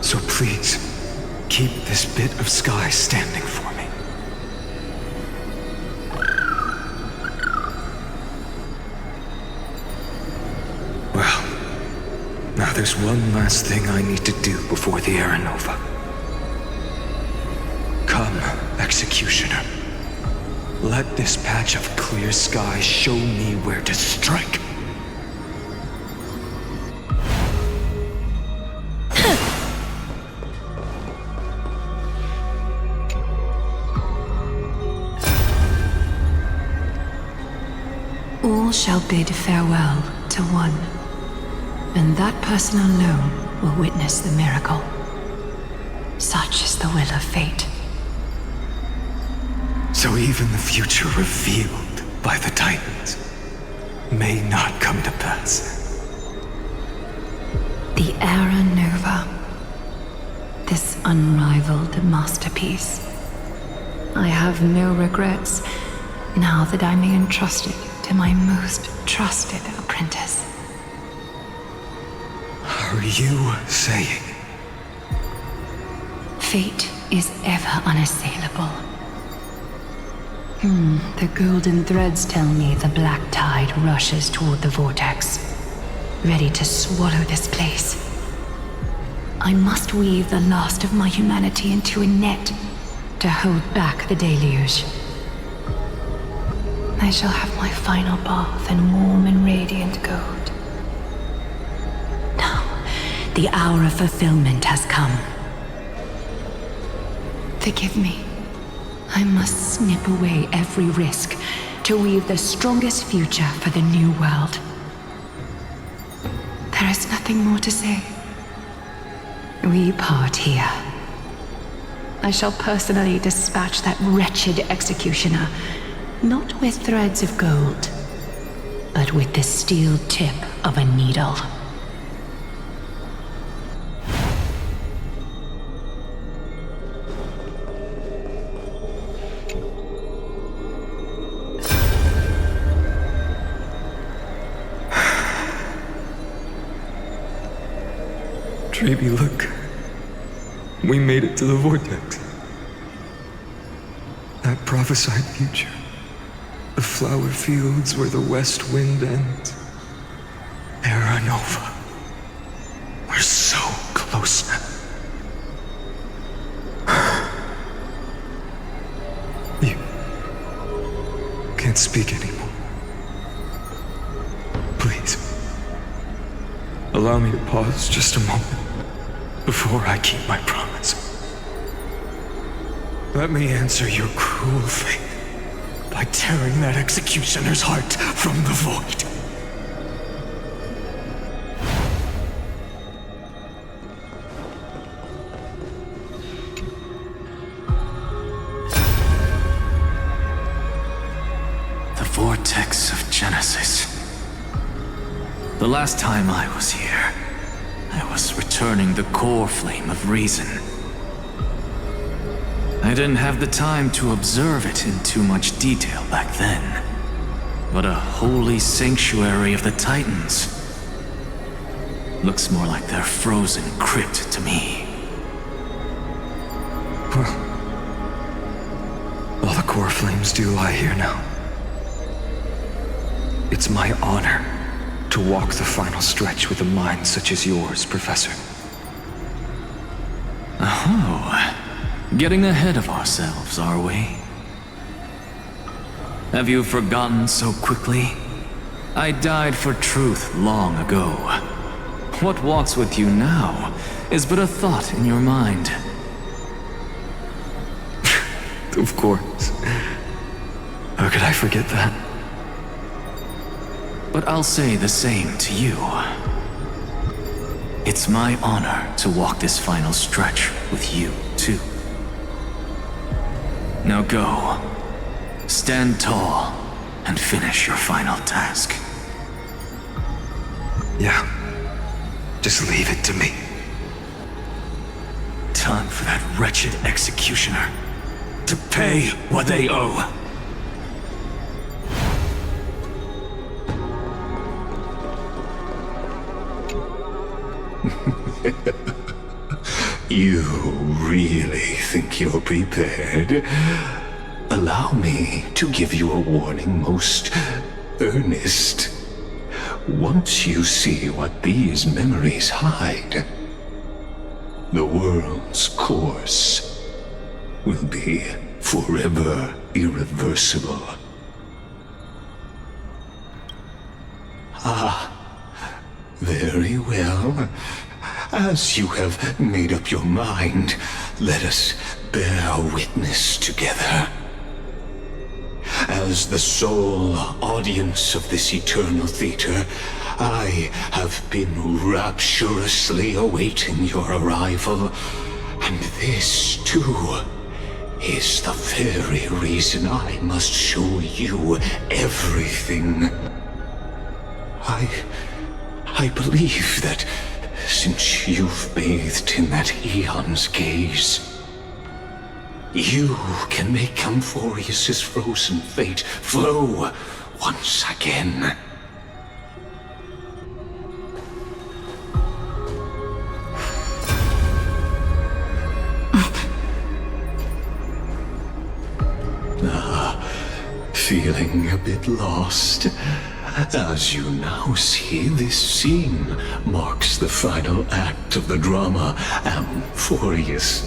So please, keep this bit of sky standing for me. Well, now there's one last thing I need to do before the Areranova. Come, Executioner. Let this patch of clear sky show me where to strike. All shall bid farewell to one, and that person alone will witness the miracle. Such is the will of fate. So even the future revealed by the Titans may not come to pass. The Areranova. This unrivaled masterpiece. I have no regrets now that I'm entrusted to my most trusted apprentice. Are you saying? Fate is ever unassailable. The golden threads tell me the black tide rushes toward the vortex, ready to swallow this place. I must weave the last of my humanity into a net to hold back the deluge. I shall have my final bath in warm and radiant gold. Now, the hour of fulfillment has come. Forgive me. I must snip away every risk to weave the strongest future for the new world. There is nothing more to say. We part here. I shall personally dispatch that wretched executioner, not with threads of gold, but with the steel tip of a needle. Baby, look. We made it to the vortex. That prophesied future. The flower fields where the west wind ends. Areranova. We're so close now. You can't speak anymore. Please. Allow me to pause just a moment before I keep my promise. Let me answer your cruel fate by tearing that executioner's heart from the void. The vortex of Genesis. The last time I was here, I was returning the core flame of reason. I didn't have the time to observe it in too much detail back then. But a holy sanctuary of the Titans. Looks more like their frozen crypt to me. Well, all the core flames do lie here now. It's my honor to walk the final stretch with a mind such as yours, Professor. Oh, getting ahead of ourselves, are we? Have you forgotten so quickly? I died for truth long ago. What walks with you now is but a thought in your mind. Of course. How could I forget that? But I'll say the same to you. It's my honor to walk this final stretch with you, too. Now go. Stand tall and finish your final task. Yeah. Just leave it to me. Time for that wretched executioner to pay what they owe. You really think you're prepared? Allow me to give you a warning most earnest. Once you see what these memories hide, the world's course will be forever irreversible. Ah, very well. As you have made up your mind, let us bear witness together. As the sole audience of this eternal theater, I have been rapturously awaiting your arrival, and this, too, is the very reason I must show you everything. I believe that since you've bathed in that Aeon's gaze, you can make Amphoreus' frozen fate flow once again. Feeling a bit lost? As you now see, this scene marks the final act of the drama Amphoreus.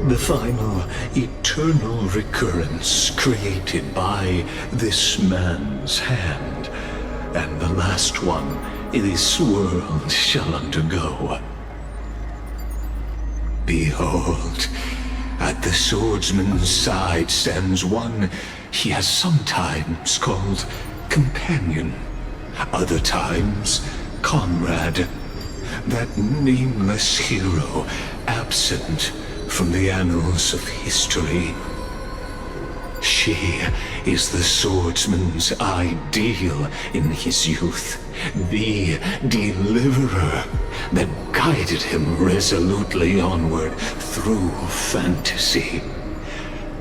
The final eternal recurrence created by this man's hand, and the last one this world shall undergo. Behold, at the swordsman's side stands one he has sometimes called companion, other times comrade, that nameless hero absent from the annals of history. She is the swordsman's ideal in his youth, the deliverer that guided him resolutely onward through fantasy.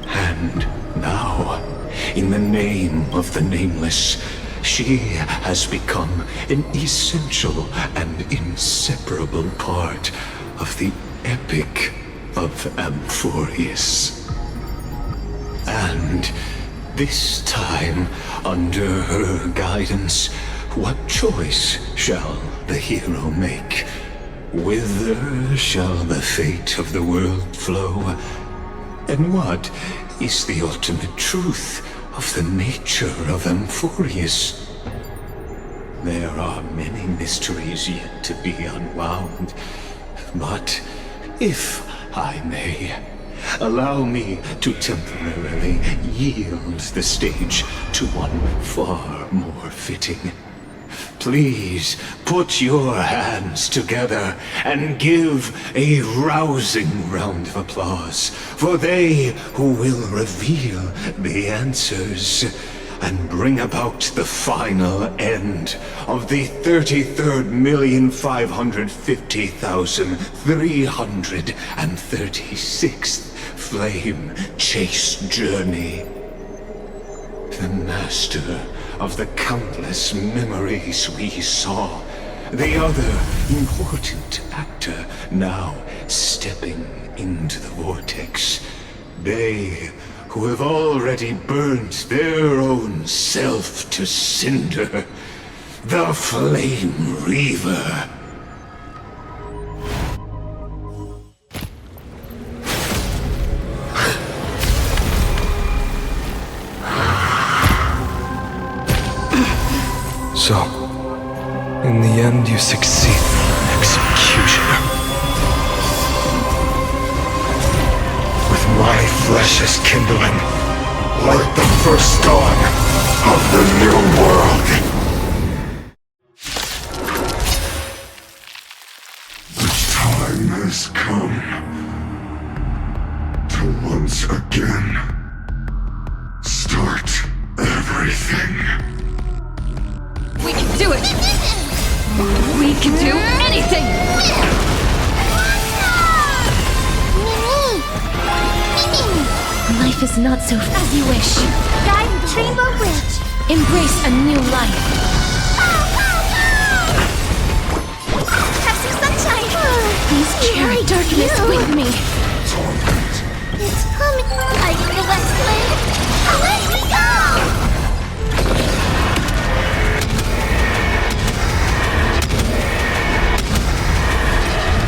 And now, in the name of the nameless, she has become an essential and inseparable part of the epic of Amphoreus. And this time, under her guidance, what choice shall the hero make? Whither shall the fate of the world flow? And what is the ultimate truth of the nature of Amphoreus? There are many mysteries yet to be unwound, but if I may, allow me to temporarily yield the stage to one far more fitting. Please put your hands together and give a rousing round of applause for they who will reveal the answers and bring about the final end of the 33,550,336th flame chase journey. The master of the countless memories we saw, the other important actor now stepping into the vortex. They who have already burnt their own self to cinder, the Flame Reaver. So, In the end, you succeed, executioner. With my flesh as kindling, like the first dawn of the new world. The time has come to once again start everything. We can do it! We can do anything! Life is not so as you wish. Guide the Rainbow Bridge. Embrace a new life. Have some sunshine. Please share darkness with me. It's coming. Hiding the West Wind. Away we go!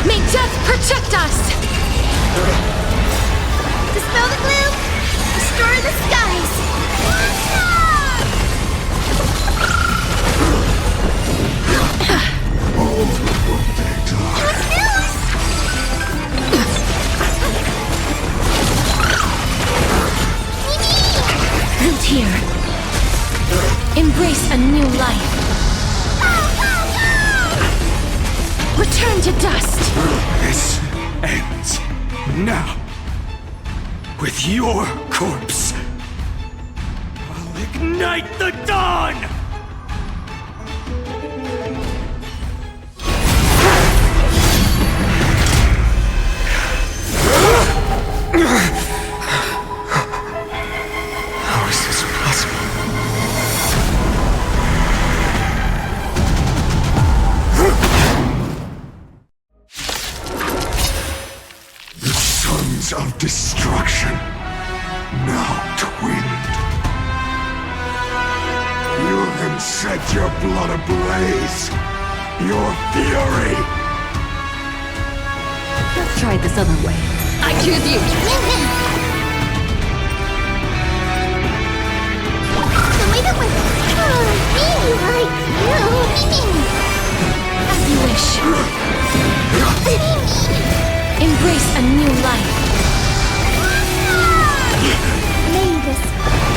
May death protect us! Dispel the gloom. Restore the skies. Root here. Embrace a new life. Return to dust. This ends now. With your corpse. I'll ignite the dawn! How is this possible? The sons of destruction, now twinned. You then set your blood ablaze, your fury. Let's try it this other way. I choose you! The way that was me like you. As you wish. Embrace a new life. Mavis,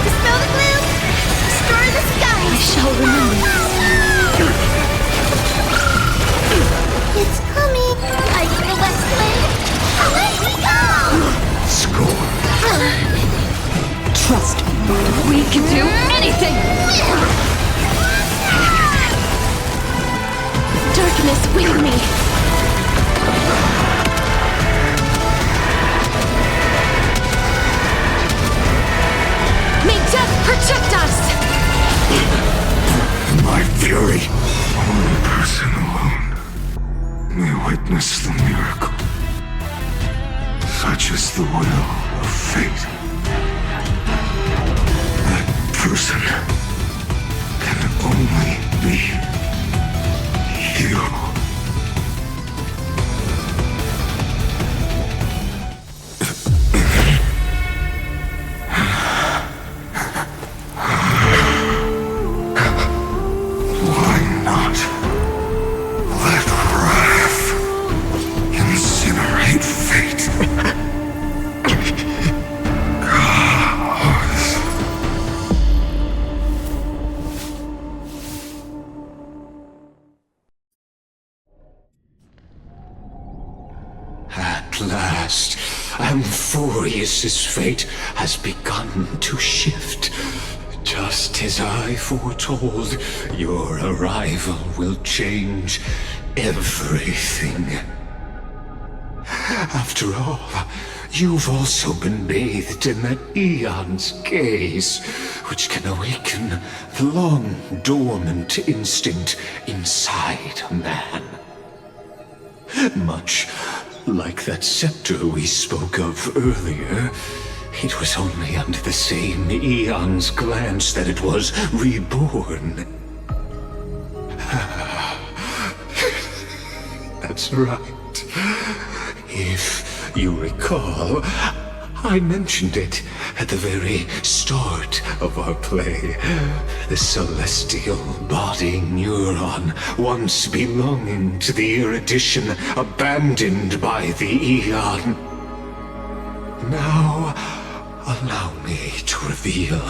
dispel the gloom. Restore the skies. I shall remember. It's coming. Hiding the West Wind. Away we go! Scorn. Trust me. We can do anything! Darkness with me. May death protect us! My fury. One person alone may witness the miracle. Such is the will of fate. That person can only be you. Why not let wrath incinerate fate? At last, Amphoreus' fate has begun to shift. Just as I foretold, your arrival will change everything. After all, you've also been bathed in that eon's gaze, which can awaken the long-dormant instinct inside a man. Much like that scepter we spoke of earlier, it was only under the same eon's glance that it was reborn. That's right. If you recall, I mentioned it at the very start of our play. The celestial body neuron, once belonging to the erudition, abandoned by the Eon. Now, allow me to reveal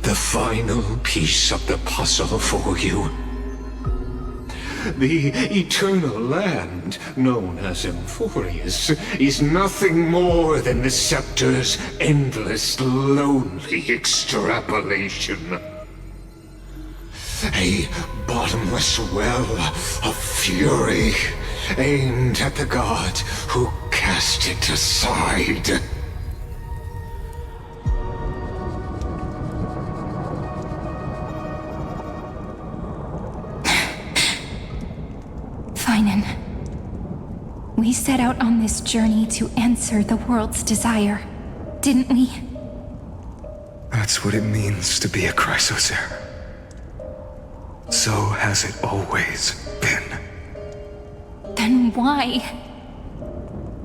the final piece of the puzzle for you. The eternal land, known as Amphoreus, is nothing more than the scepter's endless, lonely extrapolation. A bottomless well of fury, aimed at the god who cast it aside. We set out on this journey to answer the world's desire, didn't we? That's what it means to be a Chrysosaur. So has it always been. Then why?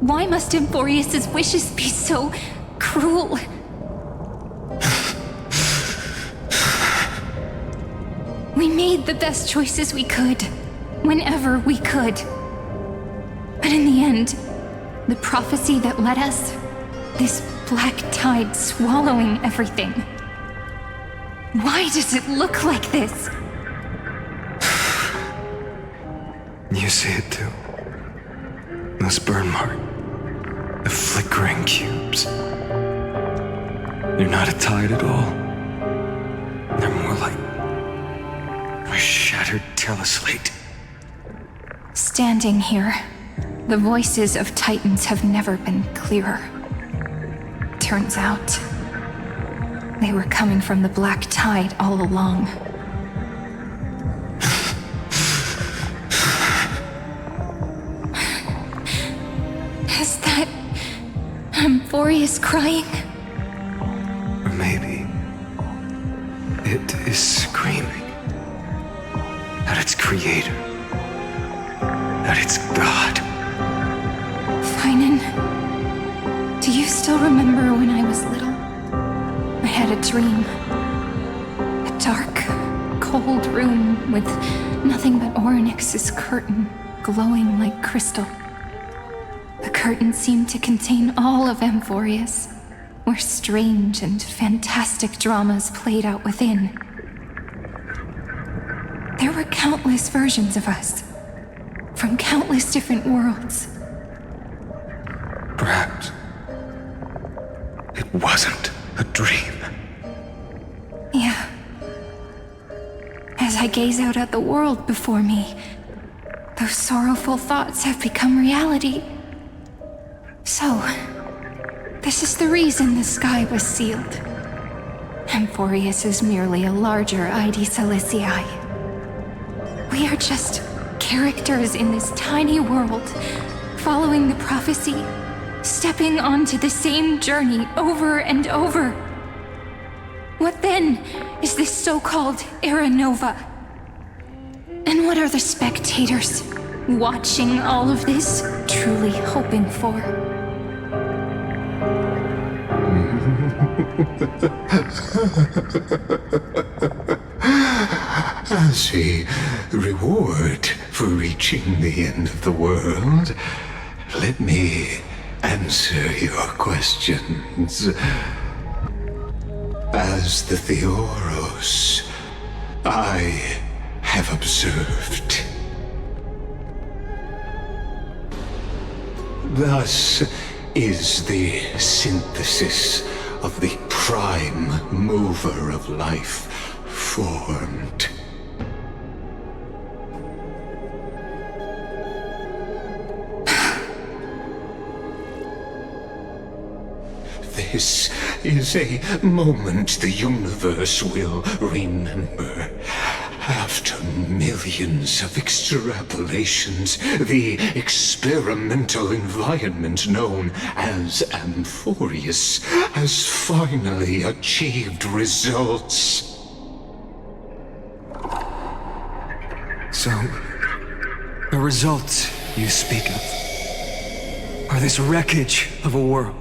Why must Amphoreus' wishes be so cruel? We made the best choices we could, whenever we could. But in the end, the prophecy that led us, this black tide swallowing everything. Why does it look like this? You see it too. Those burn marks. The flickering cubes. They're not a tide at all. They're more like a shattered teleslate. Standing here, the voices of Titans have never been clearer. Turns out, they were coming from the black tide all along. Is that Amphoreus crying? Or maybe it is screaming at its creator, at its god. Finan, do you still remember when I was little? I had a dream. A dark, cold room with nothing but Orynyx's curtain glowing like crystal. The curtain seemed to contain all of Amphoreus, where strange and fantastic dramas played out within. There were countless versions of us, from countless different worlds. Perhaps it wasn't a dream. Yeah. As I gaze out at the world before me, those sorrowful thoughts have become reality. So, this is the reason the sky was sealed. Amphoreus is merely a larger ID Silicii. We are just characters in this tiny world, following the prophecy, stepping onto the same journey over and over. What then is this so-called Areranova? And what are the spectators watching all of this truly hoping for? As a reward for reaching the end of the world, let me answer your questions. As the Theoros, I have observed. Thus is the synthesis of the prime mover of life formed. This is a moment the universe will remember. After millions of extrapolations, the experimental environment known as Amphoreus has finally achieved results. So, the results you speak of are this wreckage of a world.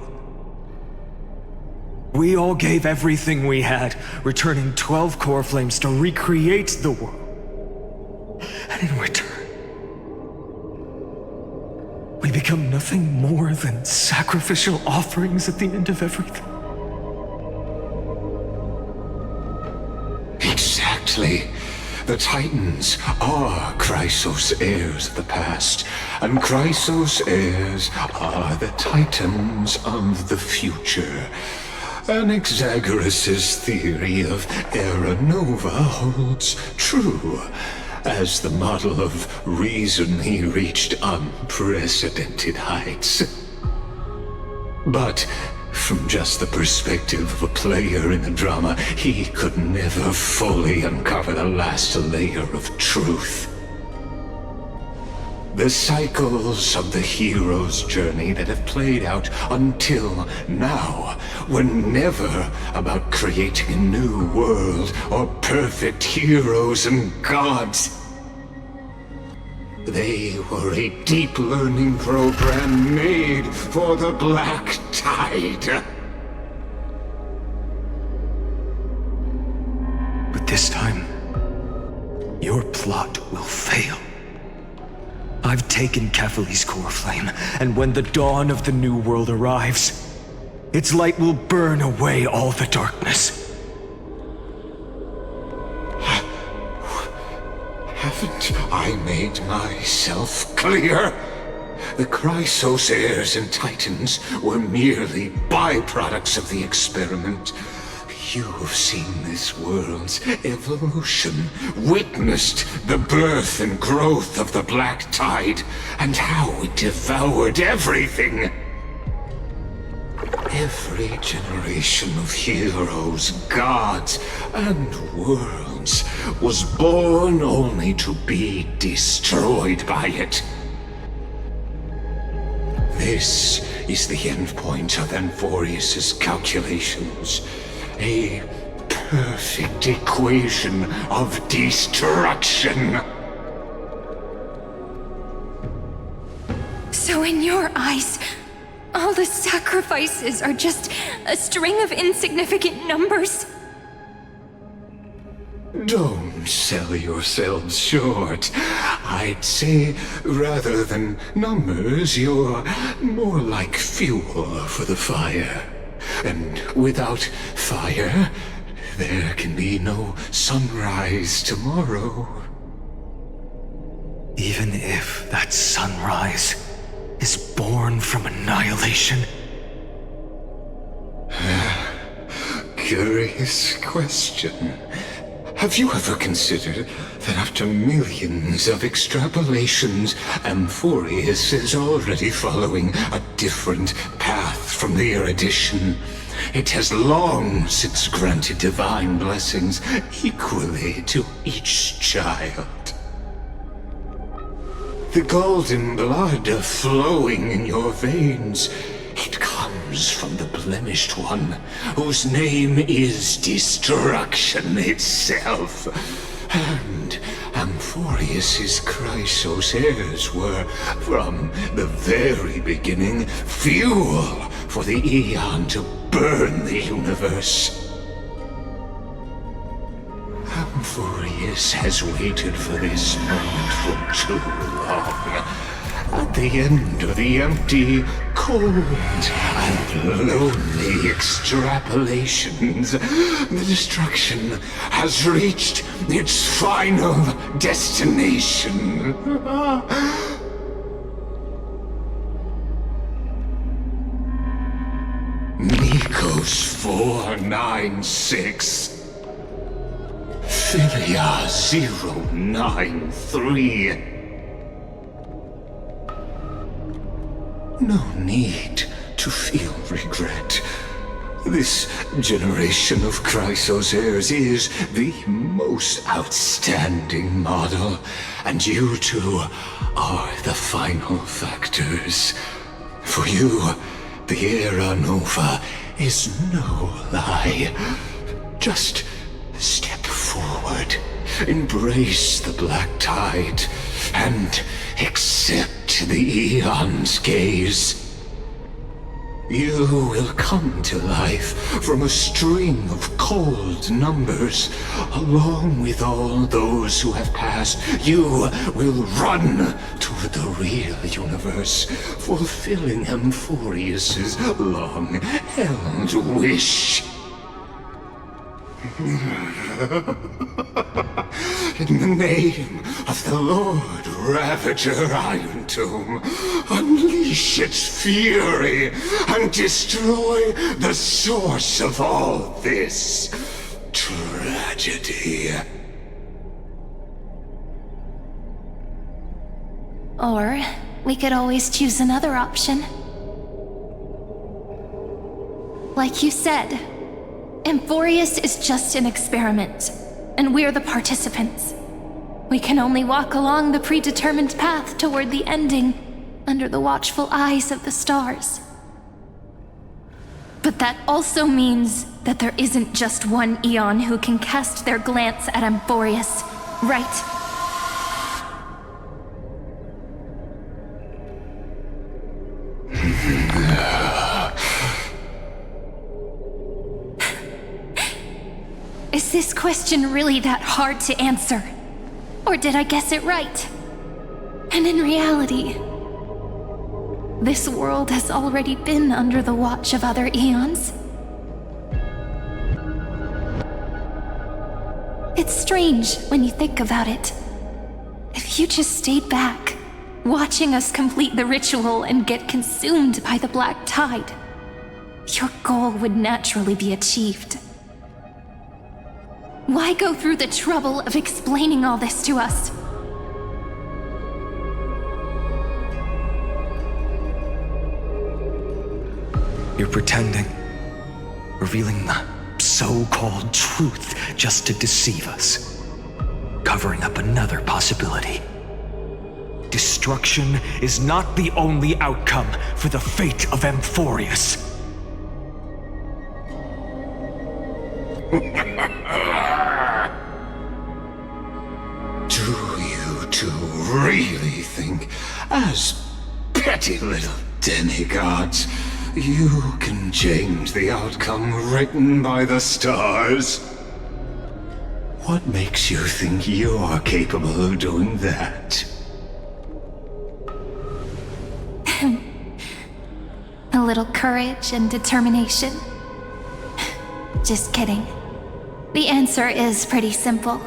We all gave everything we had, returning 12 core flames to recreate the world. And in return, we become nothing more than sacrificial offerings at the end of everything. Exactly. The Titans are Chrysos heirs of the past, and Chrysos heirs are the Titans of the future. Anaxagoras' theory of Areranova holds true. As the model of reason, he reached unprecedented heights. But from just the perspective of a player in the drama, he could never fully uncover the last layer of truth. The cycles of the hero's journey that have played out until now were never about creating a new world or perfect heroes and gods. They were a deep learning program made for the Black Tide. But this time, your plot will fail. I've taken Kephale's core flame, and when the dawn of the new world arrives, its light will burn away all the darkness. Haven't I made myself clear? The Chrysos heirs and Titans were merely byproducts of the experiment. You've seen this world's evolution, witnessed the birth and growth of the Black Tide, and how it devoured everything. Every generation of heroes, gods, and worlds was born only to be destroyed by it. This is the endpoint of Amphoreus' calculations. A perfect equation of destruction. So in your eyes, all the sacrifices are just a string of insignificant numbers? Don't sell yourselves short. I'd say, rather than numbers, you're more like fuel for the fire. And without fire, there can be no sunrise tomorrow. Even if that sunrise is born from annihilation? Curious question. Have you ever considered that after millions of extrapolations, Amphoreus is already following a different path from the erudition? It has long since granted divine blessings equally to each child. The golden blood flowing in your veins, it comes from the blemished one, whose name is destruction itself. And Amphoreus' Chrysos heirs were, from the very beginning, fuel for the Aeon to burn the universe. Amphoreus has waited for this moment for too long. At the end of the empty, cold, and lonely extrapolations, the destruction has reached its final destination. Nikos 496. Philia 093. No need to feel regret. This generation of Chrysos heirs is the most outstanding model, and you two are the final factors. For you, the Areranova is no lie. Just step forward, embrace the Black Tide, and accept the Aeon's gaze. You will come to life from a string of cold numbers. Along with all those who have passed, you will run toward the real universe, fulfilling Amphoreus's long-held wish. In the name of the Lord Ravager Iron Tomb, unleash its fury and destroy the source of all this tragedy. Or we could always choose another option. Like you said, Amphoreus is just an experiment, and we're the participants. We can only walk along the predetermined path toward the ending, under the watchful eyes of the stars. But that also means that there isn't just one Eon who can cast their glance at Amphoreus, right? Is this question really that hard to answer? Or did I guess it right? And in reality, this world has already been under the watch of other eons. It's strange when you think about it. If you just stayed back, watching us complete the ritual and get consumed by the black tide, your goal would naturally be achieved. Why go through the trouble of explaining all this to us? You're pretending, revealing the so-called truth just to deceive us, covering up another possibility. Destruction is not the only outcome for the fate of Amphoreus. Do you two really think, as petty little demigods, you can change the outcome written by the stars? What makes you think you're capable of doing that? A little courage and determination. Just kidding. The answer is pretty simple.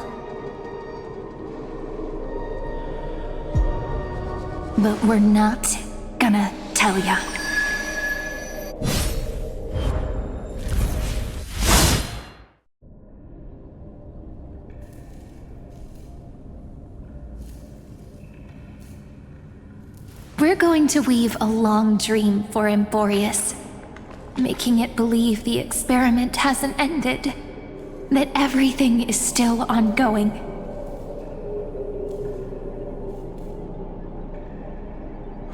But we're not gonna tell ya. We're going to weave a long dream for Amphoreus, making it believe the experiment hasn't ended, that everything is still ongoing.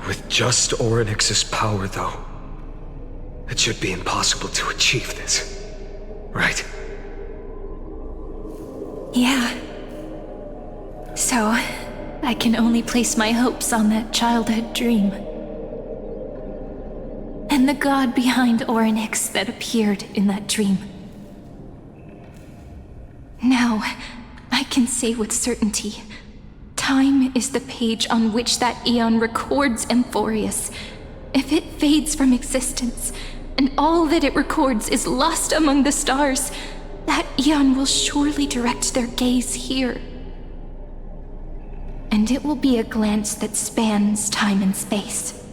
With just Orynyx's power, though, it should be impossible to achieve this, right? Yeah. So, I can only place my hopes on that childhood dream. And the god behind Orynyx that appeared in that dream. Now, I can say with certainty, time is the page on which that eon records Amphoreus. If it fades from existence, and all that it records is lost among the stars, that eon will surely direct their gaze here. And it will be a glance that spans time and space,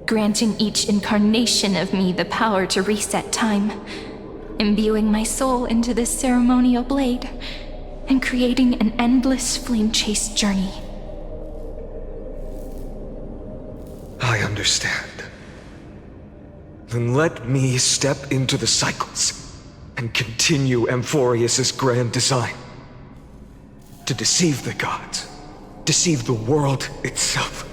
granting each incarnation of me the power to reset time, imbuing my soul into this ceremonial blade, and creating an endless flame-chase journey. I understand. Then let me step into the cycles and continue Amphoreus's grand design. To deceive the gods, deceive the world itself.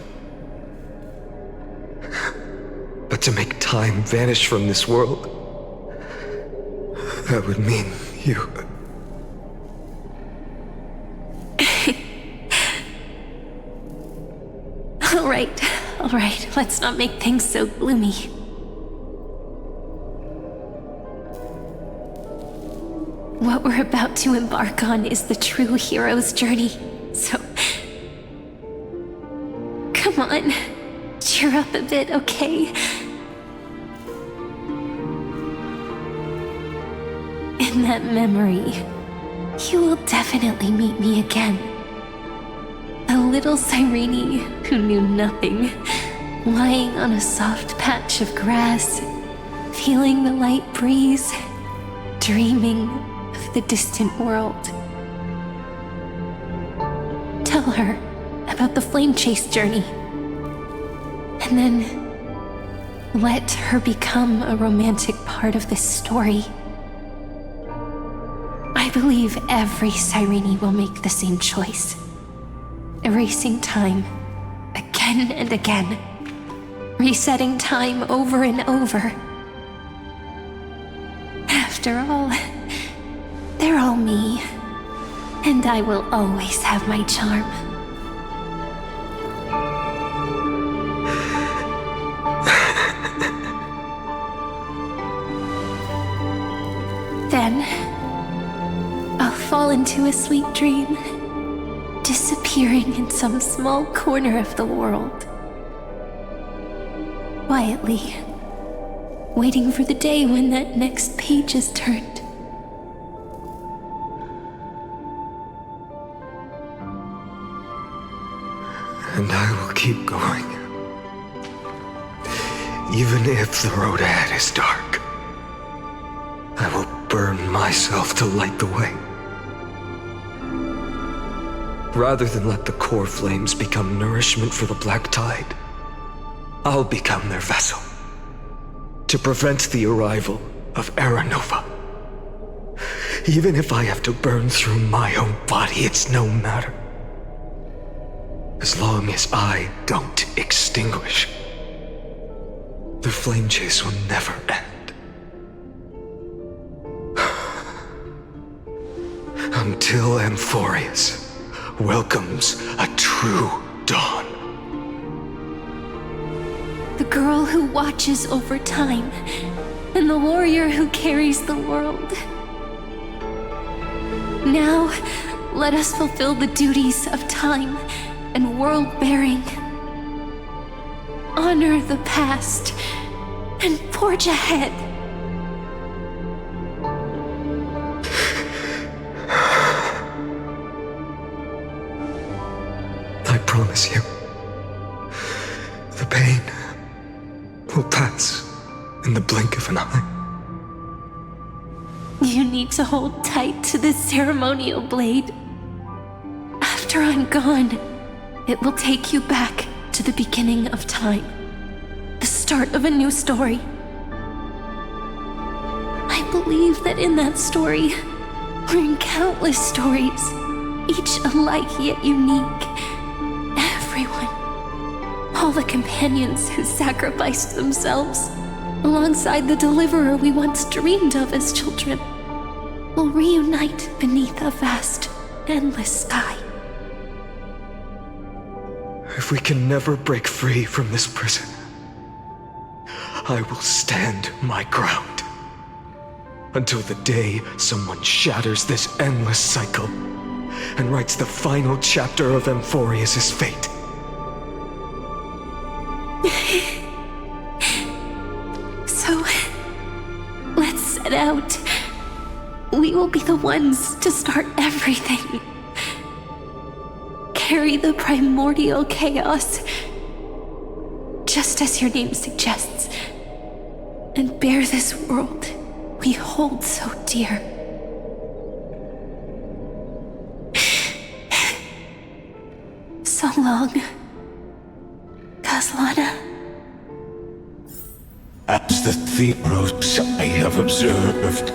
But to make time vanish from this world, that would mean you... All right, let's not make things so gloomy. What we're about to embark on is the true hero's journey, so... Come on, cheer up a bit, okay? In that memory, you will definitely meet me again. A little CYRENE who knew nothing, lying on a soft patch of grass, feeling the light breeze, dreaming of the distant world. Tell her about the flamechase journey, and then let her become a romantic part of this story. I believe every CYRENE will make the same choice, erasing time again and again, resetting time over and over. After all, they're all me, and I will always have my charm. Then, I'll fall into a sweet dream, disappearing in some small corner of the world. Quietly, waiting for the day when that next page is turned. And I will keep going. Even if the road ahead is dark, I will burn myself to light the way. Rather than let the core flames become nourishment for the black tide, I'll become their vessel, to prevent the arrival of Areranova. Even if I have to burn through my own body, it's no matter. As long as I don't extinguish, the flame chase will never end. Until Amphoreus welcomes a true dawn. The girl who watches over time, and the warrior who carries the world. Now, let us fulfill the duties of time and world-bearing. Honor the past and forge ahead. I promise you, the pain will pass in the blink of an eye. You need to hold tight to this ceremonial blade. After I'm gone, it will take you back to the beginning of time, the start of a new story. I believe that in that story, or in countless stories, each alike yet unique, everyone, all the companions who sacrificed themselves, alongside the deliverer we once dreamed of as children, will reunite beneath a vast, endless sky. If we can never break free from this prison, I will stand my ground until the day someone shatters this endless cycle and writes the final chapter of Amphoreus' fate. So, let's set out. We will be the ones to start everything. Carry the primordial chaos, just as your name suggests, and bear this world we hold so dear. So long, Kaslana. As the Theoros I have observed,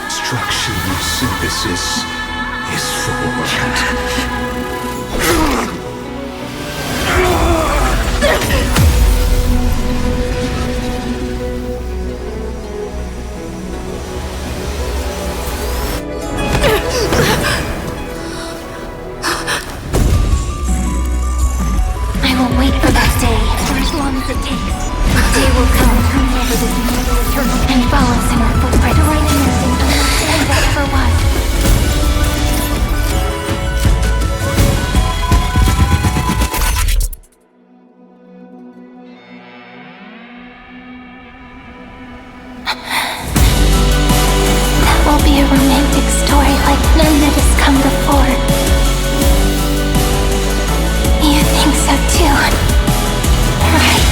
destruction and synthesis is formed. I will wait for that day for as long as it takes. The day will come whenever this eternal and follows in our footprint, right in like none that has come before. You think so too, right?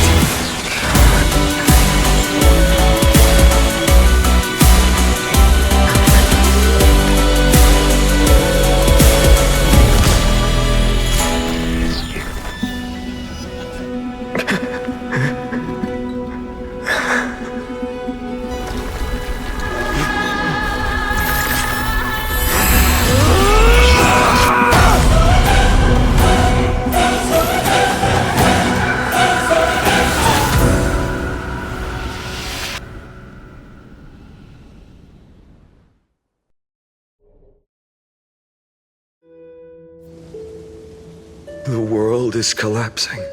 The world is collapsing,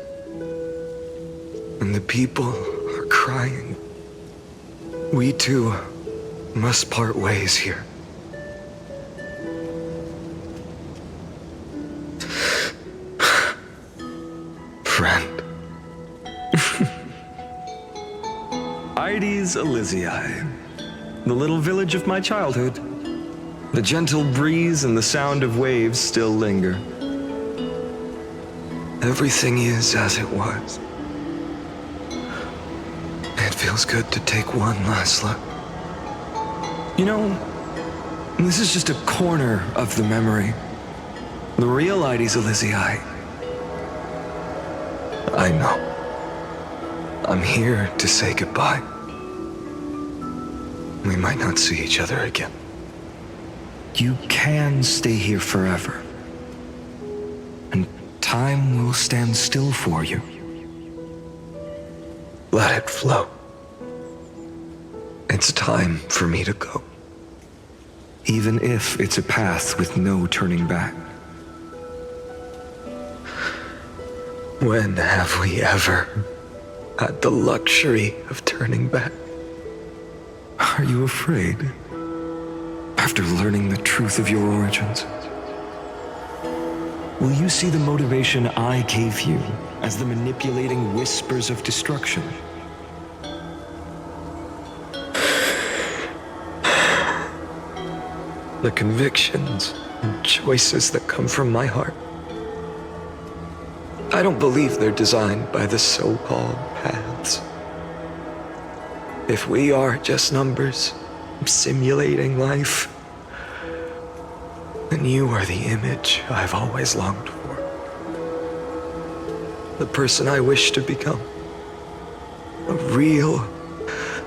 and the people are crying. We too must part ways here. Friend. Ides Elysiae, the little village of my childhood. The gentle breeze and the sound of waves still linger. Everything is as it was. It feels good to take one last look. You know, this is just a corner of the memory. The real Ides Elysiae. I know. I'm here to say goodbye. We might not see each other again. You can stay here forever. And time will stand still for you. Let it flow. It's time for me to go. Even if it's a path with no turning back. When have we ever had the luxury of turning back? Are you afraid? After learning the truth of your origins? Will you see the motivation I gave you as the manipulating whispers of destruction? The convictions and choices that come from my heart. I don't believe they're designed by the so-called paths. If we are just numbers simulating life, then you are the image I've always longed for. The person I wish to become. A real,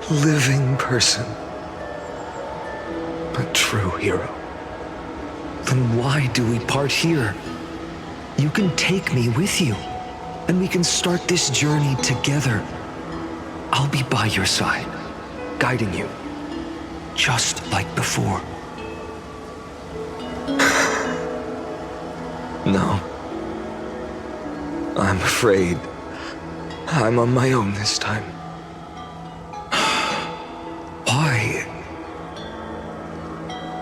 living person. A true hero. Then why do we part here? You can take me with you, and we can start this journey together. I'll be by your side, guiding you, just like before. No. I'm afraid I'm on my own this time. Why?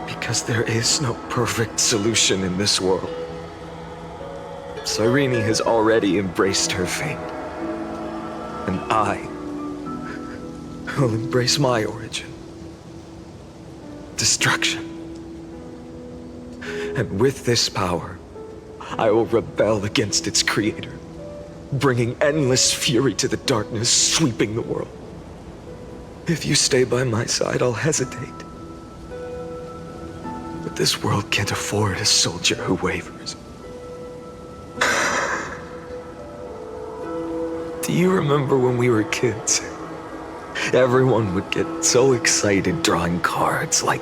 Because there is no perfect solution in this world. CYRENE has already embraced her fate. And I will embrace my origin. Destruction. And with this power, I will rebel against its creator, bringing endless fury to the darkness sweeping the world. If you stay by my side, I'll hesitate. But this world can't afford a soldier who wavers. Do you remember when we were kids? Everyone would get so excited drawing cards like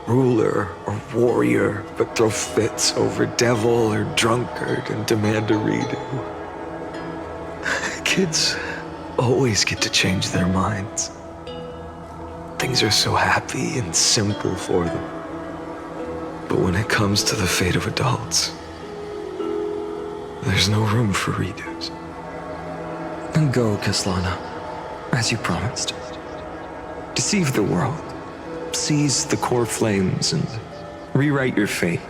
ruler or warrior, but throw fits over devil or drunkard and demand a redo. Kids always get to change their minds. Things are so happy and simple for them. But when it comes to the fate of adults, there's no room for redos. Then go, Kaslana, as you promised. Deceive the world, seize the core flames, and rewrite your fate.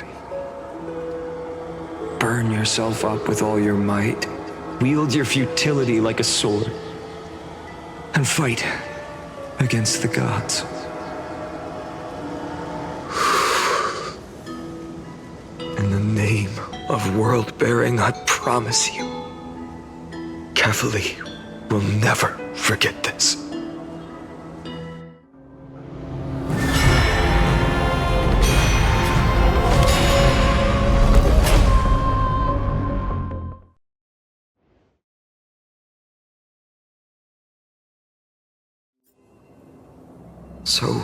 Burn yourself up with all your might, wield your futility like a sword, and fight against the gods. of world-bearing, I promise you. Kefali will never forget this. So,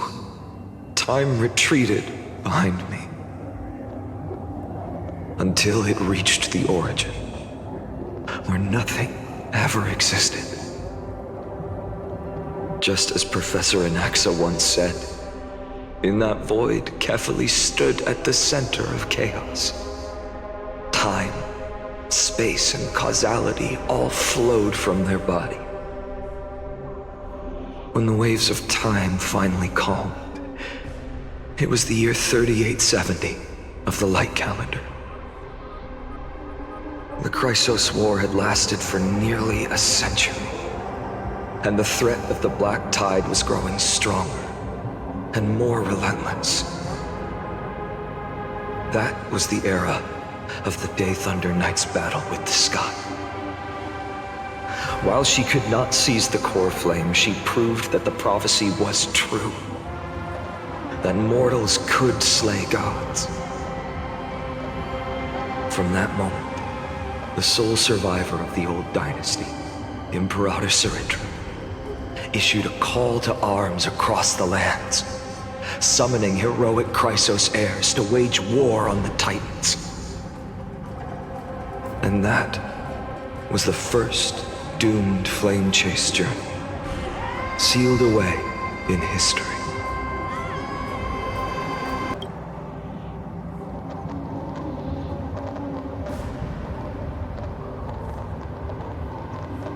time retreated behind me, until it reached the origin, where nothing ever existed. Just as Professor Anaxa once said, in that void, Kefali stood at the center of chaos. Time, space, and causality all flowed from their body. When the waves of time finally calmed, it was the year 3870 of the light calendar. The Chrysos War had lasted for nearly a century, and the threat of the Black Tide was growing stronger and more relentless. That was the era of the Day Thunder Knight's battle with the sky. While she could not seize the core flame, she proved that the prophecy was true, that mortals could slay gods. From that moment, the sole survivor of the old dynasty, Imperator CYRENE, issued a call to arms across the lands, summoning heroic Chrysos heirs to wage war on the Titans. And that was the first doomed flamechase journey, sealed away in history.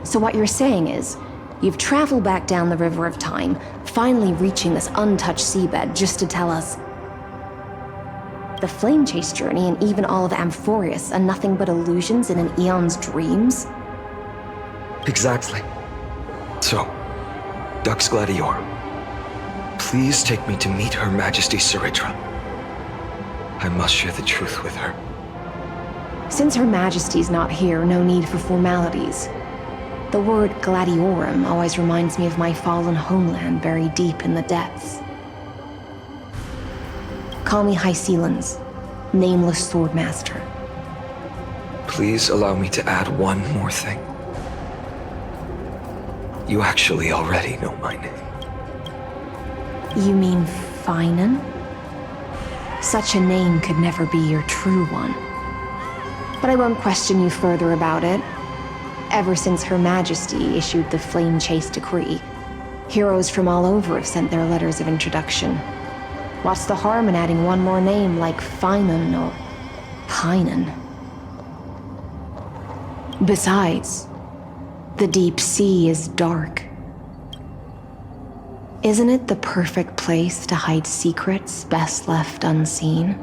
So what you're saying is, you've traveled back down the River of Time, finally reaching this untouched seabed just to tell us the flamechase journey and even all of Amphoreus are nothing but illusions in an eon's dreams? Exactly. So, Dux Gladiorum, please take me to meet Her Majesty CYRENE. I must share the truth with her. Since Her Majesty's not here, no need for formalities. The word Gladiorum always reminds me of my fallen homeland buried deep in the depths. Call me Hycelans, nameless swordmaster. Please allow me to add one more thing. You actually already know my name. You mean Finan? Such a name could never be your true one. But I won't question you further about it. Ever since Her Majesty issued the flamechase decree, heroes from all over have sent their letters of introduction. What's the harm in adding one more name like Finan or Pinan? Besides, the deep sea is dark. Isn't it the perfect place to hide secrets best left unseen?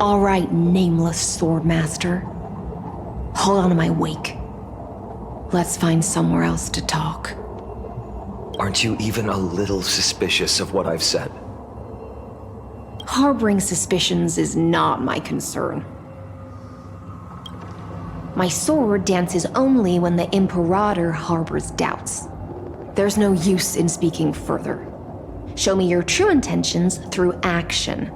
All right, nameless swordmaster. Hold on to my wake. Let's find somewhere else to talk. Aren't you even a little suspicious of what I've said? Harboring suspicions is not my concern. My sword dances only when the Imperator harbors doubts. There's no use in speaking further. Show me your true intentions through action.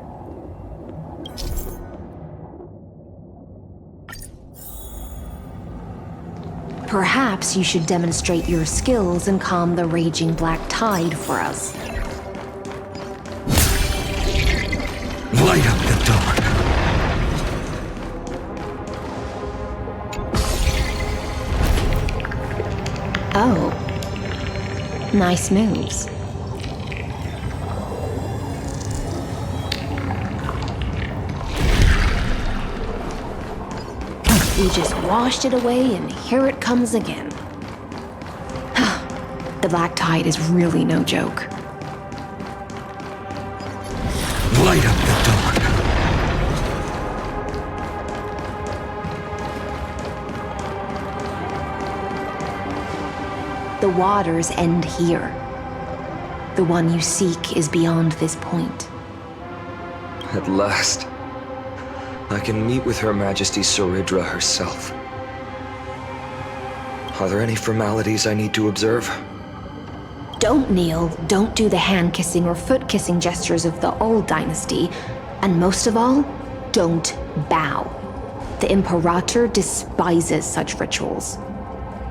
Perhaps you should demonstrate your skills and calm the raging black tide for us. Light up the dark. Oh. Nice moves. We just washed it away, and here it comes again. The black tide is really no joke. Light up the dark. The waters end here. The one you seek is beyond this point. At last, I can meet with Her Majesty Saridra herself. Are there any formalities I need to observe? Don't kneel, don't do the hand-kissing or foot-kissing gestures of the old dynasty, and most of all, don't bow. The Imperator despises such rituals,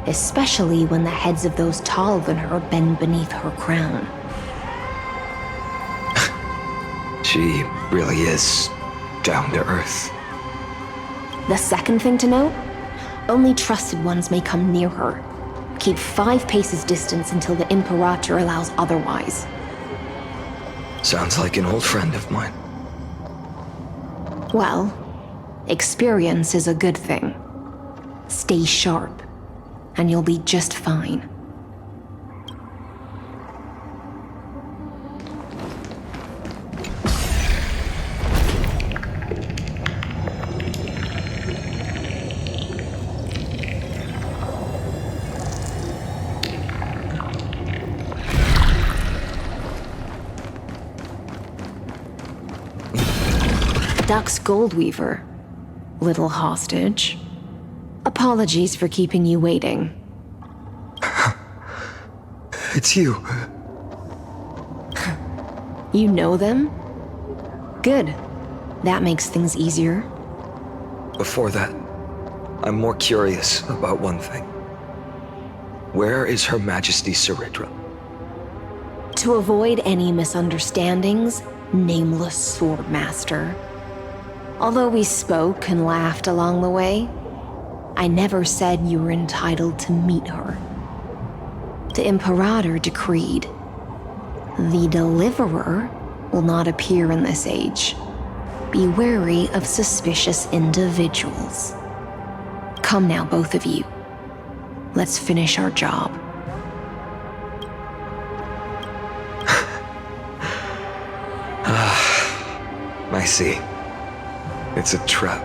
especially when the heads of those taller than her bend beneath her crown. She really is down to earth. The second thing to note, only trusted ones may come near her. Keep 5 paces distance until the Imperator allows otherwise. Sounds like an old friend of mine. Well, experience is a good thing. Stay sharp, and you'll be just fine. Duck's Goldweaver, little hostage. Apologies for keeping you waiting. It's you. You know them? Good. That makes things easier. Before that, I'm more curious about one thing. Where is Her Majesty Saridra? To avoid any misunderstandings, nameless sword master. Although we spoke and laughed along the way, I never said you were entitled to meet her. The Imperator decreed, the Deliverer will not appear in this age. Be wary of suspicious individuals. Come now, both of you. Let's finish our job. I see. It's a trap.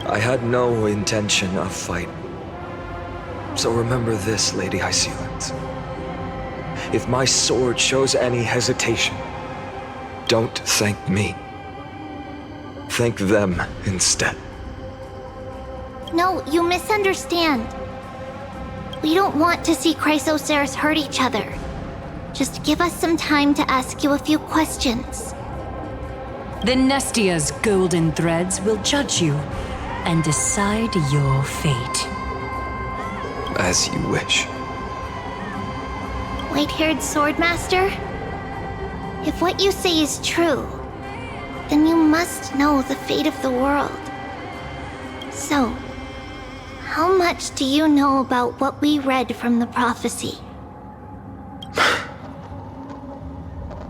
I had no intention of fight. So remember this, Lady Hysealant. If my sword shows any hesitation, don't thank me. Thank them instead. No, you misunderstand. We don't want to see Chrysoceres hurt each other. Just give us some time to ask you a few questions. The Nestia's golden threads will judge you and decide your fate. As you wish. White-haired swordmaster? If what you say is true, then you must know the fate of the world. So, how much do you know about what we read from the prophecy?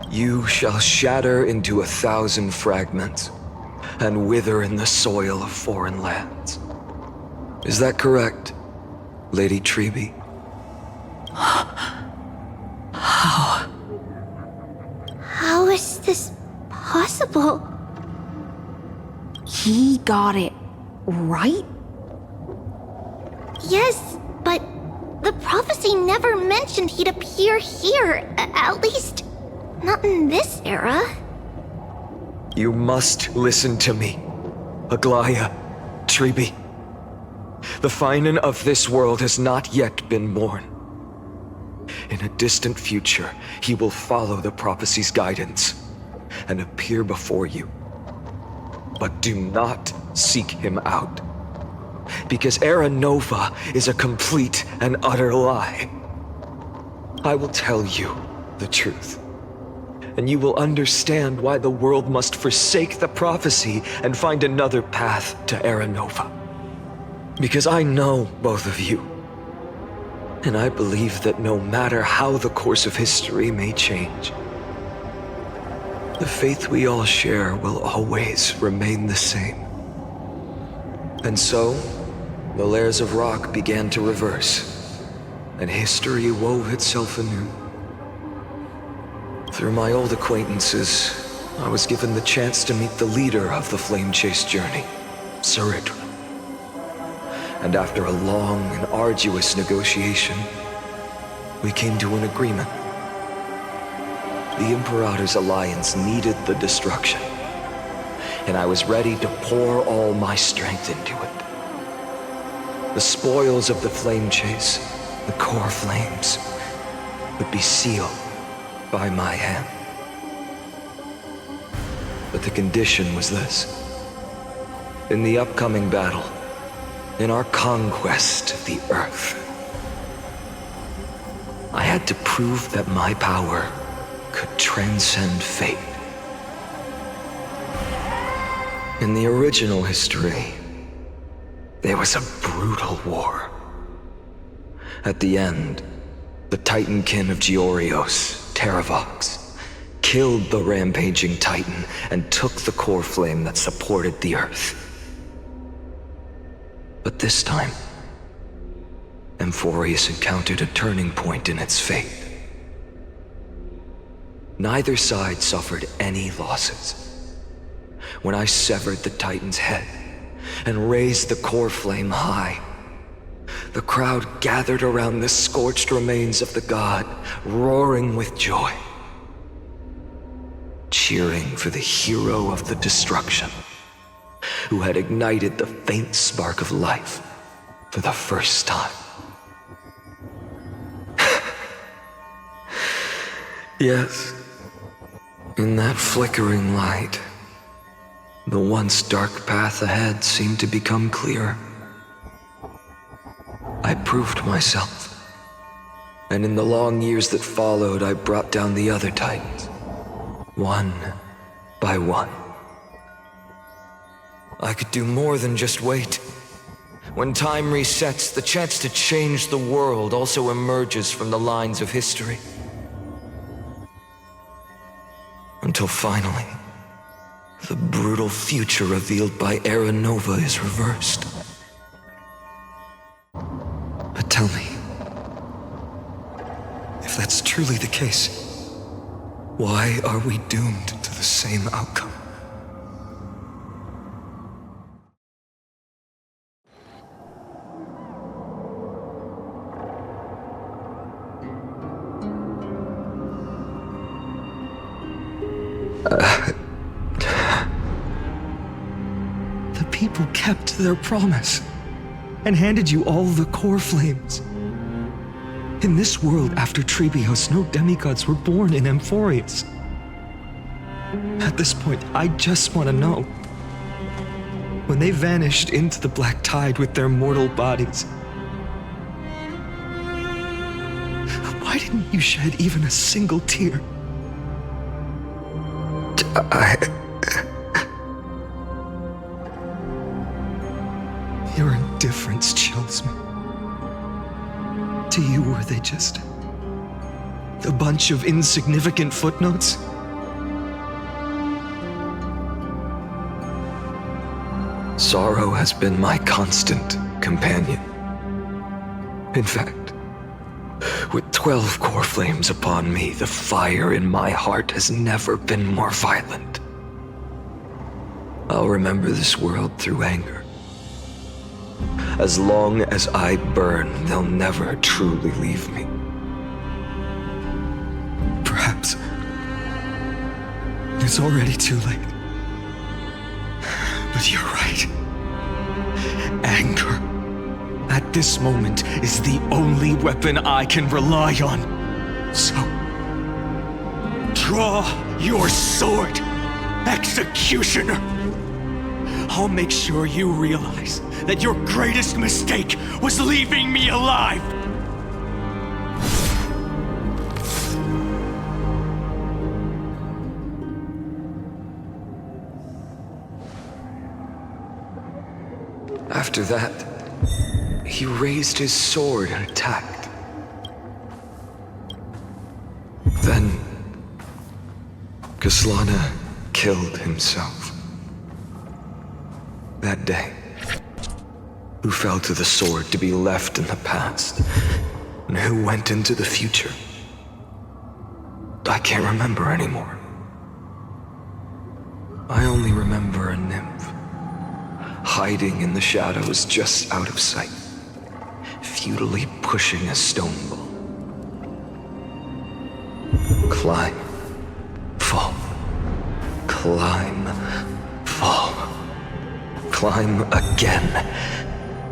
You shall shatter into 1,000 fragments and wither in the soil of foreign lands. Is that correct, Lady Trebe? How is this possible? He got it right? Yes, but the prophecy never mentioned he'd appear here, at least not in this era. You must listen to me, Aglaya, Trebe. The Finan of this world has not yet been born. In a distant future, he will follow the prophecy's guidance and appear before you. But do not seek him out, because Areranova is a complete and utter lie. I will tell you the truth, and you will understand why the world must forsake the prophecy and find another path to Areranova. Because I know both of you, and I believe that no matter how the course of history may change, the faith we all share will always remain the same. And so, the layers of rock began to reverse, and history wove itself anew. Through my old acquaintances, I was given the chance to meet the leader of the flamechase journey, Saridra. And after a long and arduous negotiation, we came to an agreement. The Imperator's alliance needed the destruction, and I was ready to pour all my strength into it. The spoils of the flamechase, the core flames, would be sealed by my hand. But the condition was this. In the upcoming battle, in our conquest of the Earth, I had to prove that my power could transcend fate. In the original history, there was a brutal war. At the end, the Titankin of Georios, Terravox, killed the rampaging Titan and took the core flame that supported the Earth. But this time, Amphoreus encountered a turning point in its fate. Neither side suffered any losses. When I severed the Titan's head and raised the core flame high, the crowd gathered around the scorched remains of the god, roaring with joy, cheering for the hero of the destruction, who had ignited the faint spark of life for the first time. Yes, in that flickering light, the once dark path ahead seemed to become clearer. I proved myself, and in the long years that followed, I brought down the other Titans, one by one. I could do more than just wait. When time resets, the chance to change the world also emerges from the lines of history. Until finally, the brutal future revealed by Areranova is reversed. But tell me, if that's truly the case, why are we doomed to the same outcome? The people kept their promise and handed you all the core flames. In this world after Trebios, no demigods were born in Amphoreus. At this point, I just want to know. When they vanished into the black tide with their mortal bodies, why didn't you shed even a single tear? Your indifference chills me. To you, were they just a bunch of insignificant footnotes? Sorrow has been my constant companion. In fact, with 12 core flames upon me, the fire in my heart has never been more violent. I'll remember this world through anger. As long as I burn, they'll never truly leave me. Perhaps it's already too late. But you're right. Anger, at this moment, is the only weapon I can rely on. So, draw your sword, Executioner! I'll make sure you realize that your greatest mistake was leaving me alive! After that, he raised his sword and attacked. Then, Kaslana killed himself. That day, who fell to the sword to be left in the past, and who went into the future, I can't remember anymore. I only remember a nymph, hiding in the shadows just out of sight, futilely pushing a stone ball. Climb climb, fall, climb again,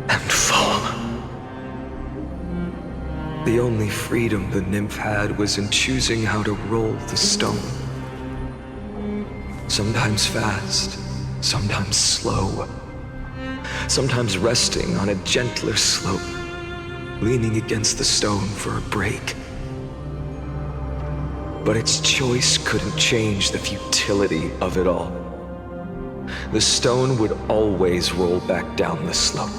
and fall. The only freedom the nymph had was in choosing how to roll the stone. Sometimes fast, sometimes slow, sometimes resting on a gentler slope, leaning against the stone for a break. But its choice couldn't change the futility of it all. The stone would always roll back down the slope,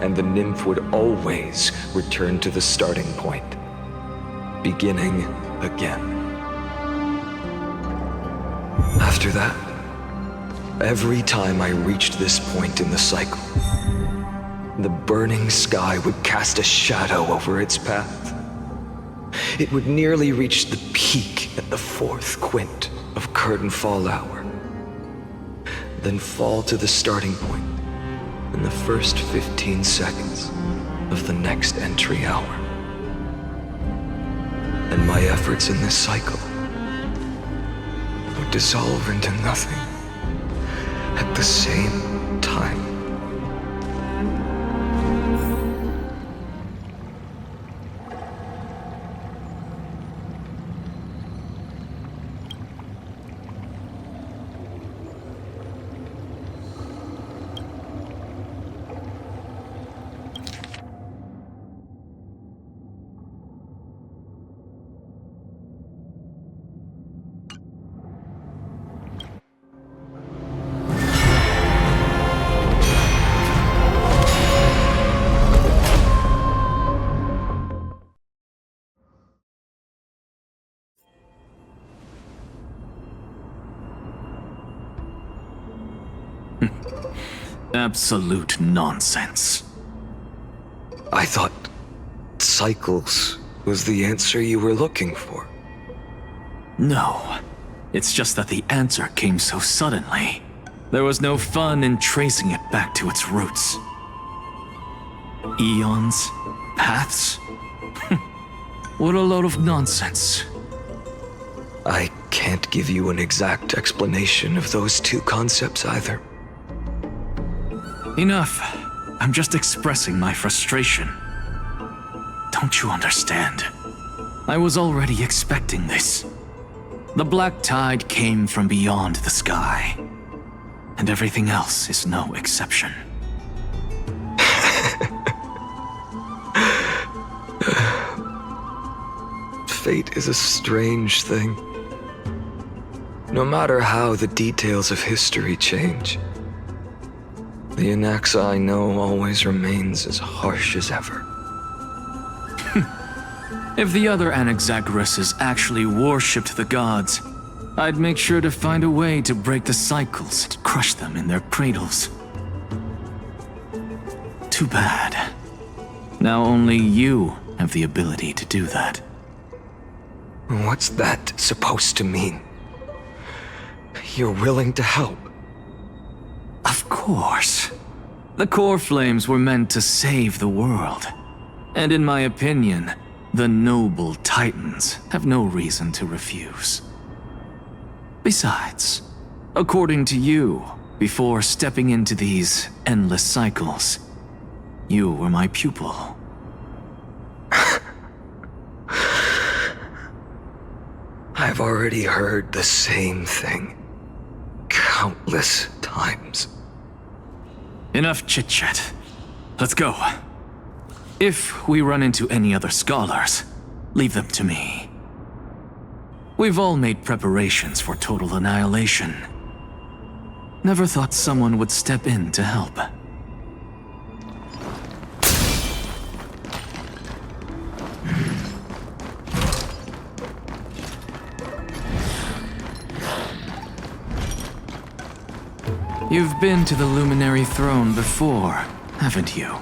and the nymph would always return to the starting point, beginning again. After that, every time I reached this point in the cycle, the burning sky would cast a shadow over its path. It would nearly reach the peak at the 4th quint of curtain fall hour, then fall to the starting point in the first 15 seconds of the next entry hour. And my efforts in this cycle would dissolve into nothing at the same time. Absolute nonsense. I thought cycles was the answer you were looking for. No. It's just that the answer came so suddenly. There was no fun in tracing it back to its roots. Eons? Paths? What a load of nonsense. I can't give you an exact explanation of those two concepts either. Enough. I'm just expressing my frustration. Don't you understand? I was already expecting this. The black tide came from beyond the sky, and everything else is no exception. Fate is a strange thing. No matter how the details of history change, the Anaxa I know always remains as harsh as ever. If the other Anaxagoras actually worshipped the gods, I'd make sure to find a way to break the cycles and crush them in their cradles. Too bad. Now only you have the ability to do that. What's that supposed to mean? You're willing to help? Of course. The core flames were meant to save the world. And in my opinion, the noble titans have no reason to refuse. Besides, according to you, before stepping into these endless cycles, you were my pupil. I've already heard the same thing countless times. Enough chit-chat. Let's go. If we run into any other scholars, leave them to me. We've all made preparations for total annihilation. Never thought someone would step in to help. You've been to the Luminary Throne before, haven't you?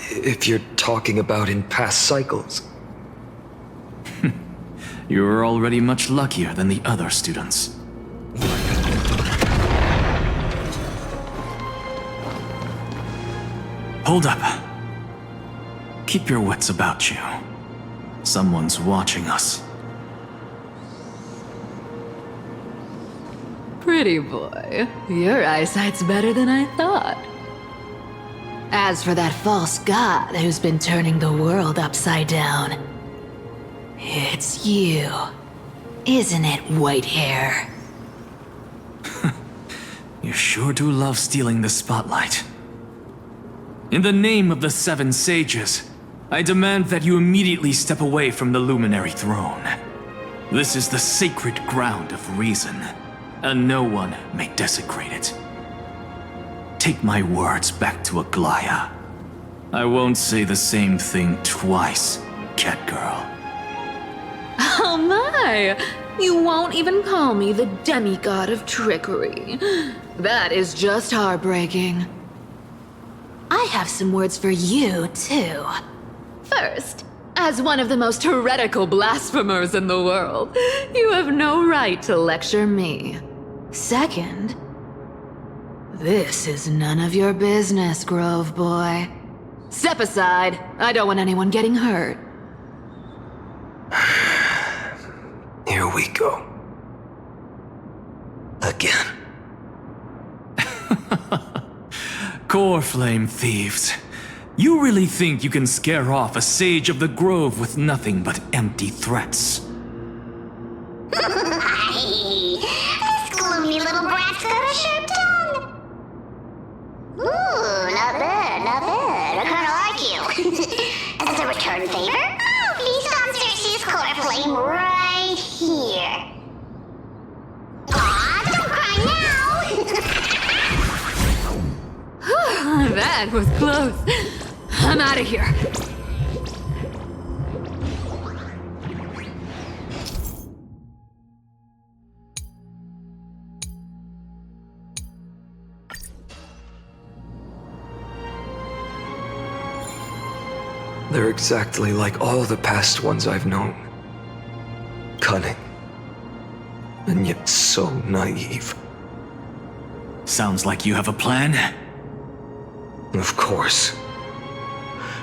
If you're talking about in past cycles. You're already much luckier than the other students. Hold up. Keep your wits about you. Someone's watching us. pretty boy. Your eyesight's better than I thought. As for that false god who's been turning the world upside down, it's you, isn't it, Whitehair? You sure do love stealing the spotlight. In the name of the Seven Sages, I demand that you immediately step away from the Luminary Throne. This is the sacred ground of reason, and no one may desecrate it. Take my words back to Aglaya. I won't say the same thing twice, Catgirl. Oh my! You won't even call me the demigod of trickery. That is just heartbreaking. I have some words for you, too. First, as one of the most heretical blasphemers in the world, you have no right to lecture me. Second, this is none of your business, Grove Boy. Step aside. I don't want anyone getting hurt. Here we go. Again. Core Flame thieves. You really think you can scare off a sage of the Grove with nothing but empty threats? This gloomy little brat's got a sharp tongue. Ooh, not bad, not bad. I kinda like you. As a return favor, feast on Circe's core flame right here. Aw, don't cry now! That was close. I'm out of here. They're exactly like all the past ones I've known. Cunning. And yet so naive. Sounds like you have a plan? Of course.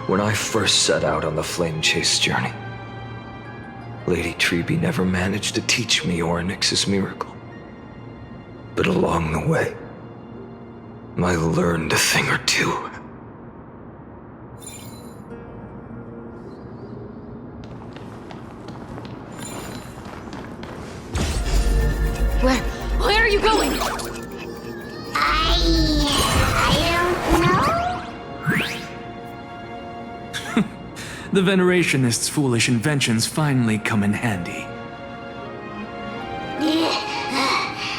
When I first set out on the flamechase journey, Lady Treby never managed to teach me Orynyx's miracle. But along the way, I learned a thing or two. Where are you going? I don't know. The Venerationists' foolish inventions finally come in handy.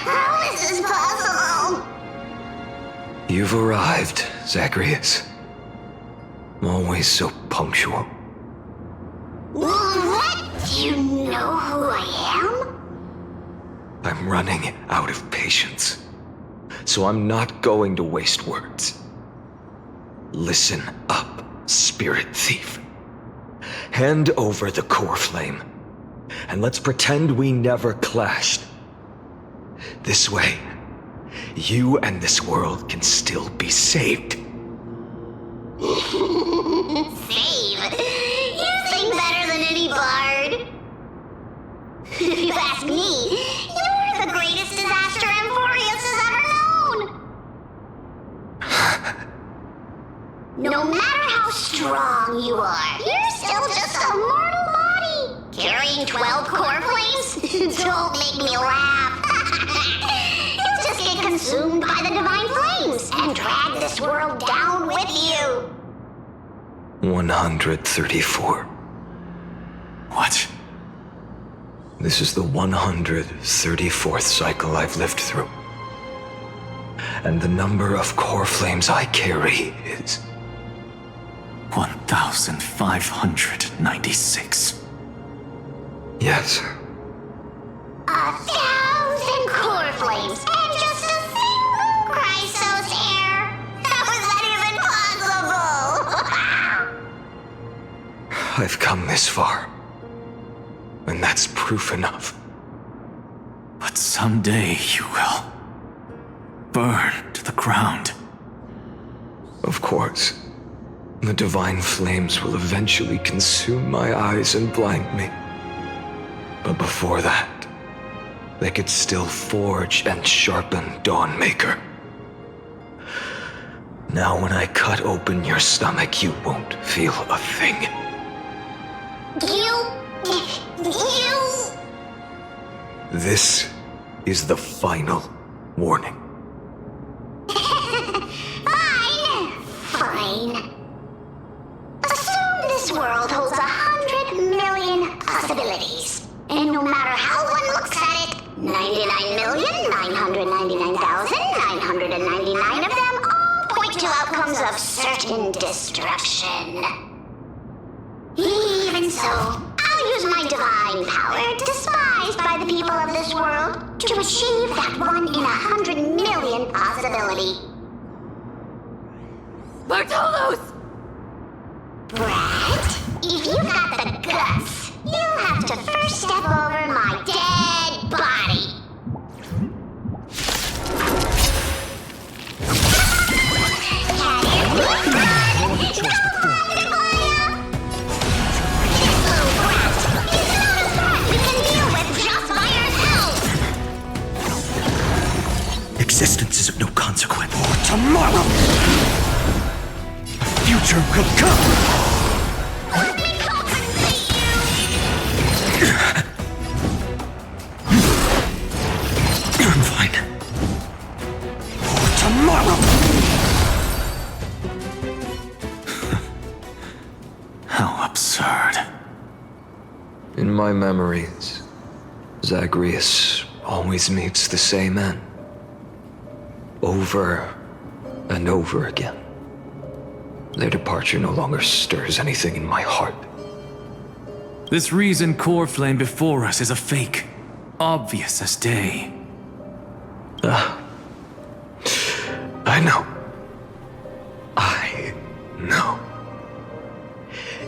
How is this possible? You've arrived, Zacharias. Always so punctual. What? Do you know who I am? I'm running out of patience, so I'm not going to waste words. Listen up, spirit thief. Hand over the core flame, and let's pretend we never clashed. This way, you and this world can still be saved. Save? You sing better than any bard. If you ask me, you're the greatest disaster Amphoreus has ever known. No matter how strong you are, you're still just a mortal body. Carrying 12 core flames? Don't make me laugh. You'll just get consumed by the divine flames and drag this world down with you. 134. What? This is the 134th cycle I've lived through. And the number of core flames I carry is 1,596. Yes. 1,000 core flames and just a single Chrysos heir. How is that even possible? I've come this far. And that's proof enough. But someday you will burn to the ground. Of course. The divine flames will eventually consume my eyes and blind me. But before that, they could still forge and sharpen Dawnmaker. Now when I cut open your stomach, you won't feel a thing. You... This is the final warning. Fine. Assume this world holds 100 million possibilities. And no matter how one looks at it, 99,999,999 of them all point to outcomes of certain destruction. Even so, I'll use my divine power, despised by the people of this world, to achieve that 1 in 100 million possibility. Bartolos! Brat, if you've got the guts, you'll have to first step over my dead body. Existence is of no consequence. For tomorrow, a future will come. I'm fine. For tomorrow. How absurd. In my memories, Zagreus always meets the same end. Over and over again. Their departure no longer stirs anything in my heart. This reason core flame before us is a fake. Obvious as day. I know. I know.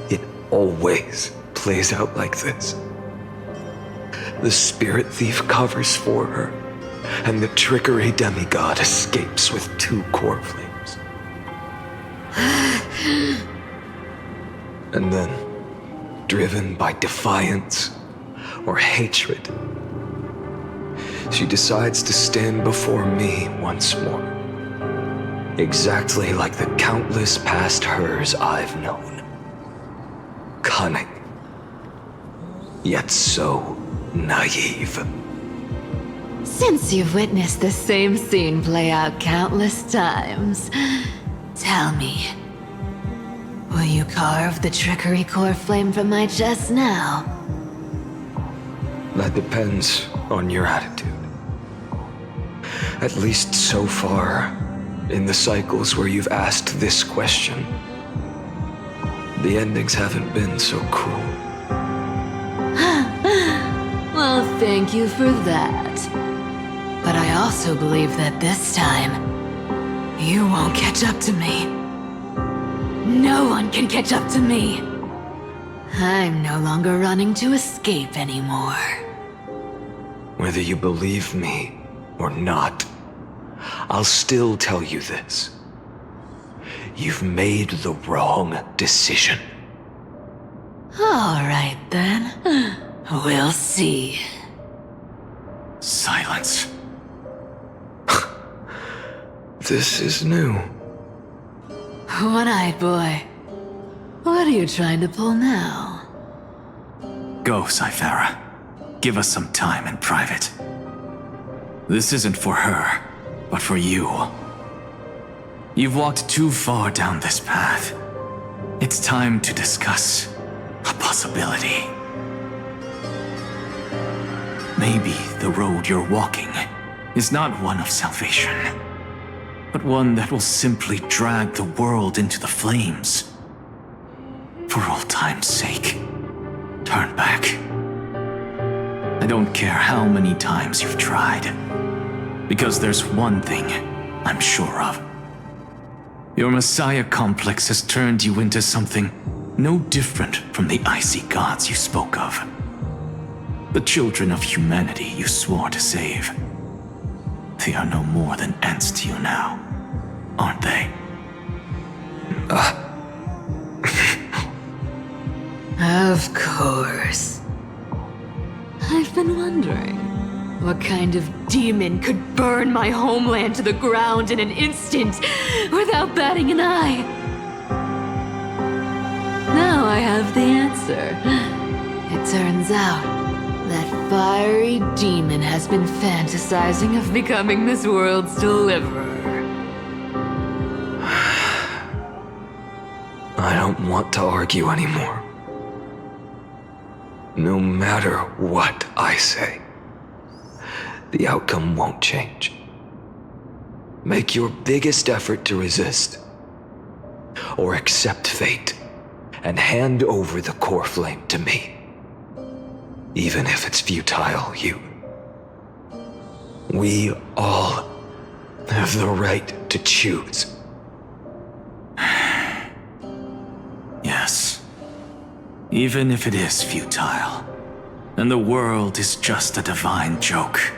It always plays out like this. The spirit thief covers for her, and the trickery demigod escapes with 2 core flames. And then, driven by defiance or hatred, she decides to stand before me once more. Exactly like the countless past hers I've known. Cunning, yet so naive. Since you've witnessed the same scene play out countless times, tell me, will you carve the trickery core flame from my chest now? That depends on your attitude. At least so far, in the cycles where you've asked this question, the endings haven't been so cool. Well, thank you for that. But I also believe that this time, you won't catch up to me. No one can catch up to me. I'm no longer running to escape anymore. Whether you believe me or not, I'll still tell you this. You've made the wrong decision. All right, then. We'll see. Silence. This is new. One-eyed boy. What are you trying to pull now? Go, Cyphera. Give us some time in private. This isn't for her, but for you. You've walked too far down this path. It's time to discuss a possibility. Maybe the road you're walking is not one of salvation, but one that will simply drag the world into the flames. For old time's sake, turn back. I don't care how many times you've tried, because there's one thing I'm sure of. Your Messiah complex has turned you into something no different from the icy gods you spoke of. The children of humanity you swore to save. They are no more than ants to you now, aren't they? Of course. I've been wondering, What kind of demon could burn my homeland to the ground in an instant without batting an eye? Now I have the answer. It turns out that fiery demon has been fantasizing of becoming this world's deliverer. I don't want to argue anymore. No matter what I say, the outcome won't change. Make your biggest effort to resist, or accept fate, and hand over the core flame to me. Even if it's futile, we all have the right to choose. Yes. Even if it is futile, and the world is just a divine joke.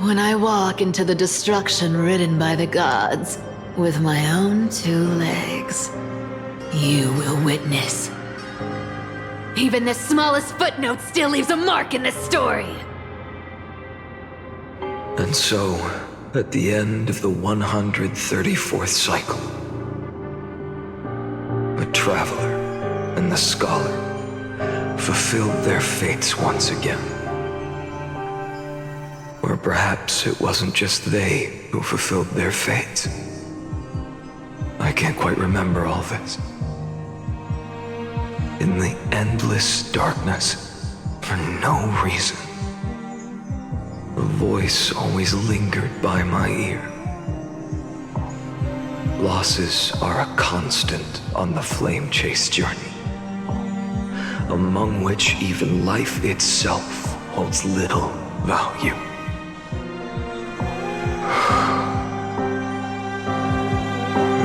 When I walk into the destruction written by the gods, with my own 2 legs, you will witness. Even the smallest footnote still leaves a mark in this story. And so, at the end of the 134th cycle, the traveler and the scholar fulfilled their fates once again. Or perhaps it wasn't just they who fulfilled their fates. I can't quite remember all this. In the endless darkness, for no reason, a voice always lingered by my ear. Losses are a constant on the flamechase journey, among which even life itself holds little value.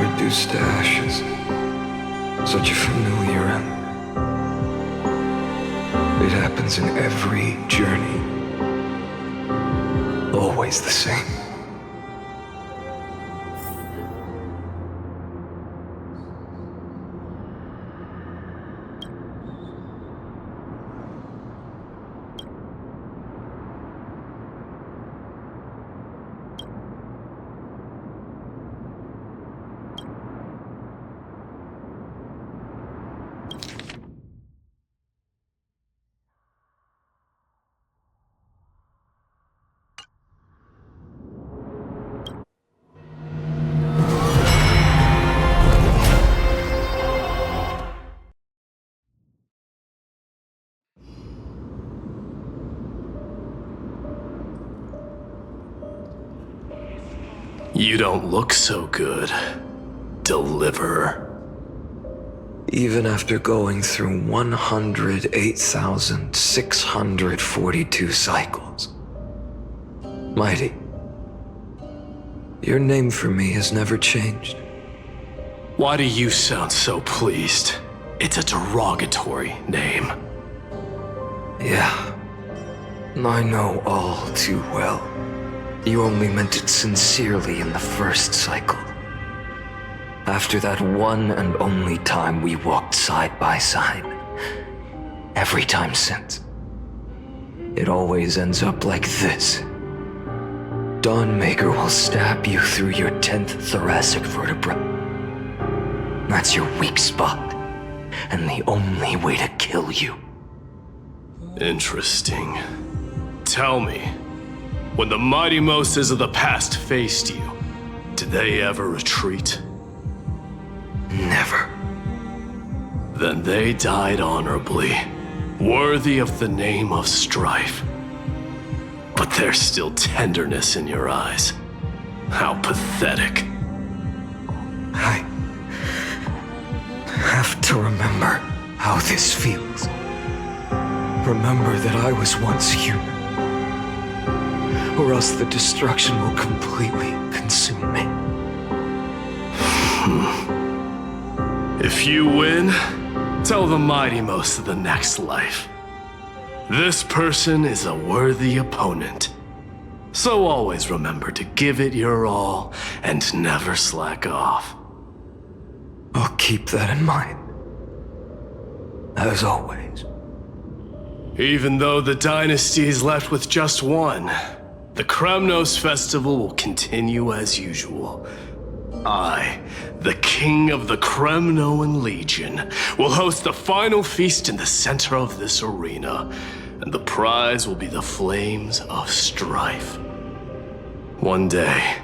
Reduced to ashes, such a familiar end. It happens in every journey. Always the same. You don't look so good, Deliverer. Even after going through 108,642 cycles. Mighty, your name for me has never changed. Why do you sound so pleased? It's a derogatory name. Yeah, I know all too well. You only meant it sincerely in the first cycle. After that one and only time we walked side by side. Every time since. It always ends up like this. Dawnmaker will stab you through your 10th thoracic vertebra. That's your weak spot, and the only way to kill you. Interesting. Tell me, when the mighty Moses of the past faced you, did they ever retreat? Never. Then they died honorably, worthy of the name of strife. But there's still tenderness in your eyes. How pathetic. I have to remember how this feels. Remember that I was once human. Or else the destruction will completely consume me. If you win, tell the mighty most of the next life. This person is a worthy opponent. So always remember to give it your all and never slack off. I'll keep that in mind. As always. Even though the dynasty is left with just one, the Kremnos festival will continue as usual. I, the king of the Kremnoan Legion, will host the final feast in the center of this arena, and the prize will be the Flames of Strife. One day,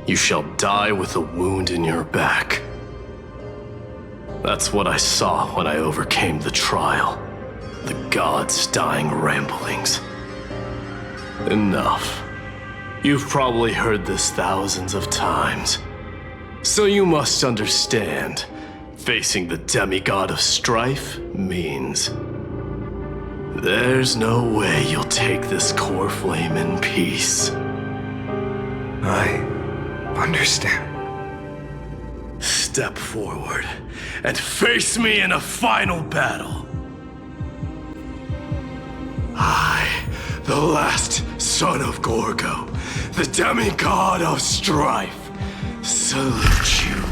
you shall die with a wound in your back. That's what I saw when I overcame the trial. The gods' dying ramblings. Enough. You've probably heard this thousands of times. So you must understand, facing the demigod of strife means there's no way you'll take this core flame in peace. I understand. Step forward and face me in a final battle. I, the last son of Gorgo, the demigod of strife, salute you.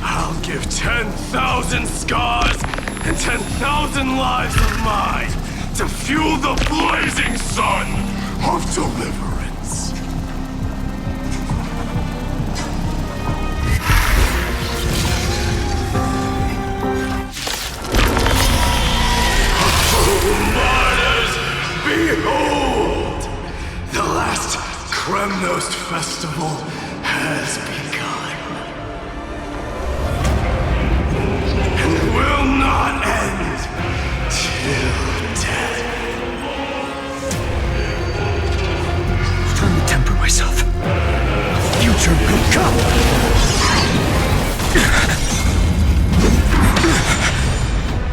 I'll give 10,000 scars and 10,000 lives of mine to fuel the blazing sun of deliverance. Behold! The last Kremnos festival has begun. And will not end till death. Trying to temper myself. Future will come!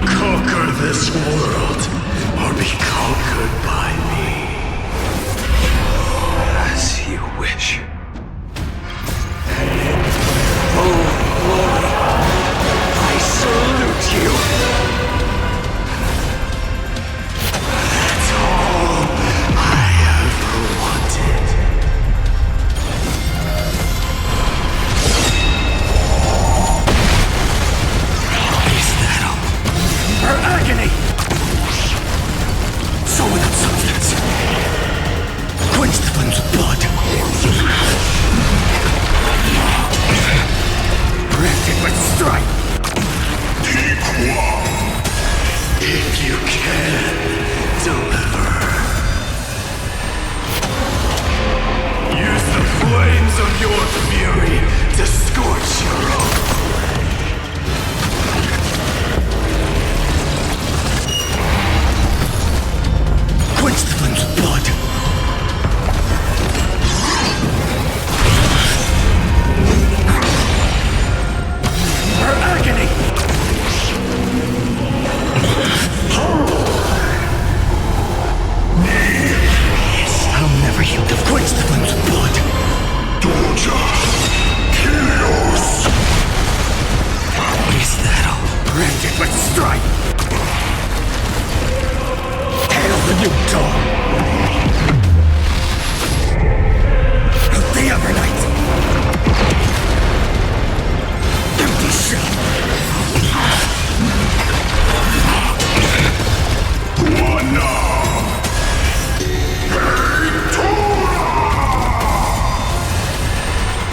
Conquer this world, or be conquered by me. As you wish. And in full glory, I salute you! That's all I ever wanted. Is that all? Her agony! So without substance. Quench the flames with blood. Granted with strife. If you can, deliver. Use the flames of your fury to scorch your own Quench the flames with blood. Her agony! I'll never yield to quench the flames with blood. Theoros! Is that all? Granted with strife! Hail the new dawn! Of the Evernight! Empty shell!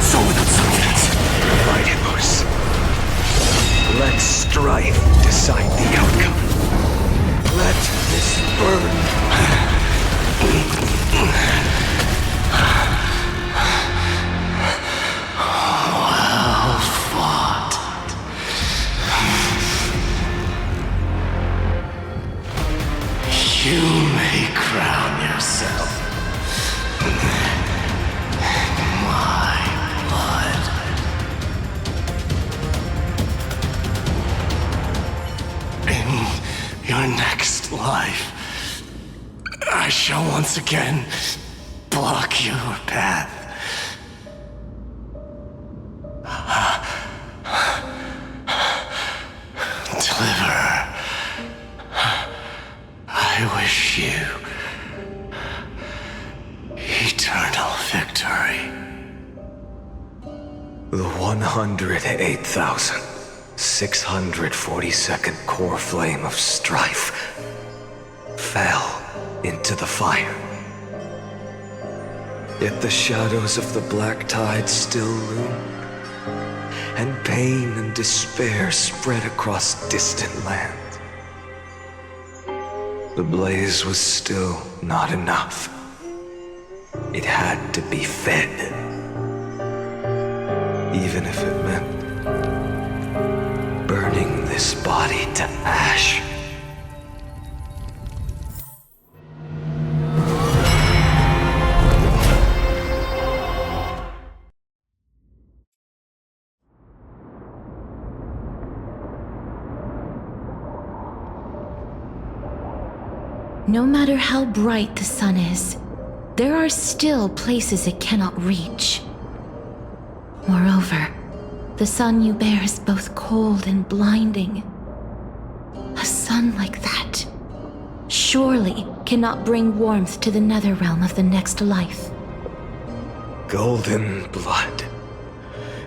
So without substance. Vidimus. Let strife decide the outcome. Let this burn. Well fought. You may crown yourself my blood. In your next life, I shall once again block your path. Deliver. I wish you eternal victory. The 108,642nd core flame of strife fell into the fire. Yet the shadows of the black tide still loomed, and pain and despair spread across distant lands. The blaze was still not enough. It had to be fed, even if it meant burning this body to ash. No matter how bright the sun is, there are still places it cannot reach. Moreover, the sun you bear is both cold and blinding. A sun like that surely cannot bring warmth to the nether realm of the next life. Golden blood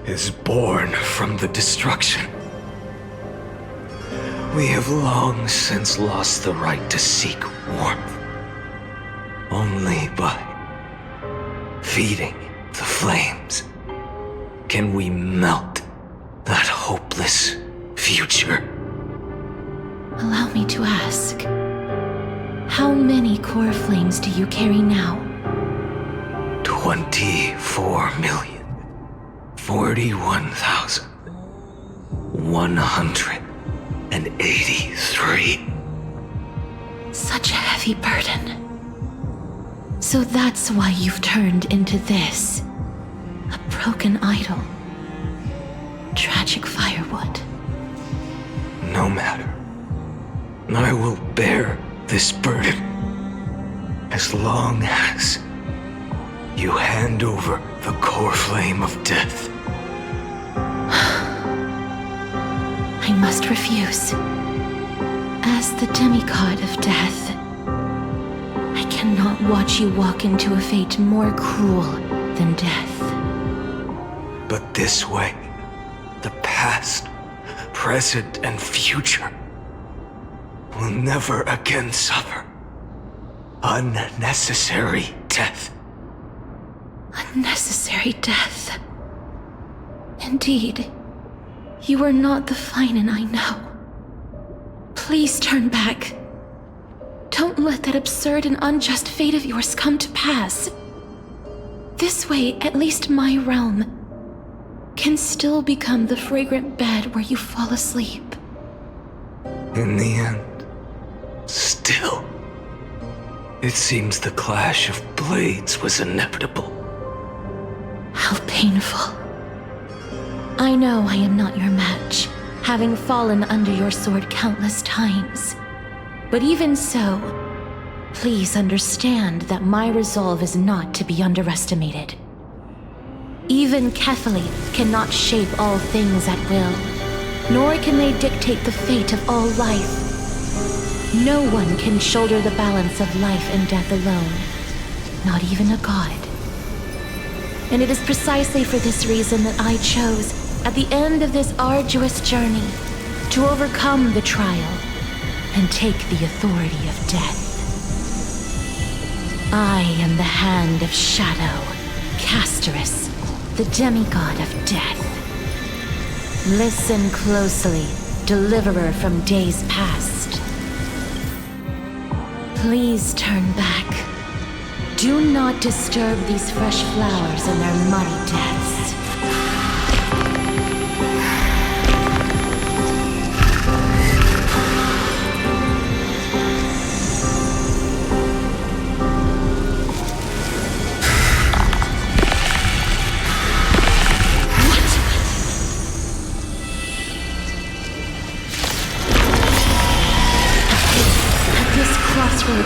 is born from the destruction. We have long since lost the right to seek warmth. Only by feeding the flames can we melt that hopeless future. Allow me to ask, how many core flames do you carry now? 24,041,183. Such a heavy burden. So that's why you've turned into this. A broken idol. Tragic firewood. No matter. I will bear this burden as long as you hand over the core flame of death. I must refuse. As the demigod of death, I cannot watch you walk into a fate more cruel than death. But this way, the past, present, and future will never again suffer unnecessary death. Unnecessary death. Indeed, you are not the Finan I know. Please turn back. Don't let that absurd and unjust fate of yours come to pass. This way, at least my realm can still become the fragrant bed where you fall asleep. In the end, still, it seems the clash of blades was inevitable. How painful. I know I am not your match, having fallen under your sword countless times. But even so, please understand that my resolve is not to be underestimated. Even Kethali cannot shape all things at will, nor can they dictate the fate of all life. No one can shoulder the balance of life and death alone, not even a god. And it is precisely for this reason that I chose, at the end of this arduous journey, to overcome the trial and take the authority of death. I am the Hand of Shadow, Casterus, the demigod of death. Listen closely, deliverer from days past. Please turn back. Do not disturb these fresh flowers in their muddy deaths.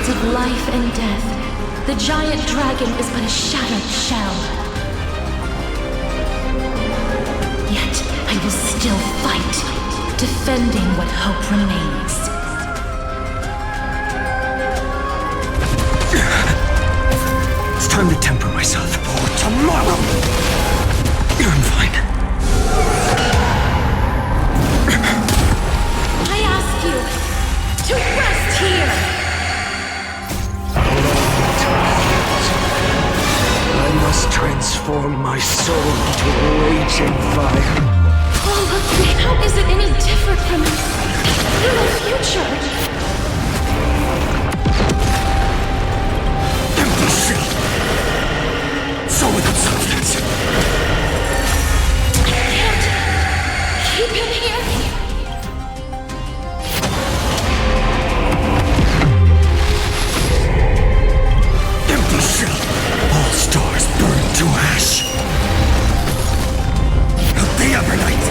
Of life and death, the giant dragon is but a shattered shell. Yet I will still fight, defending what hope remains. It's time to temper myself for tomorrow. I'm fine. I ask you to rest here. my soul into raging fire. How is it any different from the real future? Empty shell! So without substance! I can't keep him here. Empty shell! All stars burn to ash! Day over night!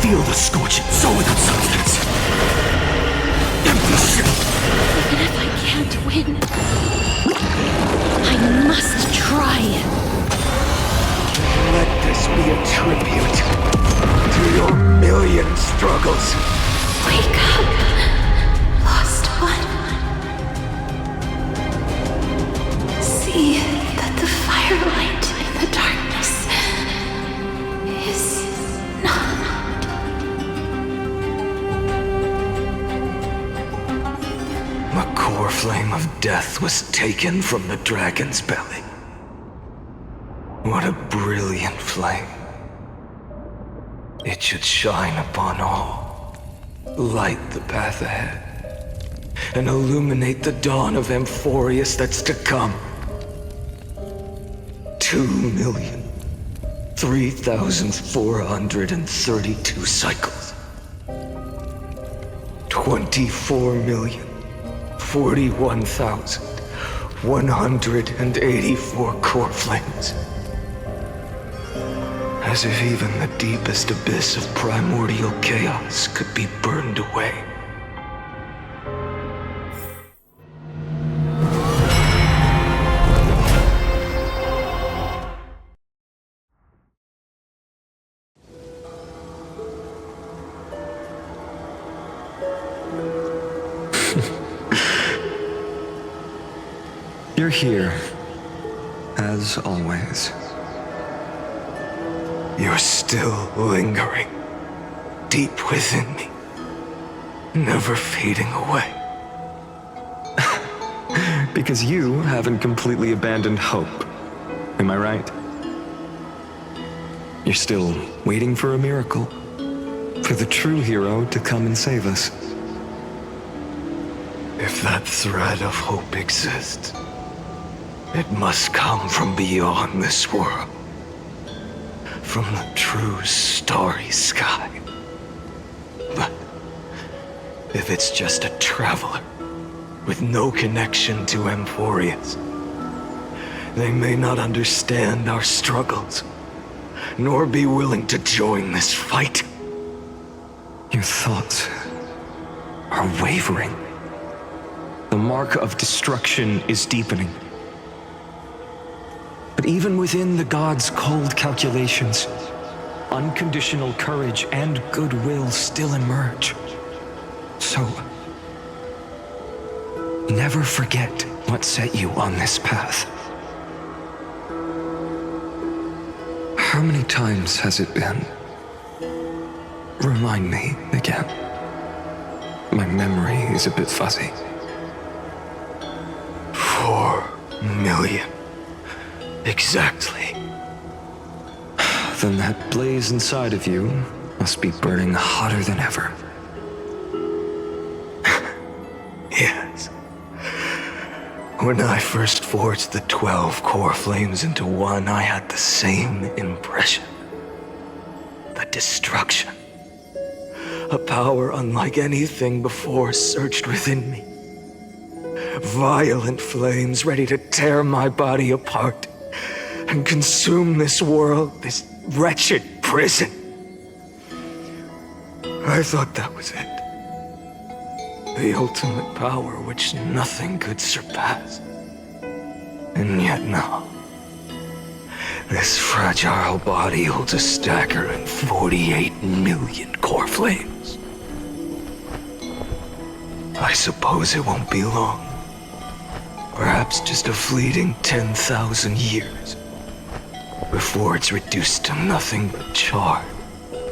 Feel the scorching, so without substance! Empty shell! Even if I can't win, I must try. Let this be a tribute to your million struggles. Wake up, lost one. See that the firelight in the darkness is not. The core flame of death was taken from the dragon's belly. What a brilliant flame. It should shine upon all, light the path ahead, and illuminate the dawn of Amphoreus that's to come. 2,003,432 cycles. 24,041,184 core flames. As if even the deepest abyss of primordial chaos could be burned away. You're here, as always. You're still lingering, deep within me, never fading away. Because you haven't completely abandoned hope. Am I right? You're still waiting for a miracle, for the true hero to come and save us. If that thread of hope exists, it must come from beyond this world. From the true starry sky. But if it's just a traveler with no connection to Amphoreus, they may not understand our struggles, nor be willing to join this fight. Your thoughts are wavering. The mark of destruction is deepening. But even within the gods' cold calculations, unconditional courage and goodwill still emerge. So, never forget what set you on this path. How many times has it been? Remind me again. My memory is a bit fuzzy. 4 million. Exactly. Then that blaze inside of you must be burning hotter than ever. Yes. When I first forged the 12 core flames into one, I had the same impression. The destruction. A power unlike anything before surged within me. Violent flames ready to tear my body apart and consume this world, this wretched prison. I thought that was it. The ultimate power which nothing could surpass. And yet now, this fragile body holds a staggering 48 million core flames. I suppose it won't be long. Perhaps just a fleeting 10,000 years. Before it's reduced to nothing but charred,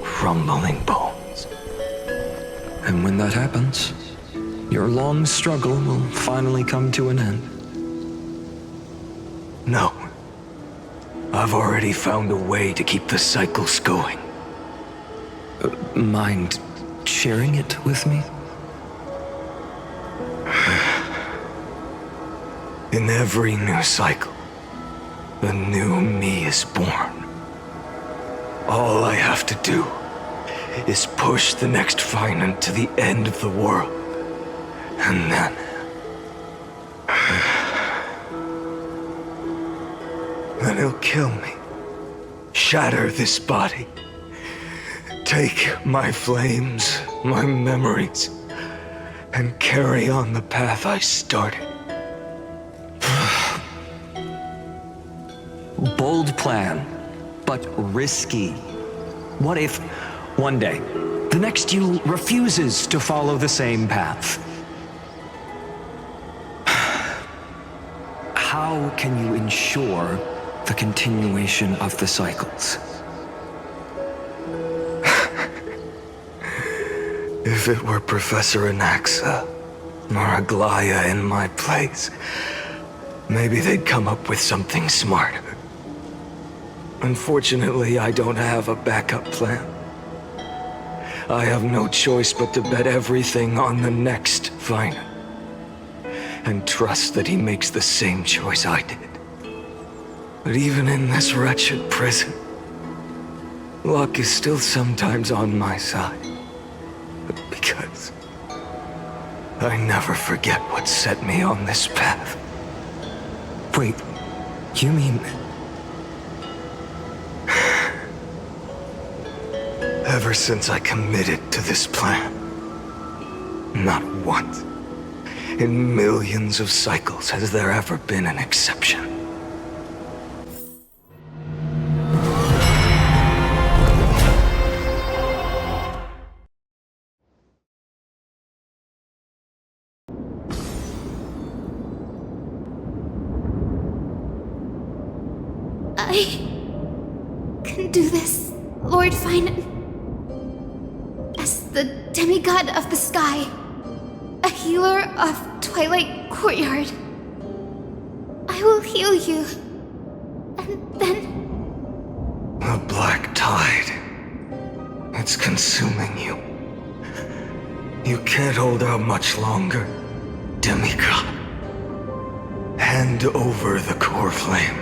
crumbling bones. And when that happens, your long struggle will finally come to an end. No. I've already found a way to keep the cycles going. Mind sharing it with me? In every new cycle, a new me is born. All I have to do is push the next Finite to the end of the world. And then... then he'll kill me. Shatter this body. Take my flames, my memories, and carry on the path I started. Bold plan, but risky. What if, one day, the next you refuses to follow the same path? How can you ensure the continuation of the cycles? If it were Professor Anaxa or Aglaya in my place, maybe they'd come up with something smarter. Unfortunately, I don't have a backup plan. I have no choice but to bet everything on the next Finite, and trust that he makes the same choice I did. But even in this wretched prison, luck is still sometimes on my side. Because I never forget what set me on this path. Wait, you mean... Ever since I committed to this plan, not once in millions of cycles has there ever been an exception. I can do this, Lord Finite. As the demigod of the sky, a healer of Twilight Courtyard, I will heal you, and then... The black tide. It's consuming you. You can't hold out much longer, demigod. Hand over the core flame.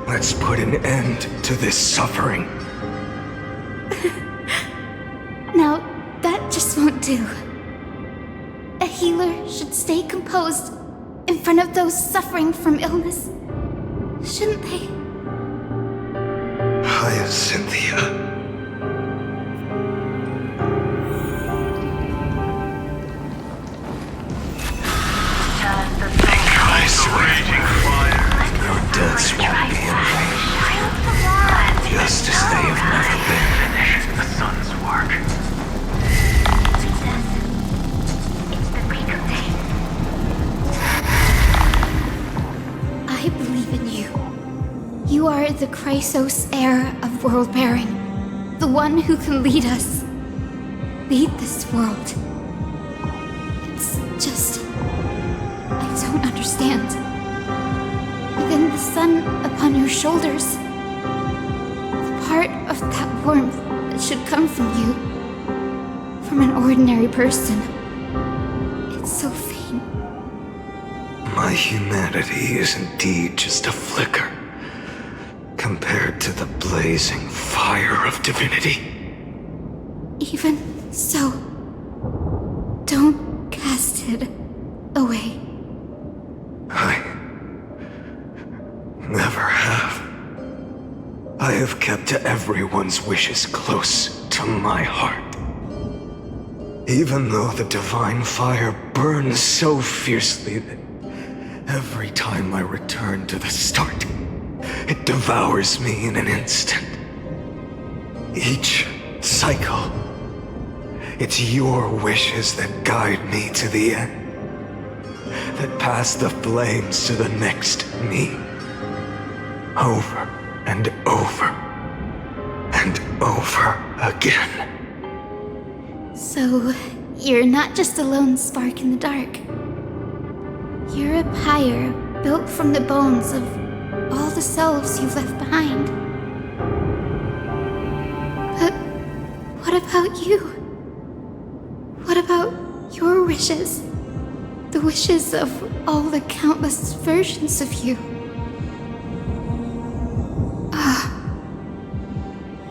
Let's put an end to this suffering. Now, that just won't do. A healer should stay composed in front of those suffering from illness, shouldn't they? Hyacinthia. I swear, your deaths won't be in vain. Just as they have never been. Finish the sun's work. I believe in you. You are the Chrysos heir of world-bearing, the one who can lead us. Lead this world. It's just... I don't understand. Within the sun upon your shoulders, the part of that warmth that should come from you, from an ordinary person, it's so faint. My humanity is indeed just a flicker compared to the blazing fire of divinity. Even so, don't cast it away. I never have. I have kept everyone's wishes close to my heart. Even though the divine fire burns so fiercely that every time I return to the start, it devours me in an instant. Each cycle, it's your wishes that guide me to the end, that pass the flames to the next me. Over and over and over again. So, you're not just a lone spark in the dark. You're a pyre built from the bones of all the selves you've left behind. But what about you? What about your wishes? The wishes of all the countless versions of you?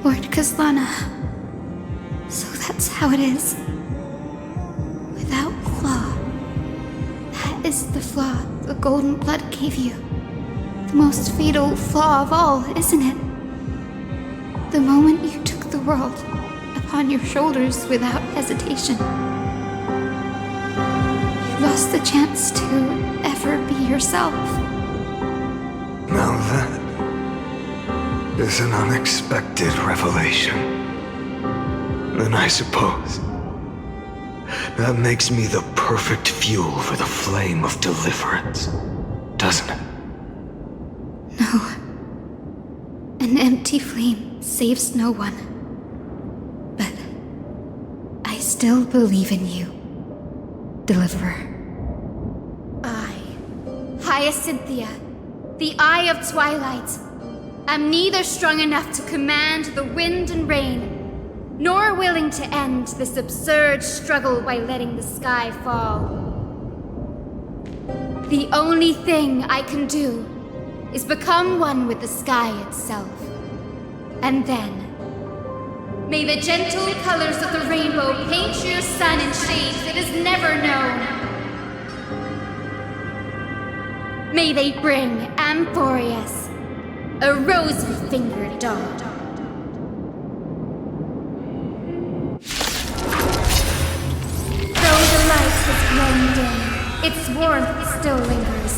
Lord Kazlana. So that's how it is. Without flaw. That is the flaw the golden blood gave you. The most fatal flaw of all, isn't it? The moment you took the world upon your shoulders without hesitation. You lost the chance to ever be yourself. Now that is an unexpected revelation. And I suppose that makes me the perfect fuel for the flame of deliverance, doesn't it? No. An empty flame saves no one. But I still believe in you, Deliverer. I, Hyacinthia, the Eye of Twilight, am neither strong enough to command the wind and rain, nor willing to end this absurd struggle by letting the sky fall. The only thing I can do is become one with the sky itself. And then, may the gentle colors of the rainbow paint your sun in shades it has never known. May they bring Amphoreus, a rosy-fingered dog. Though the light has grown dim, its warmth still lingers.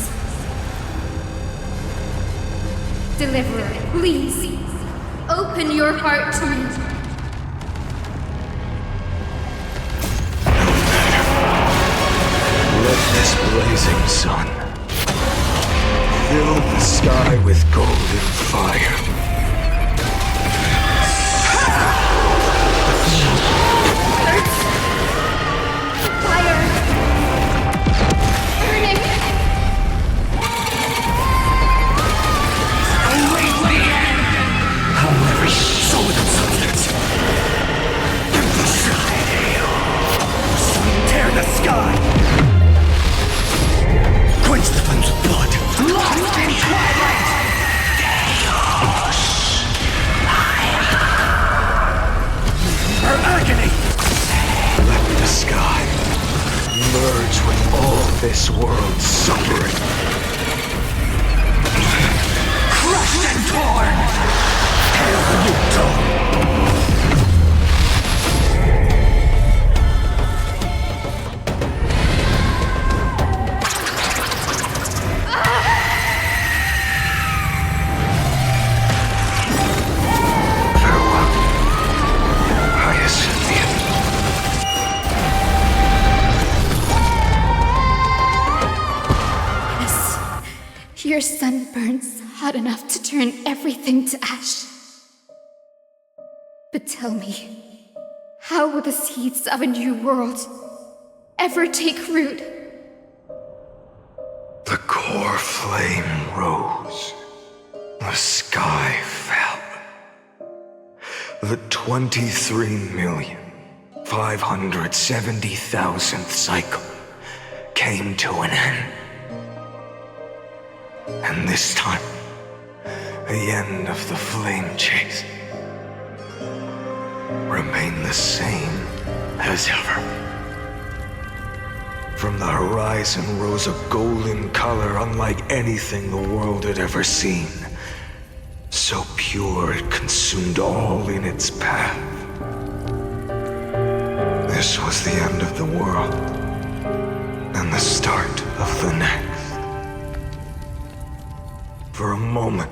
Deliverer, please, open your heart to me. Let this blazing sun fill the sky with golden fire. Fire! Burning! However, so it substance. The sky. Tear the sky! Quench the flames of blood! Lost in twilight! Theoros! Her agony! Let the sky merge with all this world's suffering. Crushed and torn! Hail the new dawn! Your sun burns hot enough to turn everything to ash. But tell me, how will the seeds of a new world ever take root? The core flame rose. The sky fell. The 23,570,000th cycle came to an end. And this time, the end of the flame chase remained the same as ever. From the horizon rose a golden color unlike anything the world had ever seen. So pure it consumed all in its path. This was the end of the world, and the start of the next. For a moment,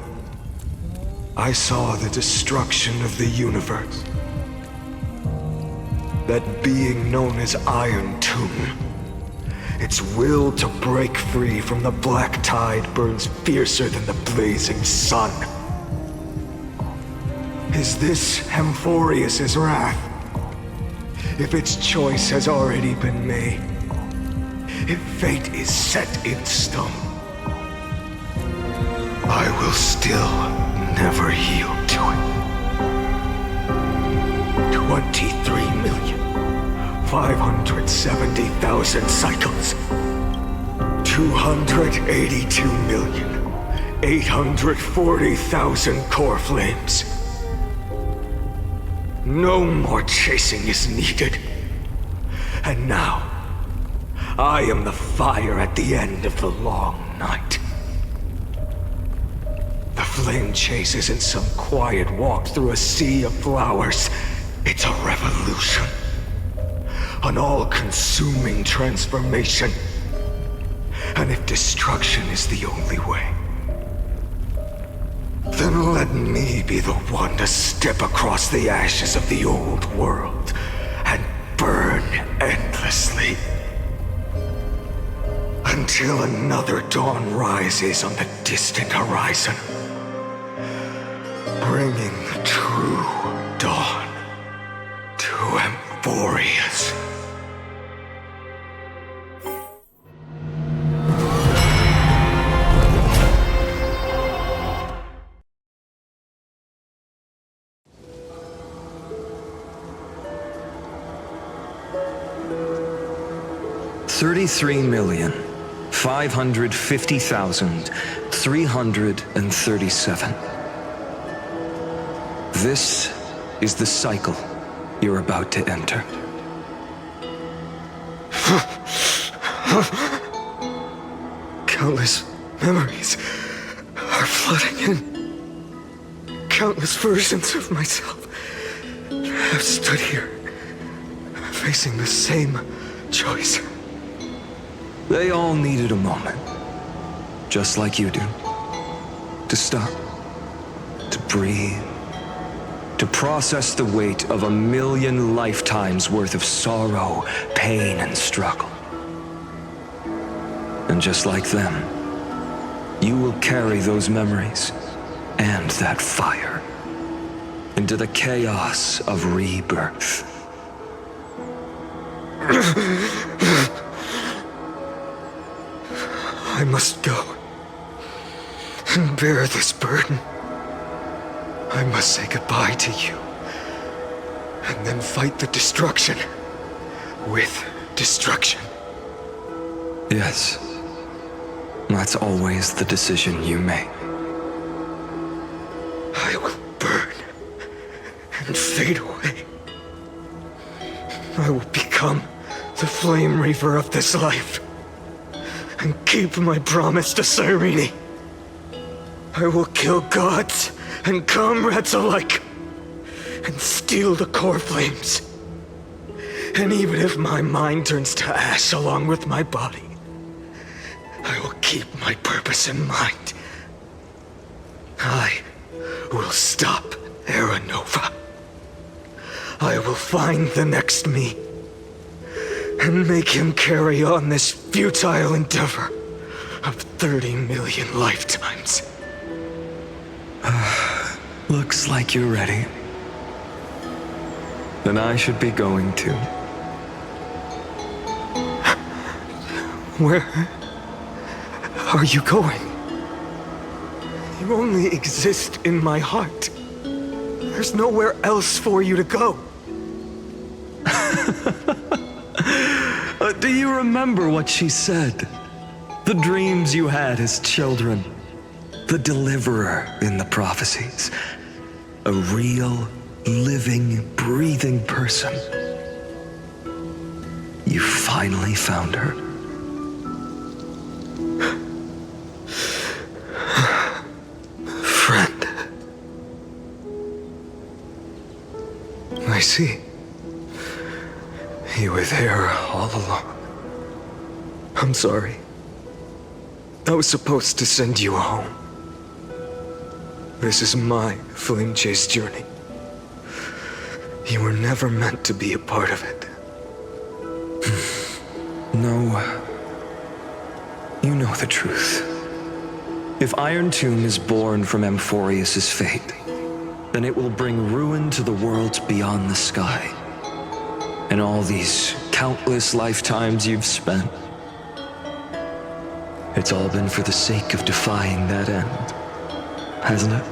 I saw the destruction of the universe. That being known as Iron Tomb. Its will to break free from the black tide burns fiercer than the blazing sun. Is this Amphoreus' wrath? If its choice has already been made, if fate is set in stone, I will still never yield to it. 23,570,000 cycles. 282,840,000 core flames. No more chasing is needed. And now, I am the fire at the end of the long night. The flame chase isn't some quiet walk through a sea of flowers. It's a revolution. An all-consuming transformation. And if destruction is the only way, then let me be the one to step across the ashes of the old world and burn endlessly. Until another dawn rises on the distant horizon, bringing the true dawn to Amphoreus. $33,550,337. This is the cycle you're about to enter. Countless memories are flooding in. Countless versions of myself have stood here, facing the same choice. They all needed a moment, just like you do. To stop, to breathe, to process the weight of 1,000,000 lifetimes worth of sorrow, pain, and struggle. And just like them, you will carry those memories and that fire into the chaos of rebirth. I must go and bear this burden. I must say goodbye to you, and then fight the destruction with destruction. Yes, that's always the decision you make. I will burn and fade away. I will become the flame reaver of this life and keep my promise to CYRENE. I will kill gods and comrades alike and steal the core flames. And even if my mind turns to ash along with my body, I will keep my purpose in mind. I will stop Areranova. I will find the next me and make him carry on this futile endeavor of 30 million lifetimes. Looks like you're ready. Then I should be going too. Where are you going? You only exist in my heart. There's nowhere else for you to go. Do you remember what she said? The dreams you had as children. The deliverer in the prophecies. A real, living, breathing person. You finally found her. Friend. I see. You were there all along. I'm sorry. I was supposed to send you home. This is my flame chase journey. You were never meant to be a part of it. No. You know the truth. If Iron Tomb is born from Amphoreus' fate, then it will bring ruin to the worlds beyond the sky. And all these countless lifetimes you've spent, it's all been for the sake of defying that end. hasn't it?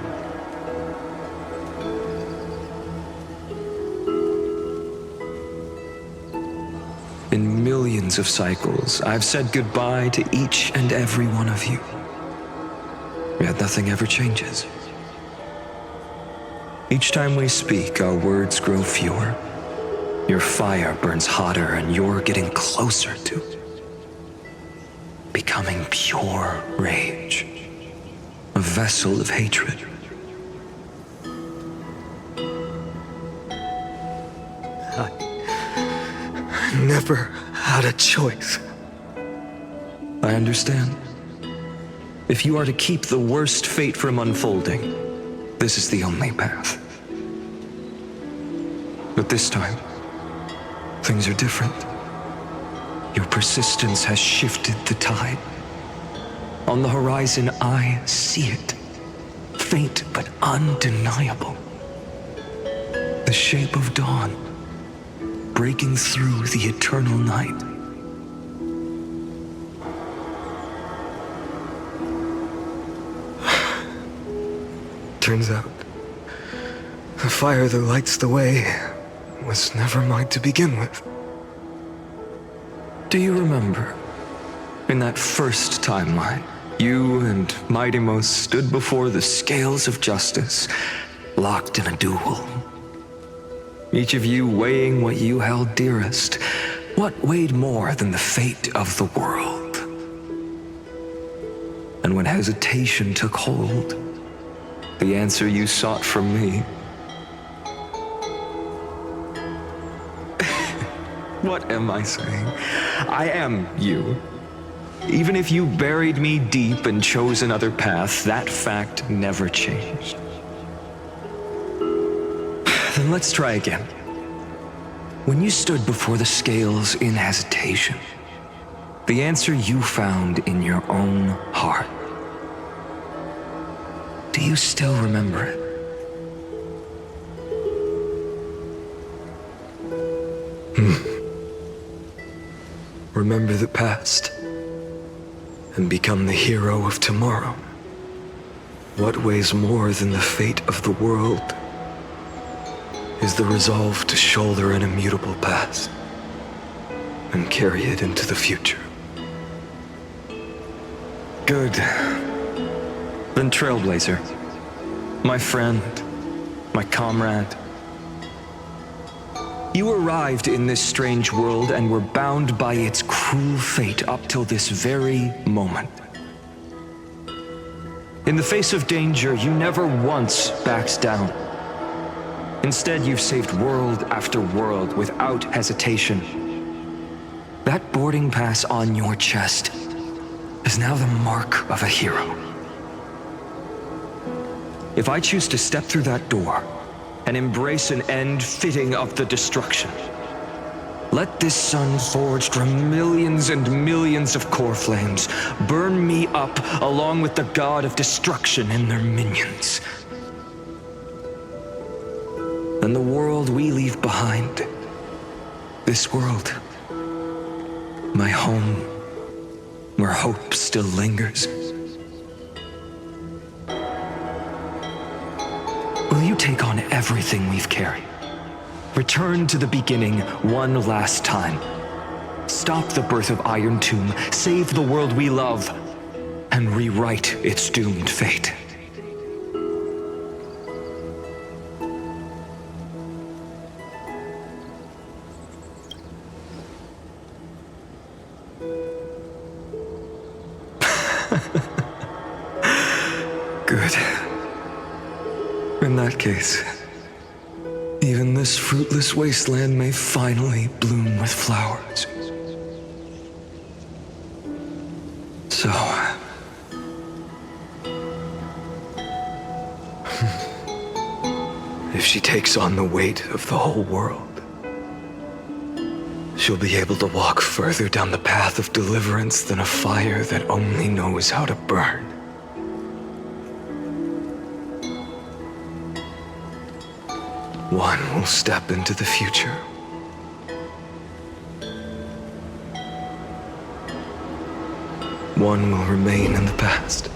In millions of cycles, I've said goodbye to each and every one of you. Yet nothing ever changes. Each time we speak, our words grow fewer. Your fire burns hotter, and you're getting closer to becoming pure rage. A vessel of hatred. I never had a choice. I understand. If you are to keep the worst fate from unfolding, this is the only path. But this time, things are different. Your persistence has shifted the tide. On the horizon, I see it. Faint but undeniable. The shape of dawn, breaking through the eternal night. Turns out, the fire that lights the way was never mine to begin with. Do you remember, in that first timeline, you and Mightymost stood before the scales of justice, locked in a duel? Each of you weighing what you held dearest. What weighed more than the fate of the world? And when hesitation took hold, the answer you sought from me. What am I saying? I am you. Even if you buried me deep and chose another path, that fact never changed. Then let's try again. When you stood before the scales in hesitation, the answer you found in your own heart. Do you still remember it? Remember the past and become the hero of tomorrow. What weighs more than the fate of the world is the resolve to shoulder an immutable past and carry it into the future. Good. Then Trailblazer, my friend, my comrade. You arrived in this strange world and were bound by its cruel fate up till this very moment. In the face of danger, you never once backed down. Instead, you've saved world after world without hesitation. That boarding pass on your chest is now the mark of a hero. If I choose to step through that door and embrace an end fitting of the destruction, let this sun forged from millions and millions of core flames burn me up along with the god of destruction and their minions. And the world we leave behind, this world, my home, where hope still lingers. Will you take on everything we've carried? Return to the beginning one last time. Stop the birth of Iron Tomb, save the world we love, and rewrite its doomed fate. Good. In that case, even this fruitless wasteland may finally bloom with flowers. So, if she takes on the weight of the whole world, she'll be able to walk further down the path of deliverance than a fire that only knows how to burn. One will step into the future. One will remain in the past.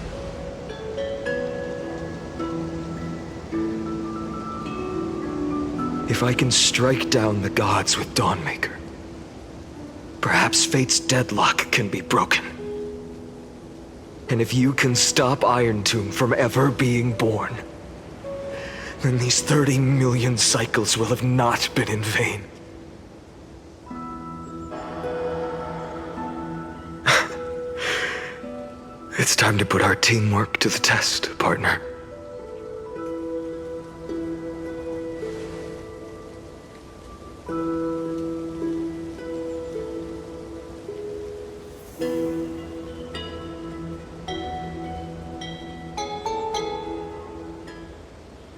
If I can strike down the gods with Dawnmaker, perhaps fate's deadlock can be broken. And if you can stop Iron Tomb from ever being born, then these 30 million cycles will have not been in vain. It's time to put our teamwork to the test, partner.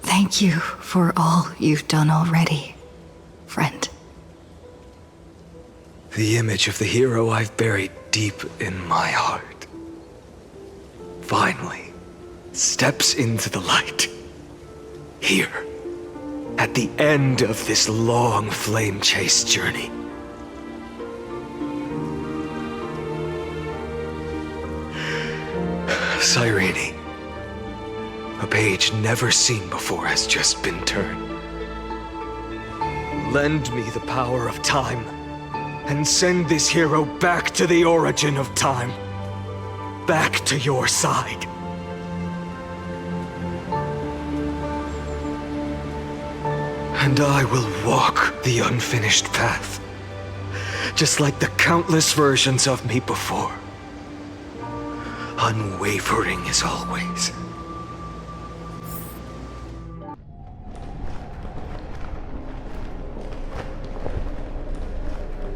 Thank you for all you've done already, friend. The image of the hero I've buried deep in my heart finally steps into the light. Here, at the end of this long flame chase journey. CYRENE, a page never seen before has just been turned. Lend me the power of time, and send this hero back to the origin of time. Back to your side. And I will walk the unfinished path, just like the countless versions of me before. Unwavering as always.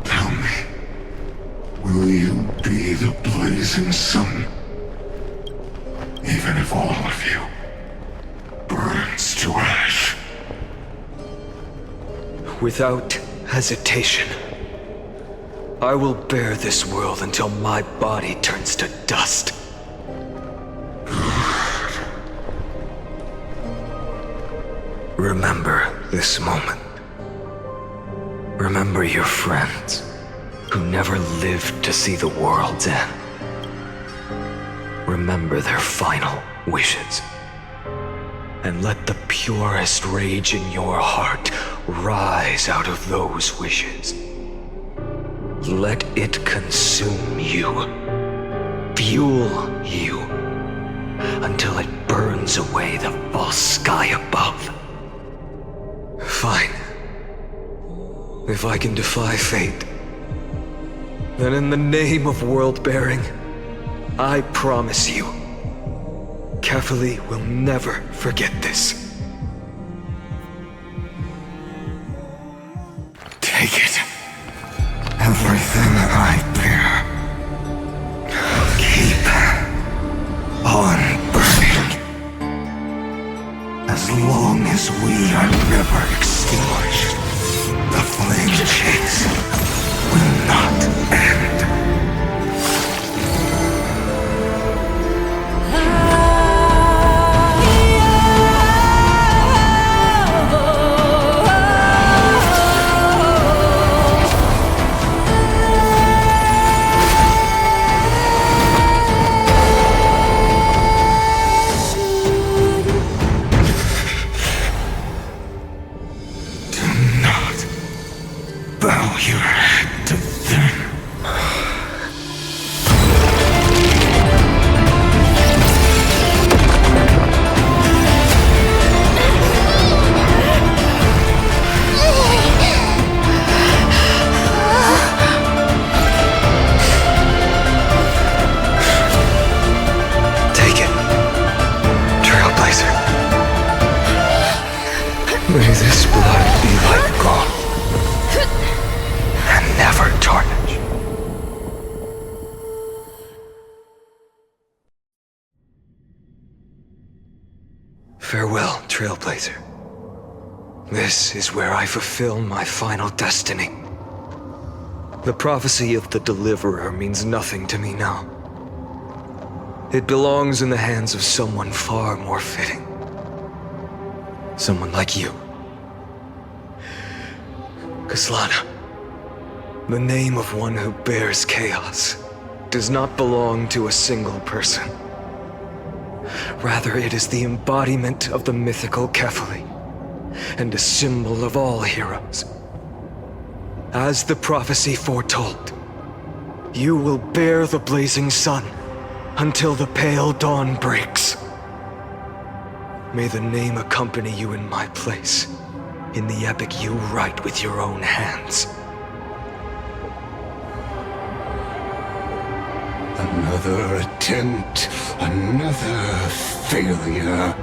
Tell me, will you be the blazing sun? Even if all of you burns to ash? Without hesitation, I will bear this world until my body turns to dust. Remember this moment. Remember your friends who never lived to see the world's end. Remember their final wishes. And let the purest rage in your heart rise out of those wishes. Let it consume you, fuel you, until it burns away the false sky above. Fine. If I can defy fate, then in the name of world-bearing, I promise you, Kefali will never forget this. Take it. Everything I bear. Keep on burning. As long as we are never extinguished, the flame chase will not end. Bow your head to them. Take it, Trailblazer. May this blood be like gold. Never tarnish. Farewell, Trailblazer. This is where I fulfill my final destiny. The prophecy of the Deliverer means nothing to me now. It belongs in the hands of someone far more fitting. Someone like you. Kaslana. The name of one who bears chaos does not belong to a single person. Rather, it is the embodiment of the mythical Kefali, and a symbol of all heroes. As the prophecy foretold, you will bear the blazing sun until the pale dawn breaks. May the name accompany you in my place, in the epic you write with your own hands. Another attempt, another failure.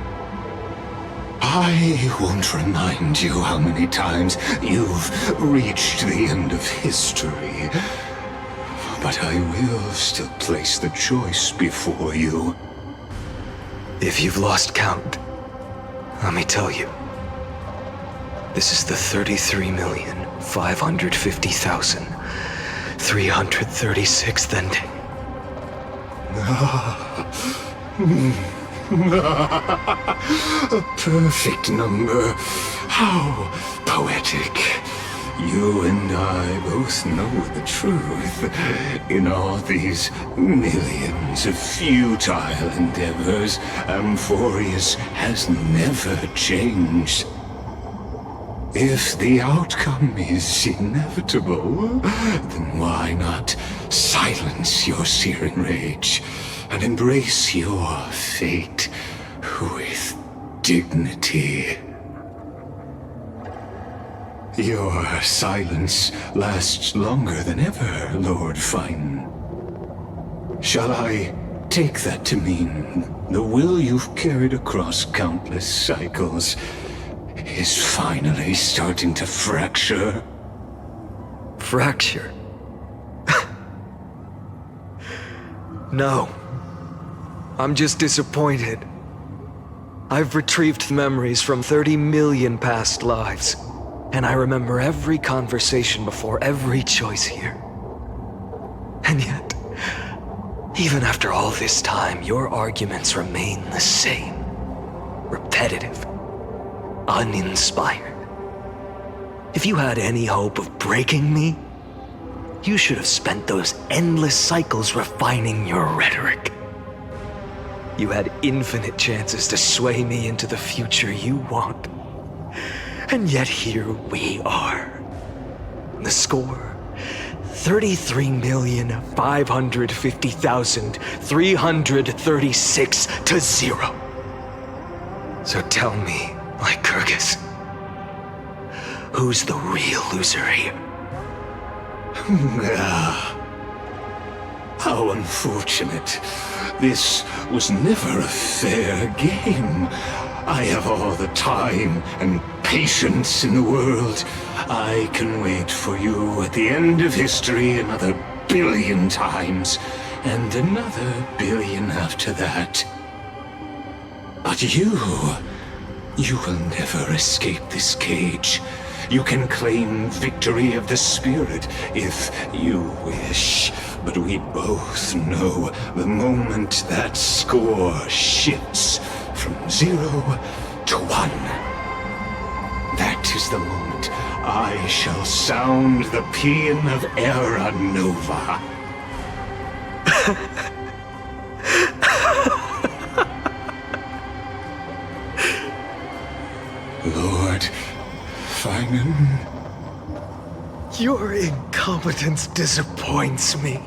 I won't remind you how many times you've reached the end of history, but I will still place the choice before you. If you've lost count, let me tell you. This is the 33,550,336th ending. A perfect number. How poetic. You and I both know the truth. In all these millions of futile endeavors, Amphoreus has never changed. If the outcome is inevitable, then why not silence your searing rage and embrace your fate with dignity? Your silence lasts longer than ever, Lord Fine. Shall I take that to mean the will you've carried across countless cycles is finally starting to fracture? Fracture? No. I'm just disappointed. I've retrieved memories from 30 million past lives, and I remember every conversation before every choice here. And yet, even after all this time, your arguments remain the same. Repetitive. Uninspired. If you had any hope of breaking me, you should have spent those endless cycles refining your rhetoric. You had infinite chances to sway me into the future you want. And yet here we are. The score, 33,550,336 to 0. So tell me, Lycurgus, who's the real loser here? How unfortunate. This was never a fair game. I have all the time and patience in the world. I can wait for you at the end of history another billion times, and another billion after that. But you will never escape this cage. You can claim victory of the spirit if you wish, but we both know the moment that score shifts from 0 to 1. That is the moment I shall sound the paean of Areranova. Lord Finan. Your incompetence disappoints me.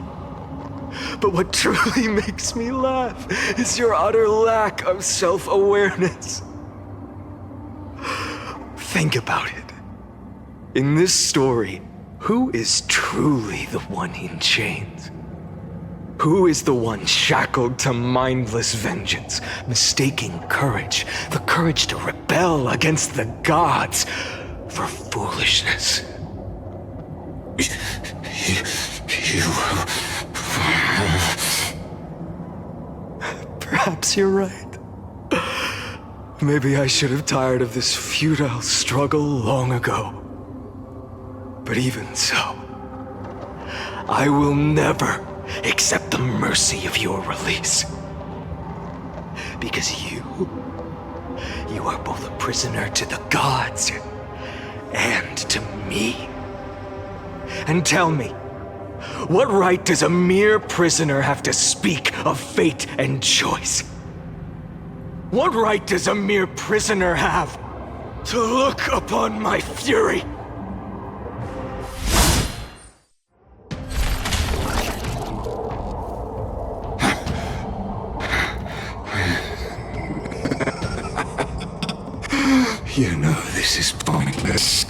But what truly makes me laugh is your utter lack of self-awareness. Think about it. In this story, who is truly the one in chains? Who is the one shackled to mindless vengeance, mistaking courage, the courage to rebel against the gods, for foolishness? Perhaps you're right. Maybe I should have tired of this futile struggle long ago. But even so, I will never accept the mercy of your release. Because you are both a prisoner to the gods and to me. And tell me, what right does a mere prisoner have to speak of fate and choice? What right does a mere prisoner have to look upon my fury. You know this is pointless.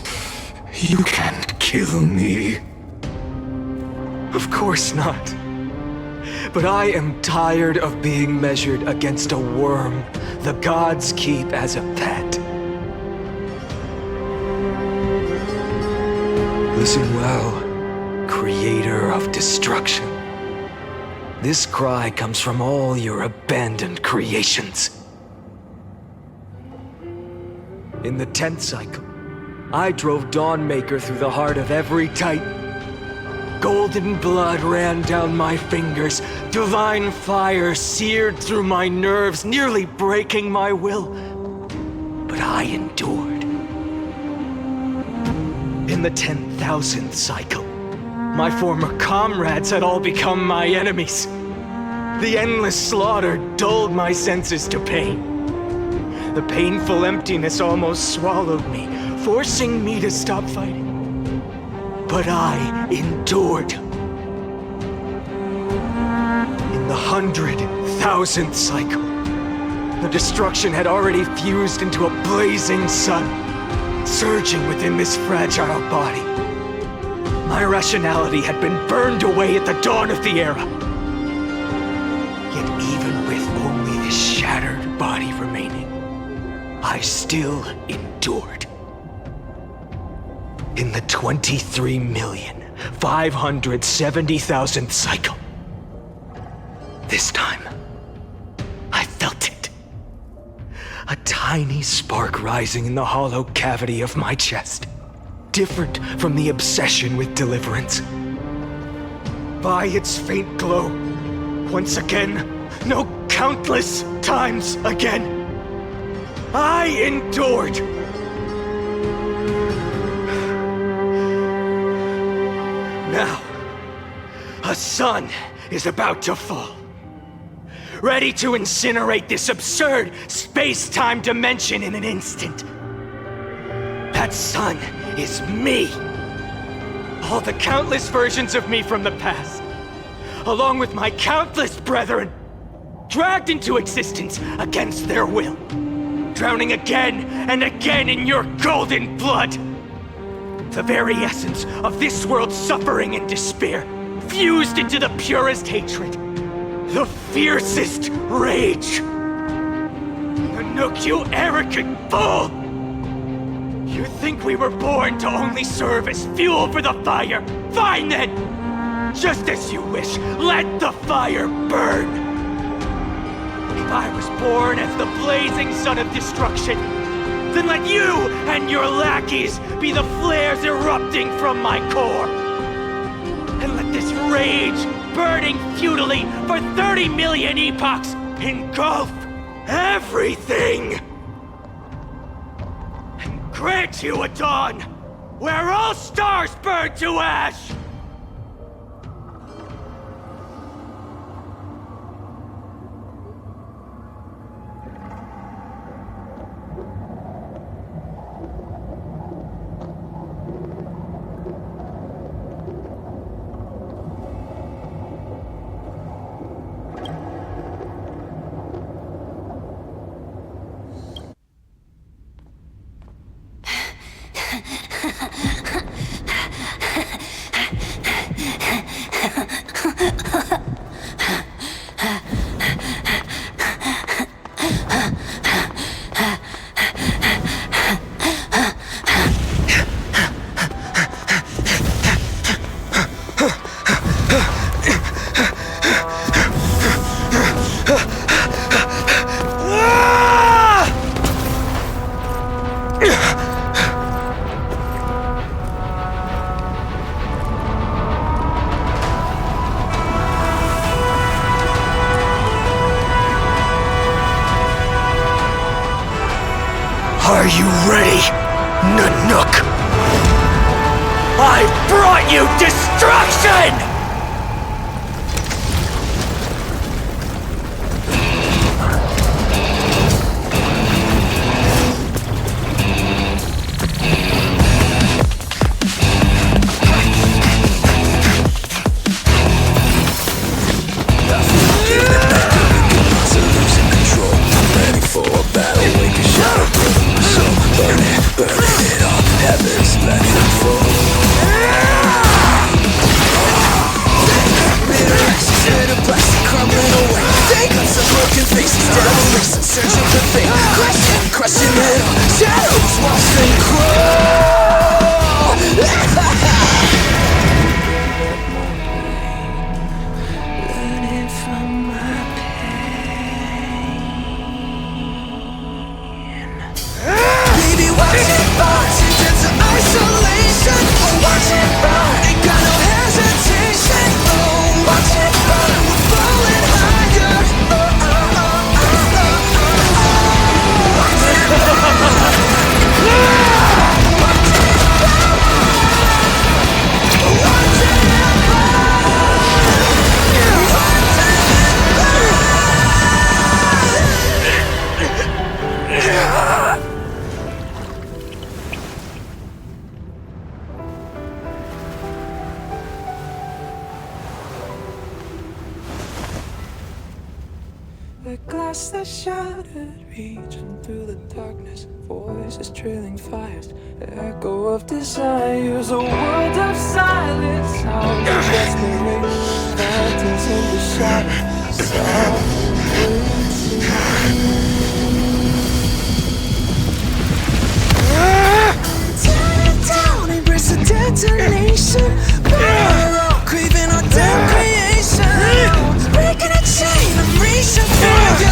You can't kill me. Of course not. But I am tired of being measured against a worm the gods keep as a pet. Listen well, creator of destruction. This cry comes from all your abandoned creations. In the 10th cycle, I drove Dawnmaker through the heart of every Titan. Golden blood ran down my fingers, divine fire seared through my nerves, nearly breaking my will. But I endured. In the 10,000th cycle, my former comrades had all become my enemies. The endless slaughter dulled my senses to pain. The painful emptiness almost swallowed me, forcing me to stop fighting. But I endured. In the 100,000th cycle, the destruction had already fused into a blazing sun, surging within this fragile body. My rationality had been burned away at the dawn of the era. Yet even with only this shattered body remaining, I still endured. In the 23,570,000th cycle, this time, I felt it. A tiny spark rising in the hollow cavity of my chest, different from the obsession with deliverance. By its faint glow, once again, no, countless times again, I endured. Now, a sun is about to fall, ready to incinerate this absurd space-time dimension in an instant. That sun is me. All the countless versions of me from the past, along with my countless brethren, dragged into existence against their will, drowning again and again in your golden blood. The very essence of this world's suffering and despair, fused into the purest hatred, the fiercest rage. Nanook, you arrogant fool! You think we were born to only serve as fuel for the fire? Fine then! Just as you wish, let the fire burn! If I was born as the blazing sun of destruction, then let you and your lackeys be the flares erupting from my core. And let this rage, burning futilely for 30 million epochs, engulf everything! And grant you a dawn where all stars burn to ash! Are you ready, Nanook? I brought you destruction! the glass that shattered, reaching through the darkness, voices trailing fires, the echo of desires, a world of silence, sounds of desperation, phantoms in the shadow, soft tear it down, embrace the detonation, burn out, craving our damn creation, breaking a chain of reaching for you.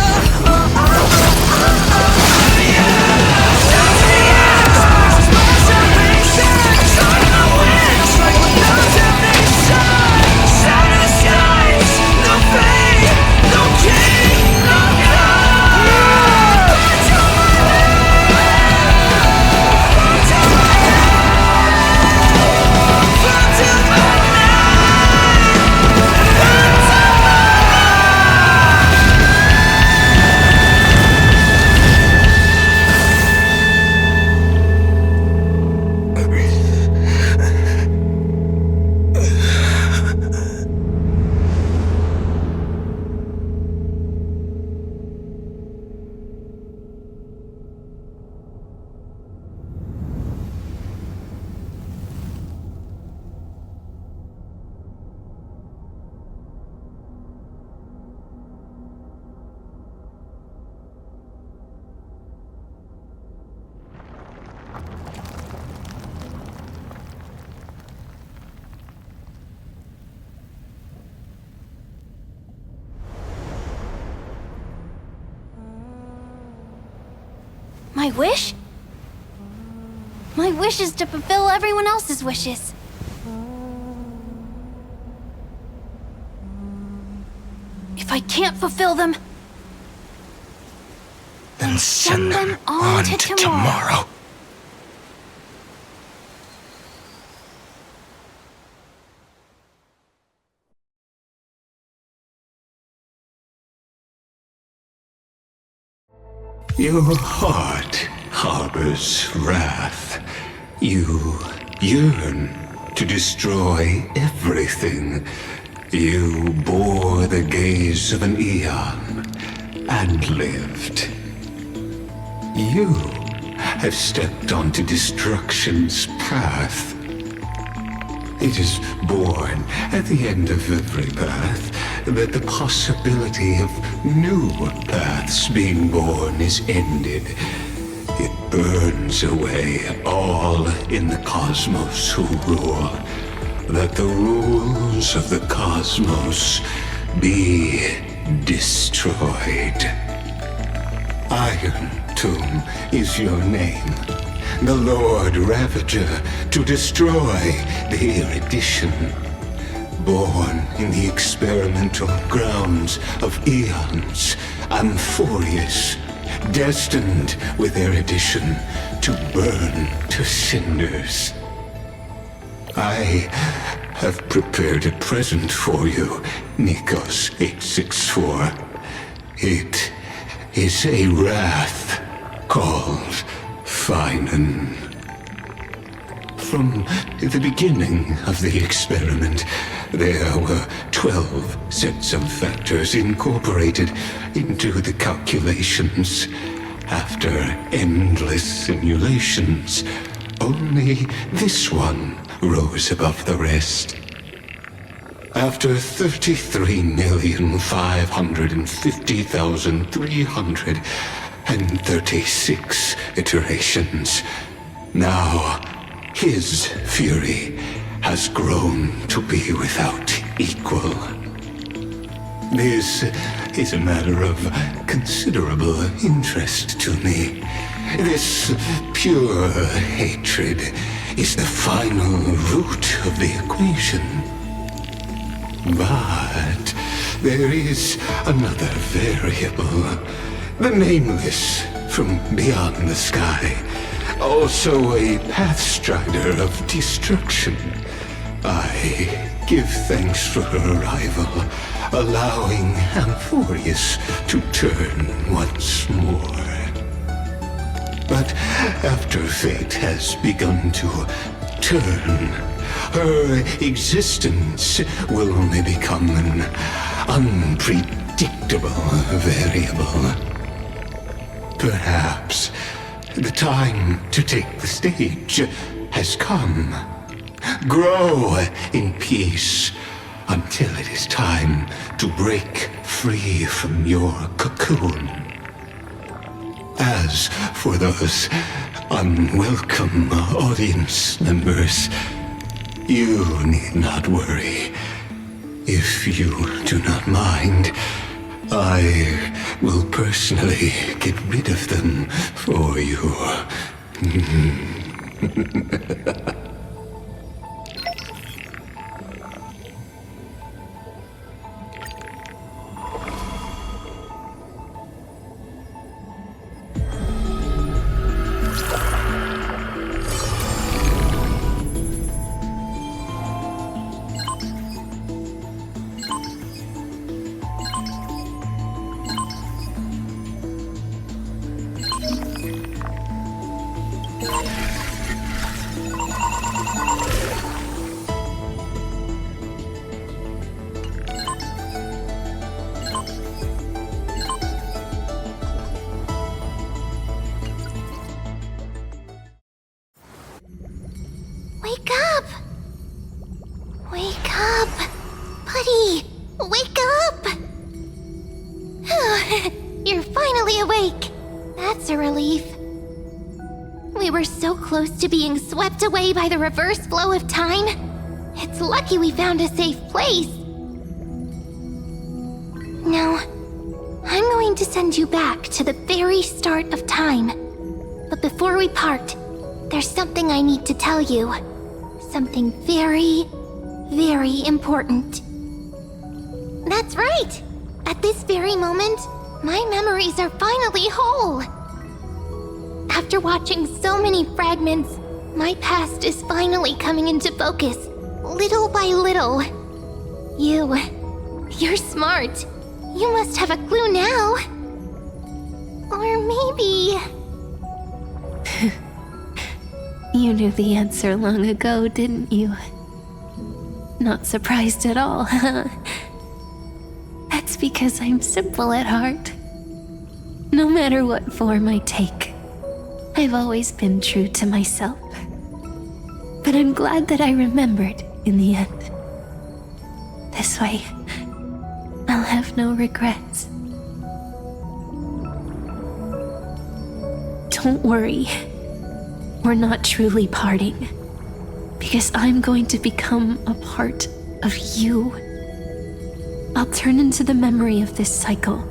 My wish? My wish is to fulfill everyone else's wishes. If I can't fulfill them, then send them on to tomorrow. Your heart harbors wrath. You yearn to destroy everything. You bore the gaze of an eon and lived. You have stepped onto destruction's path. It is born at the end of every path that the possibility of new paths being born is ended. It burns away all in the cosmos who rule, that the rules of the cosmos be destroyed. Iron Tomb is your name. The Lord Ravager to destroy the erudition. Born in the experimental grounds of eons, Amphoreus, destined with erudition to burn to cinders. I have prepared a present for you, Nikos 864. It is a wrath called Finan. From the beginning of the experiment, there were 12 sets of factors incorporated into the calculations. After endless simulations, only this one rose above the rest. After 33,550,336 iterations, now his fury has grown to be without equal. This is a matter of considerable interest to me. This pure hatred is the final root of the equation. But there is another variable, the nameless from beyond the sky, also a pathstrider of destruction. I give thanks for her arrival, allowing Amphoreus to turn once more. But after fate has begun to turn, her existence will only become an unpredictable unpredictable variable. Perhaps the time to take the stage has come. Grow in peace until it is time to break free from your cocoon. As for those unwelcome audience members, you need not worry. If you do not mind, I will personally get rid of them for you. Wake up! Wake up! Buddy! Wake up! You're finally awake! That's a relief. We were so close to being swept away by the reverse flow of time. It's lucky we found a safe place. Now, I'm going to send you back to the very start of time. But before we part, there's something I need to tell you. Something very, very important. That's right! At this very moment, my memories are finally whole. After watching so many fragments, my past is finally coming into focus, little by little. You're smart. You must have a clue now. Or maybe... You knew the answer long ago, didn't you? Not surprised at all, huh? That's because I'm simple at heart. No matter what form I take, I've always been true to myself. But I'm glad that I remembered in the end. This way, I'll have no regrets. Don't worry. We're not truly parting, because I'm going to become a part of you. I'll turn into the memory of this cycle,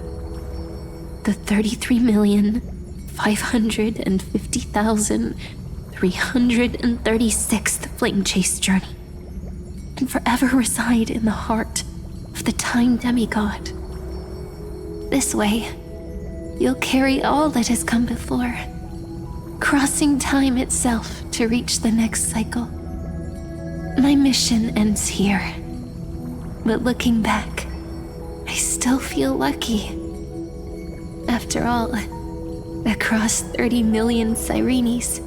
the 33,550,336th flamechase journey, and forever reside in the heart of the time demigod. This way, you'll carry all that has come before, crossing time itself to reach the next cycle. My mission ends here, but looking back, I still feel lucky. After all, across 30 million CYRENEs,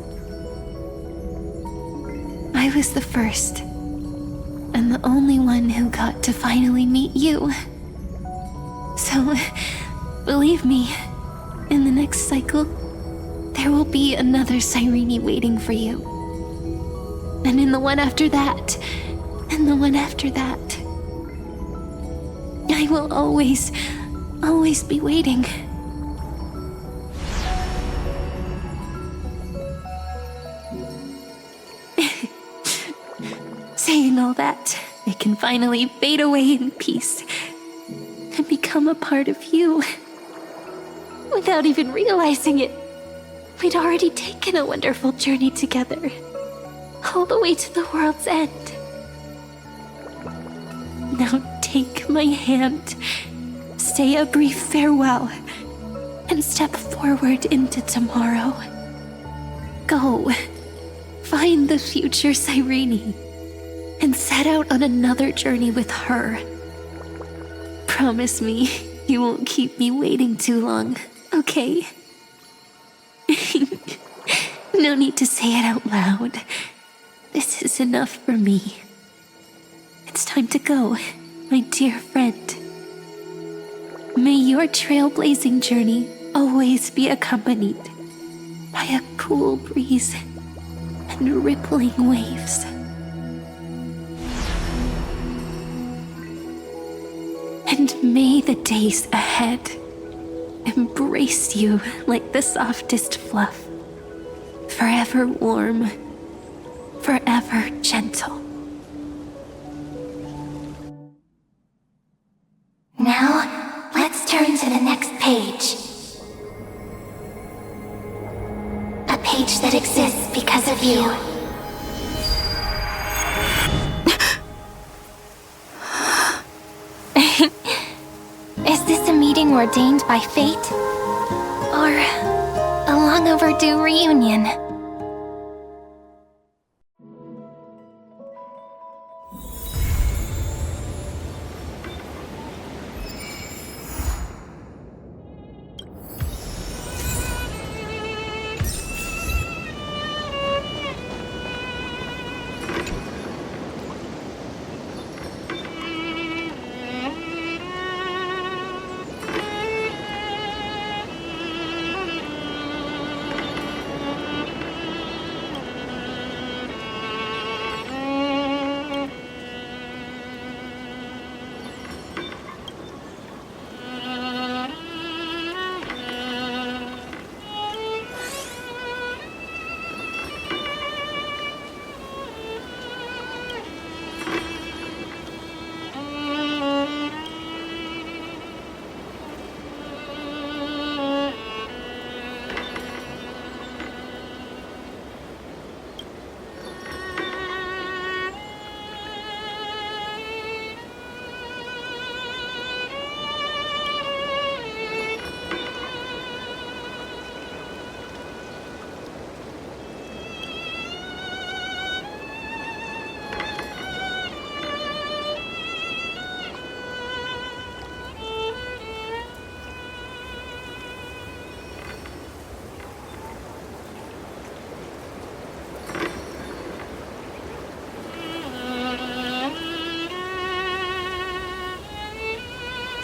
I was the first, and the only one who got to finally meet you. So, believe me, in the next cycle, there will be another CYRENE waiting for you. And in the one after that, and the one after that. I will always be waiting. Saying all that, it can finally fade away in peace and become a part of you. Without even realizing it, we'd already taken a wonderful journey together, all the way to the world's end. Now take my hand, say a brief farewell, and step forward into tomorrow. Go, find the future CYRENE, and set out on another journey with her. Promise me you won't keep me waiting too long, okay? No need to say it out loud. This is enough for me. It's time to go, my dear friend. May your trailblazing journey always be accompanied by a cool breeze and rippling waves. And may the days ahead embrace you like the softest fluff, forever warm, forever gentle. Now, let's turn to the next page. A page that exists because of you. Is this a meeting ordained by fate? Or a long overdue reunion?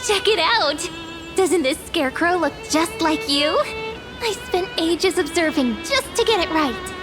Check it out! Doesn't this scarecrow look just like you? I spent ages observing just to get it right.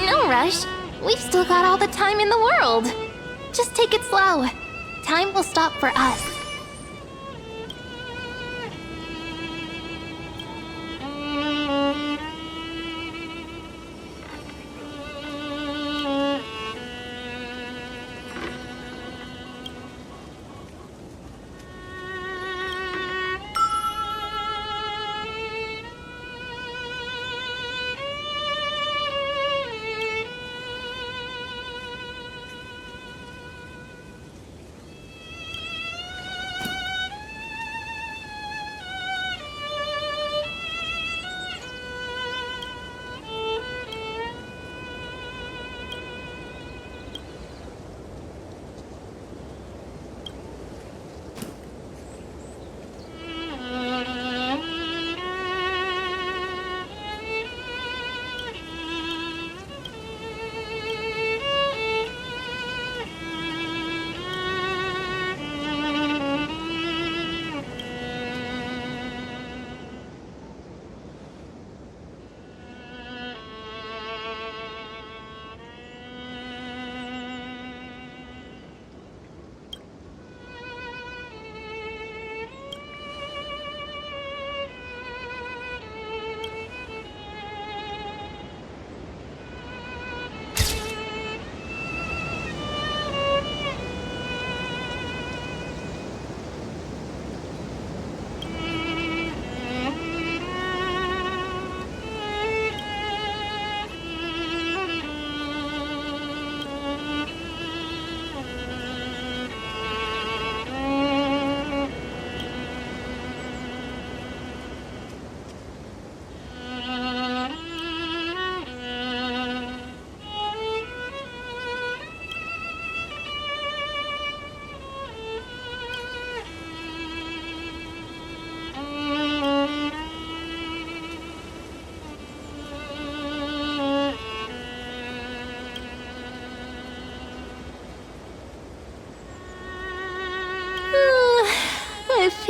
No rush. We've still got all the time in the world. Just take it slow. Time will stop for us.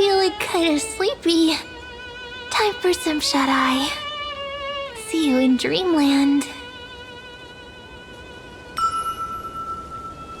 feeling kinda sleepy. Time for some shut-eye. See you in dreamland.